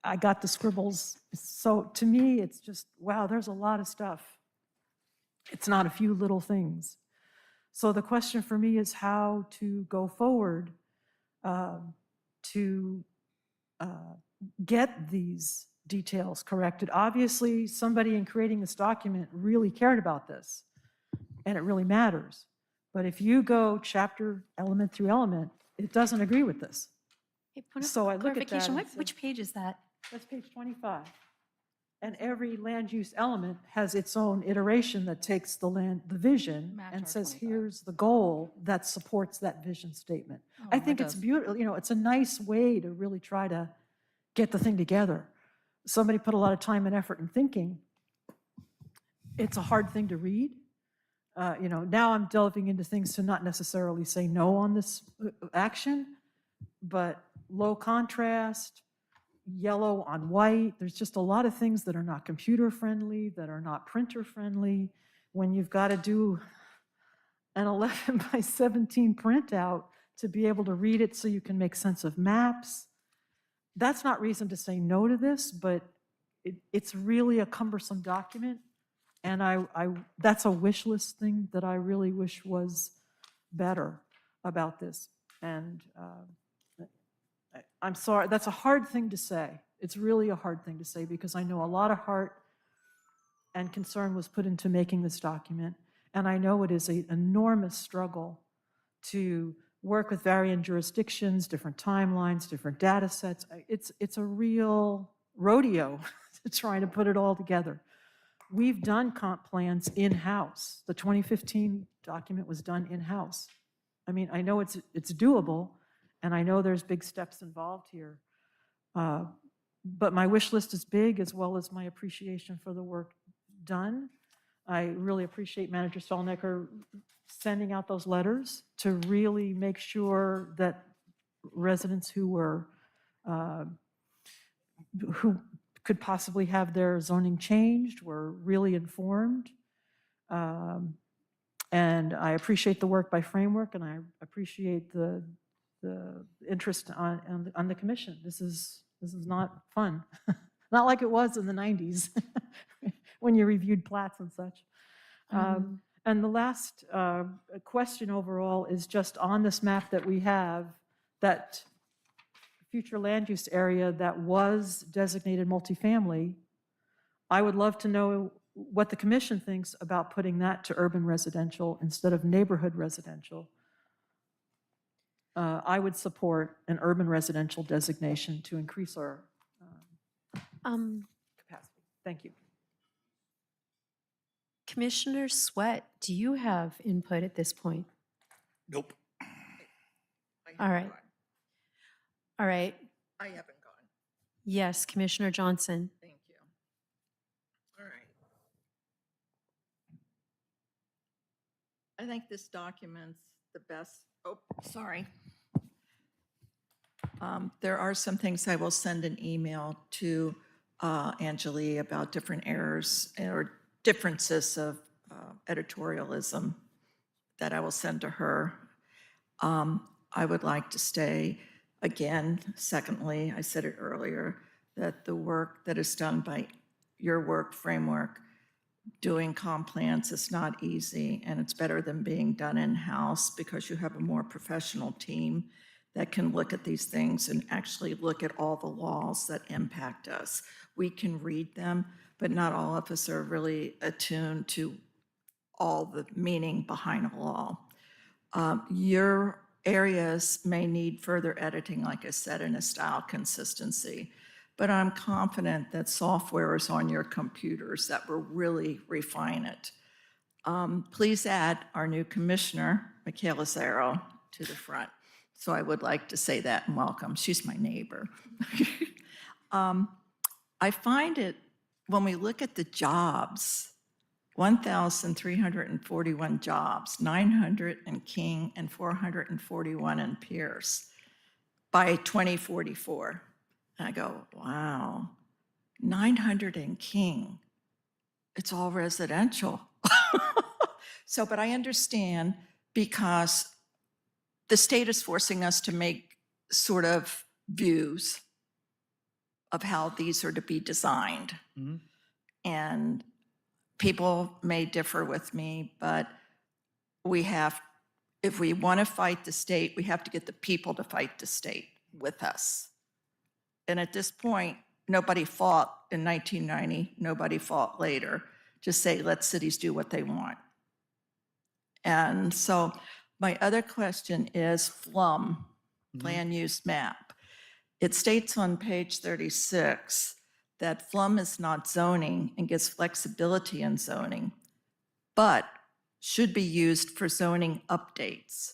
Speaker 4: I got the scribbles. So to me, it's just, wow, there's a lot of stuff. It's not a few little things. So the question for me is how to go forward to get these details corrected. Obviously, somebody in creating this document really cared about this, and it really matters. But if you go chapter, element through element, it doesn't agree with this.
Speaker 2: Hey, point of
Speaker 4: So I look at that
Speaker 2: clarification,
Speaker 4: and say-
Speaker 2: which page is that?
Speaker 4: That's page 25. And every land use element has its own iteration that takes the vision
Speaker 1: Match
Speaker 4: and
Speaker 1: our
Speaker 4: says,
Speaker 1: 25.
Speaker 4: here's the goal that supports that vision statement.
Speaker 1: Oh,
Speaker 4: I
Speaker 1: it
Speaker 4: think it's
Speaker 1: does.
Speaker 4: beautiful, it's a nice way to really try to get the thing together. Somebody put a lot of time and effort in thinking. It's a hard thing to read. Now I'm delving into things to not necessarily say no on this action, but low contrast, yellow on white. There's just a lot of things that are not computer friendly, that are not printer friendly. When you've got to do an 11 by 17 printout to be able to read it so you can make sense of maps. That's not reason to say no to this, but it's really a cumbersome document. And that's a wish list thing that I really wish was better about this. And I'm sorry, that's a hard thing to say. It's really a hard thing to say because I know a lot of heart and concern was put into making this document. And I know it is an enormous struggle to work with varying jurisdictions, different timelines, different data sets. It's a real rodeo trying to put it all together. We've done comp plans in-house. The 2015 document was done in-house. I mean, I know it's doable, and I know there's big steps involved here. But my wish list is big, as well as my appreciation for the work done. I really appreciate Manager Stolnecker sending out those letters to really make sure that residents who could possibly have their zoning changed were really informed. And I appreciate the work by Framework, and I appreciate the interest on the commission. This is not fun. Not like it was in the 90s when you reviewed plats and such. And the last question overall is just on this map that we have, that future land use area that was designated multifamily. I would love to know what the commission thinks about putting that to urban residential instead of neighborhood residential. I would support an urban residential designation to increase our capacity. Thank you.
Speaker 2: Commissioner Sweat, do you have input at this point?
Speaker 5: Nope.
Speaker 2: All right. All right.
Speaker 11: I haven't gone.
Speaker 2: Yes, Commissioner Johnson.
Speaker 11: Thank you. All right. I think this document's the best. Oh, sorry. There are some things I will send an email to Anjali about different errors or differences of editorialism that I will send to her. I would like to stay, again, secondly, I said it earlier, that the work that is done by your work Framework, doing comp plans is not easy, and it's better than being done in-house because you have a more professional team that can look at these things and actually look at all the laws that impact us. We can read them, but not all of us are really attuned to all the meaning behind a law. Your areas may need further editing, like I said, in a style consistency, but I'm confident that software is on your computers that will really refine it. Please add our new commissioner, Michaela Zero, to the front. So I would like to say that and welcome. She's my neighbor. I find it, when we look at the jobs, 1,341 jobs, 900 in King and 441 in Pierce by 2044. And I go, wow, 900 in King. It's all residential. So, but I understand because the state is forcing us to make sort of views of how these are to be designed.
Speaker 5: Mm-hmm.
Speaker 11: And people may differ with me, but we have, if we want to fight the state, we have to get the people to fight the state with us. And at this point, nobody fought in 1990, nobody fought later. Just say, let cities do what they want. And so my other question is FLUM, Land Use Map. It states on page 36 that FLUM is not zoning and gives flexibility in zoning, but should be used for zoning updates.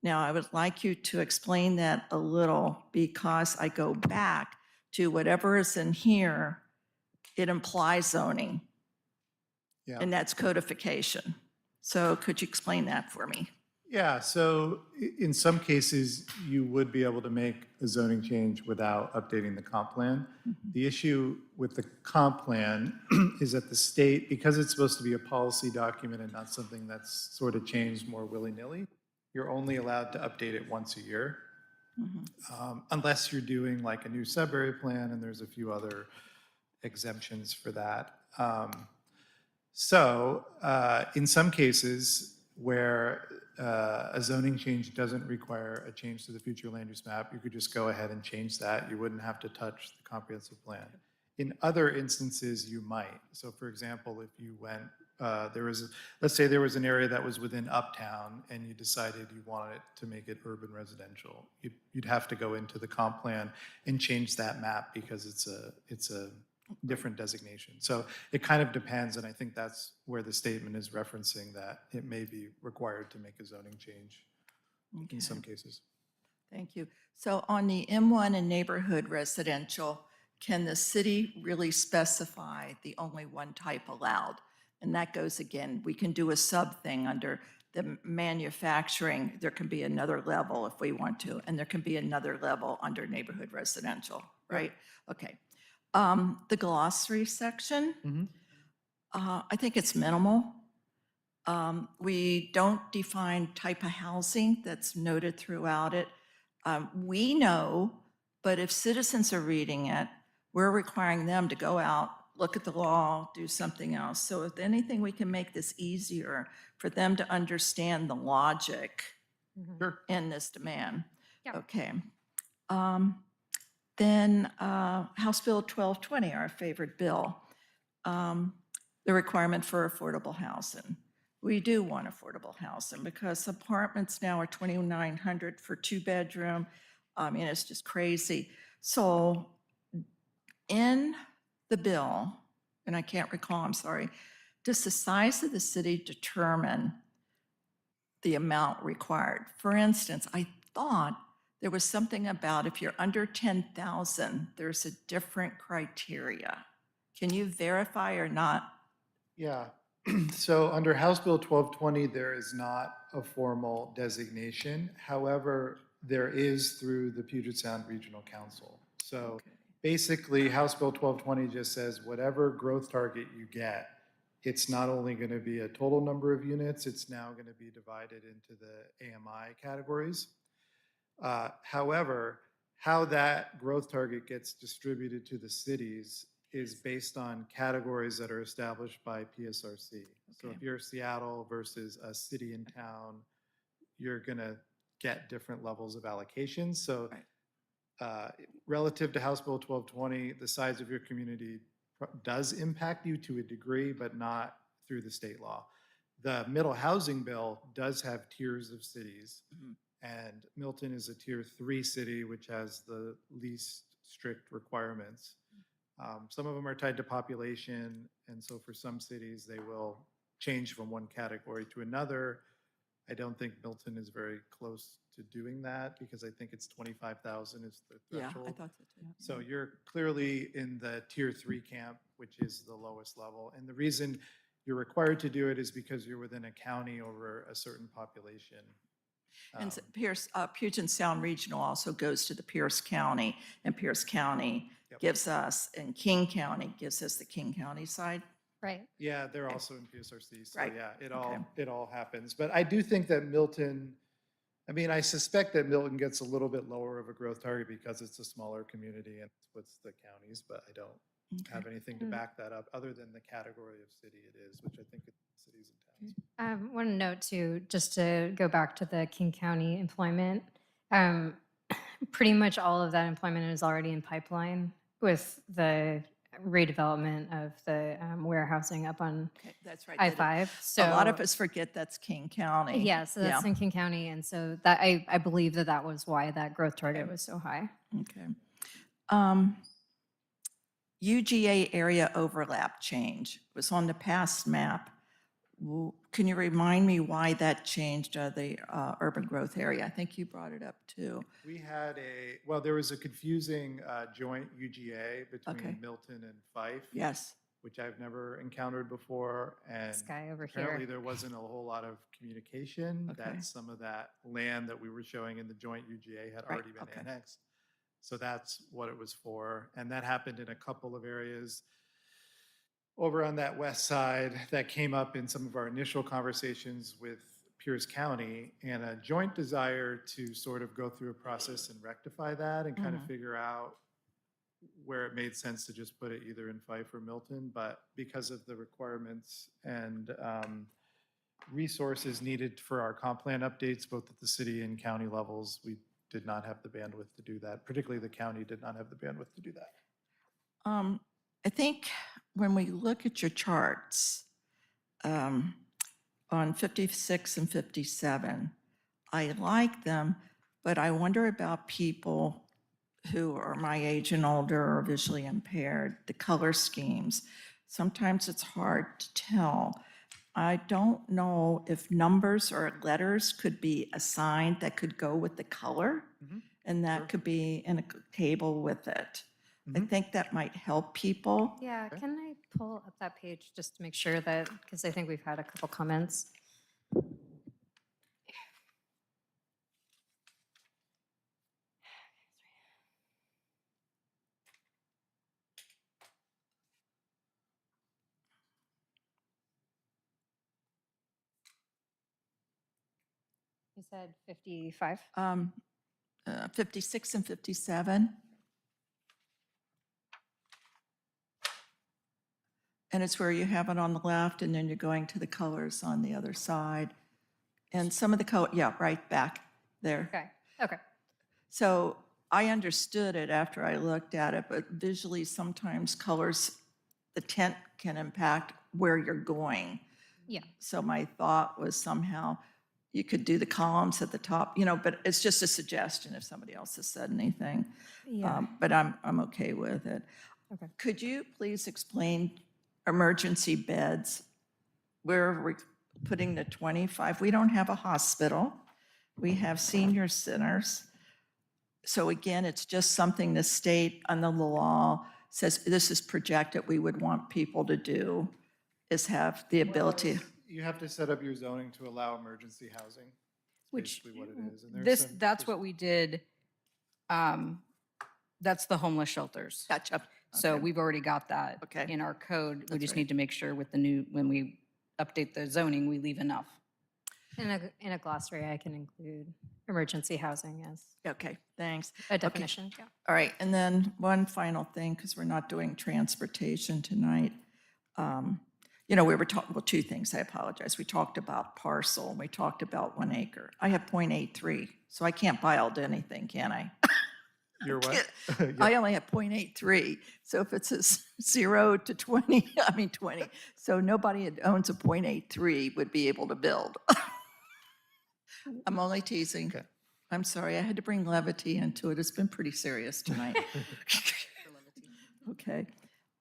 Speaker 11: Now, I would like you to explain that a little because I go back to whatever is in here, it implies zoning.
Speaker 13: Yeah.
Speaker 11: And that's codification. So could you explain that for me?
Speaker 13: Yeah, so in some cases, you would be able to make a zoning change without updating the comp plan. The issue with the comp plan is that the state, because it's supposed to be a policy document and not something that's sort of changed more willy-nilly, you're only allowed to update it once a year. Unless you're doing like a new Sudbury plan, and there's a few other exemptions for that. In some cases where a zoning change doesn't require a change to the future land use map, you could just go ahead and change that. You wouldn't have to touch the comprehensive plan. In other instances, you might. So for example, if you went, let's say there was an area that was within Uptown and you decided you wanted to make it urban residential, you'd have to go into the comp plan and change that map because it's a different designation. So it kind of depends, and I think that's where the statement is referencing that it may be required to make a zoning change in some cases.
Speaker 11: Thank you. So on the M1 and neighborhood residential, can the city really specify the only one type allowed? And that goes again, we can do a sub thing under the manufacturing. There can be another level if we want to, and there can be another level under neighborhood residential, right? Okay. The glossary section, I think it's minimal. We don't define type of housing that's noted throughout it. We know, but if citizens are reading it, we're requiring them to go out, look at the law, do something else. So if anything, we can make this easier for them to understand the logic in this demand.
Speaker 12: Yeah.
Speaker 11: Okay. Then House Bill 1220, our favorite bill, the requirement for affordable housing. We do want affordable housing because apartments now are $2,900 for 2-bedroom. I mean, it's just crazy. So in the bill, and I can't recall, I'm sorry, does the size of the city determine the amount required? For instance, I thought there was something about if you're under 10,000, there's a different criteria. Can you verify or not?
Speaker 13: Yeah, so under House Bill 1220, there is not a formal designation. However, there is through the Puget Sound Regional Council. So basically, House Bill 1220 just says whatever growth target you get, it's not only going to be a total number of units, it's now going to be divided into the AMI categories. However, how that growth target gets distributed to the cities is based on categories that are established by PSRC. So if you're Seattle versus a city in town, you're going to get different levels of allocation. So relative to House Bill 1220, the size of your community does impact you to a degree, but not through the state law. The middle housing bill does have tiers of cities. And Milton is a tier 3 city, which has the least strict requirements. Some of them are tied to population, and so for some cities, they will change from one category to another. I don't think Milton is very close to doing that because I think it's 25,000 is the threshold.
Speaker 11: Yeah, I thought so too.
Speaker 13: So you're clearly in the tier 3 camp, which is the lowest level. And the reason you're required to do it is because you're within a county over a certain population.
Speaker 11: And Puget Sound Regional also goes to the Pierce County, and Pierce County gives us, and King County gives us the King County side.
Speaker 12: Right.
Speaker 13: Yeah, they're also in PSRC, so
Speaker 11: Right.
Speaker 13: yeah, it all happens. But I do think that Milton, I mean, I suspect that Milton gets a little bit lower of a growth target because it's a smaller community and it's with the counties, but I don't have anything to back that up other than the category of city it is, which I think it's cities and towns.
Speaker 12: One note too, just to go back to the King County employment. Pretty much all of that employment is already in pipeline with the redevelopment of the warehousing up on
Speaker 11: That's right.
Speaker 12: I-5. So
Speaker 11: A lot of us forget that's King County.
Speaker 12: Yeah, so that's in King County, and so that I believe that was why that growth target was so high.
Speaker 11: Okay. UGA area overlap change was on the past map. Can you remind me why that changed the urban growth area? I think you brought it up too.
Speaker 13: We had there was a confusing joint UGA between Milton and Fife.
Speaker 11: Yes.
Speaker 13: which I've never encountered before. And
Speaker 12: This guy over
Speaker 13: apparently
Speaker 12: here.
Speaker 13: there wasn't a whole lot of communication,
Speaker 11: Okay.
Speaker 13: that some of that land that we were showing in the joint UGA had
Speaker 11: Right,
Speaker 13: already been
Speaker 11: okay.
Speaker 13: annexed. So that's what it was for. And that happened in a couple of areas over on that west side that came up in some of our initial conversations with Pierce County, and a joint desire to sort of go through a process and rectify that and kind of figure out where it made sense to just put it either in Fife or Milton. But because of the requirements and resources needed for our comp plan updates, both at the city and county levels, we did not have the bandwidth to do that. Particularly the county did not have the bandwidth to do that.
Speaker 11: I think when we look at your charts, on 56 and 57, I like them, but I wonder about people who are my age and older or visually impaired, the color schemes. Sometimes it's hard to tell. I don't know if numbers or letters could be assigned that could go with the color, and that could be in a table with it. I think that might help people.
Speaker 12: Yeah, can I pull up that page just to make sure that, because I think we've had a couple comments. You said 55?
Speaker 11: 56 and 57. And it's where you have it on the left, and then you're going to the colors on the other side. And some of the color, yeah, right back there.
Speaker 12: Okay, okay.
Speaker 11: So I understood it after I looked at it, but visually, sometimes colors, the tint can impact where you're going.
Speaker 12: Yeah.
Speaker 11: So my thought was somehow you could do the columns at the top, you know, but it's just a suggestion if somebody else has said anything.
Speaker 12: Yeah.
Speaker 11: But I'm okay with it.
Speaker 12: Okay.
Speaker 11: Could you please explain emergency beds? Where we're putting the 25? We don't have a hospital. We have senior centers. So again, it's just something the state and the law says this is projected we would want people to do, is have the ability.
Speaker 13: You have to set up your zoning to allow emergency housing. That's
Speaker 1: Which,
Speaker 13: basically what it is. And there's some-
Speaker 1: that's what we did. That's the homeless shelters.
Speaker 11: Gotcha.
Speaker 1: So
Speaker 11: Okay.
Speaker 1: we've already got that
Speaker 11: Okay.
Speaker 1: in our code. We
Speaker 11: That's
Speaker 1: just
Speaker 11: right.
Speaker 1: need to make sure with the new, when we update the zoning, we leave enough.
Speaker 12: In a glossary, I can include emergency housing as
Speaker 11: Okay, thanks.
Speaker 12: a definition, yeah.
Speaker 11: All right, and then one final thing, because we're not doing transportation tonight. You know, we were talking, well, two things, I apologize. We talked about parcel, and we talked about 1 acre. I have .83, so I can't build anything, can I?
Speaker 13: You're what?
Speaker 11: I only have .83, so if it's a 0 to 20, I mean 20, so nobody that owns a .83 would be able to build. I'm only teasing.
Speaker 13: Okay.
Speaker 11: I'm sorry, I had to bring levity into it. It's been pretty serious tonight. Okay.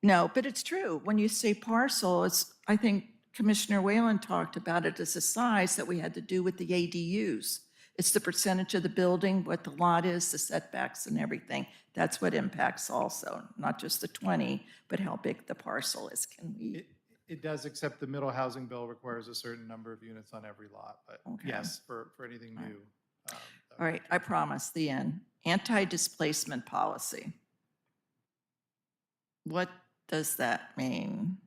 Speaker 11: No, but it's true. When you say parcel, it's, I think Commissioner Whalen talked about it as a size that we had to do with the ADUs. It's the percentage of the building, what the lot is, the setbacks and everything. That's what impacts also, not just the 20, but how big the parcel is. Can we?
Speaker 13: It does, except the middle housing bill requires a certain number of units on every lot. But
Speaker 11: Okay.
Speaker 13: yes, for anything
Speaker 11: All right.
Speaker 13: new. that
Speaker 11: All right, I promise, the end. Anti-displacement policy. What does that mean?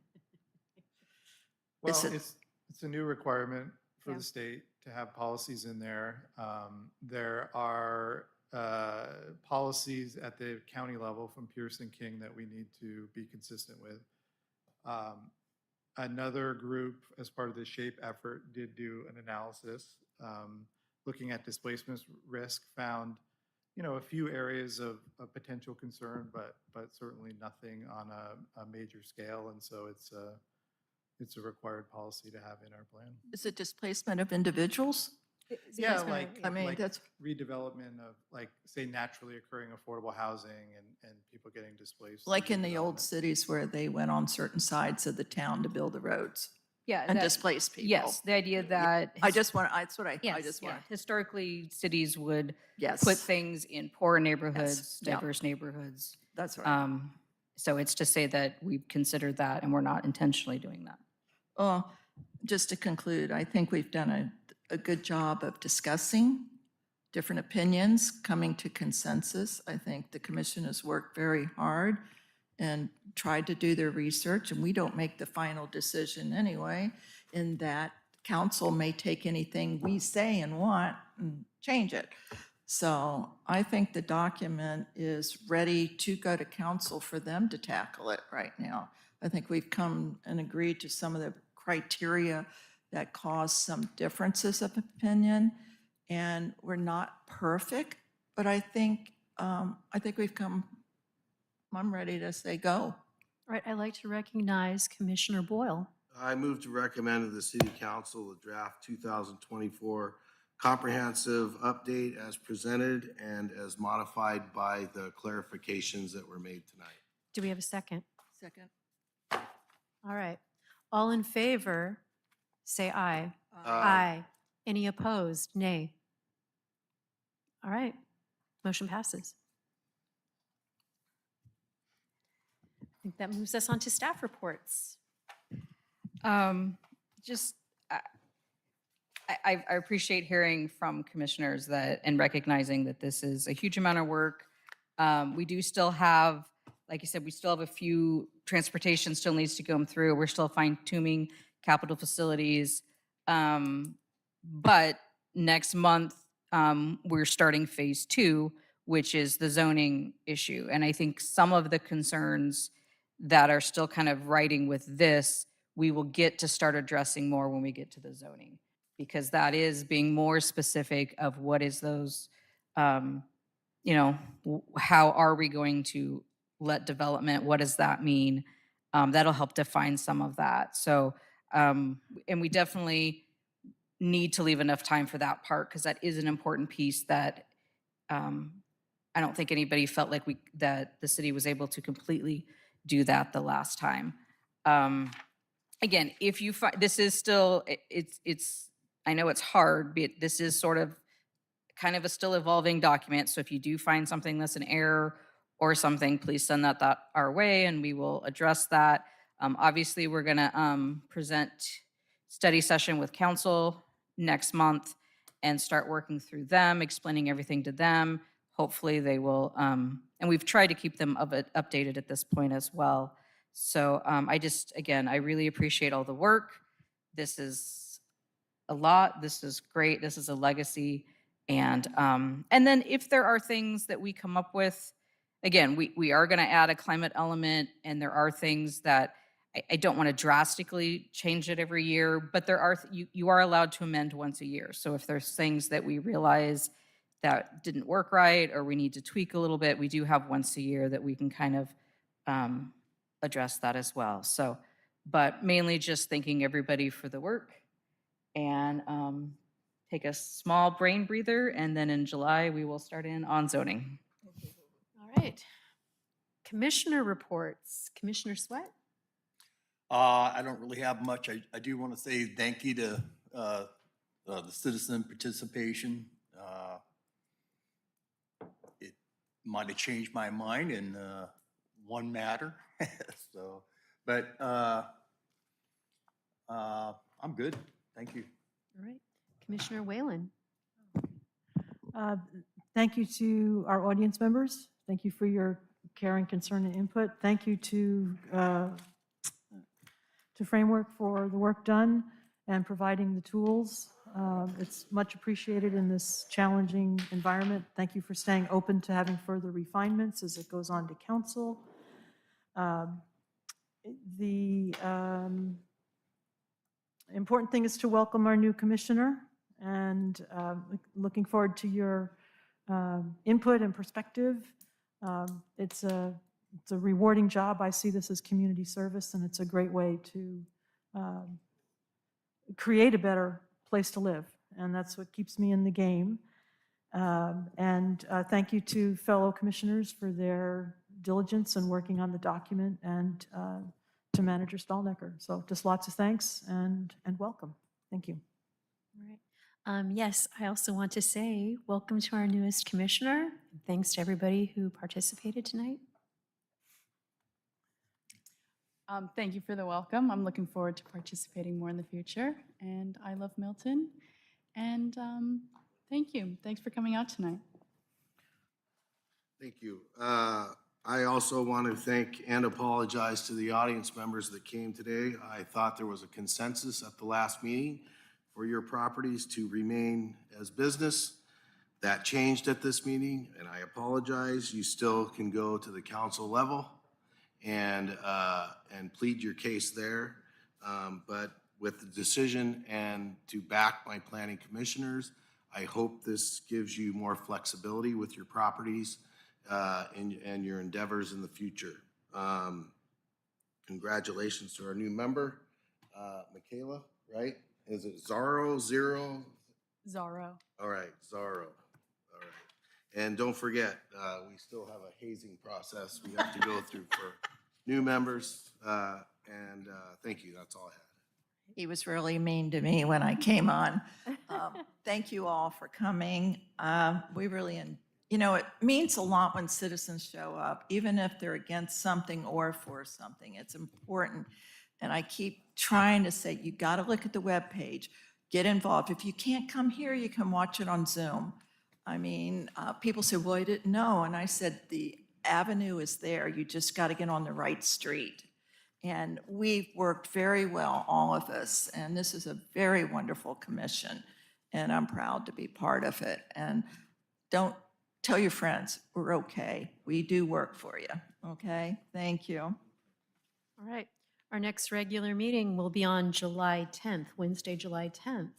Speaker 13: Well,
Speaker 11: Is it-
Speaker 13: it's a new requirement for
Speaker 12: Yeah.
Speaker 13: the state to have policies in there. There are policies at the county level from Pierce and King that we need to be consistent with. Another group, as part of the SHAPE effort, did do an analysis looking at displacement risk, found, you know, a few areas of potential concern, but certainly nothing on a major scale. And so it's a required policy to have in our plan.
Speaker 11: Is it displacement of individuals?
Speaker 13: Yeah, like,
Speaker 11: I mean,
Speaker 13: like
Speaker 11: that's,
Speaker 13: redevelopment of, like, say, naturally occurring affordable housing and people getting displaced.
Speaker 11: like
Speaker 13: through
Speaker 11: in the old
Speaker 13: redevelopment.
Speaker 11: cities where they went on certain sides of the town to build the roads
Speaker 1: Yeah.
Speaker 11: and
Speaker 1: that-
Speaker 11: displace people.
Speaker 1: Yes, the idea that.
Speaker 11: I just want, that's what I
Speaker 1: Yes,
Speaker 11: just
Speaker 1: yeah.
Speaker 11: want,
Speaker 1: Historically, cities would
Speaker 11: yes.
Speaker 1: put things in poor neighborhoods,
Speaker 11: yeah.
Speaker 1: diverse neighborhoods.
Speaker 11: That's right.
Speaker 1: So it's to say that we've considered that and we're not intentionally doing that.
Speaker 11: Well, just to conclude, I think we've done a good job of discussing different opinions, coming to consensus. I think the commission has worked very hard and tried to do their research, and we don't make the final decision anyway, in that council may take anything we say and want and change it. So I think the document is ready to go to council for them to tackle it right now. I think we've come and agreed to some of the criteria that cause some differences of opinion, and we're not perfect, but I think we've come, I'm ready to say go.
Speaker 2: All right, I'd like to recognize Commissioner Boyle.
Speaker 3: I move to recommend to the city council the draft 2024 comprehensive update as presented and as modified by the clarifications that were made tonight.
Speaker 2: Do we have a second?
Speaker 11: Second.
Speaker 2: All right. All in favor, say aye.
Speaker 3: Aye.
Speaker 2: Any opposed? Nay. All right. Motion passes. I think that moves us on to staff reports.
Speaker 1: Just, I appreciate hearing from commissioners that, and recognizing that this is a huge amount of work. We do still have, like you said, we still have a few, transportation still needs to go through. We're still fine tuning capital facilities. But next month, we're starting phase 2, which is the zoning issue. And I think some of the concerns that are still kind of riding with this, we will get to start addressing more when we get to the zoning, because that is being more specific of what is those, how are we going to let development, what does that mean? That'll help define some of that. So, and we definitely need to leave enough time for that part, because that is an important piece that I don't think anybody felt like that the city was able to completely do that the last time. Again, if you find, this is still, it's, I know it's hard, but this is sort of kind of a still evolving document. So if you do find something that's an error or something, please send that our way and we will address that. Obviously, we're gonna present study session with council next month and start working through them, explaining everything to them. Hopefully they will, and we've tried to keep them updated at this point as well. So again, I really appreciate all the work. This is a lot. This is great. This is a legacy. And then if there are things that we come up with, again, we are going to add a climate element, and there are things that I don't want to drastically change it every year, but there are, you are allowed to amend once a year. So if there's things that we realize that didn't work right, or we need to tweak a little bit, we do have once a year that we can kind of address that as well. So, but mainly just thanking everybody for the work, and take a small brain breather, and then in July, we will start in on zoning.
Speaker 2: All right. Commissioner reports. Commissioner Sweat?
Speaker 5: I don't really have much. I do want to say thank you to the citizen participation. It might have changed my mind in one matter. So, but I'm good. Thank you.
Speaker 2: All right. Commissioner Whalen?
Speaker 4: Thank you to our audience members. Thank you for your care and concern and input. Thank you to Framework for the work done and providing the tools. It's much appreciated in this challenging environment. Thank you for staying open to having further refinements as it goes on to council. The important thing is to welcome our new commissioner, and looking forward to your input and perspective. It's a rewarding job. I see this as community service, and it's a great way to create a better place to live, and that's what keeps me in the game. And thank you to fellow commissioners for their diligence in working on the document, and to Manager Stalnecker. So just lots of thanks and welcome. Thank you.
Speaker 2: All right. Yes, I also want to say welcome to our newest commissioner. Thanks to everybody who participated tonight.
Speaker 14: Thank you for the welcome. I'm looking forward to participating more in the future. And I love Milton. And thank you. Thanks for coming out tonight.
Speaker 3: Thank you. I also want to thank and apologize to the audience members that came today. I thought there was a consensus at the last meeting for your properties to remain as business. That changed at this meeting, and I apologize. You still can go to the council level and plead your case there. But with the decision and to back my planning commissioners, I hope this gives you more flexibility with your properties and your endeavors in the future. Congratulations to our new member, Michaela, right? Is it Zaro, Zero?
Speaker 14: Zorro.
Speaker 3: All right, Zaro. All right. And don't forget, we still have a hazing process we have to go through for new members. And thank you, that's all I had.
Speaker 11: He was really mean to me when I came on. Thank you all for coming. We really, it means a lot when citizens show up, even if they're against something or for something. It's important. And I keep trying to say, you got to look at the webpage, get involved. If you can't come here, you can watch it on Zoom. I mean, people say, well, I didn't know. And I said, the avenue is there. You just got to get on the right street. And we've worked very well, all of us. And this is a very wonderful commission. And I'm proud to be part of it. And don't tell your friends, we're okay. We do work for you. Okay? Thank you.
Speaker 2: All right. Our next regular meeting will be on July 10th, Wednesday, July 10th.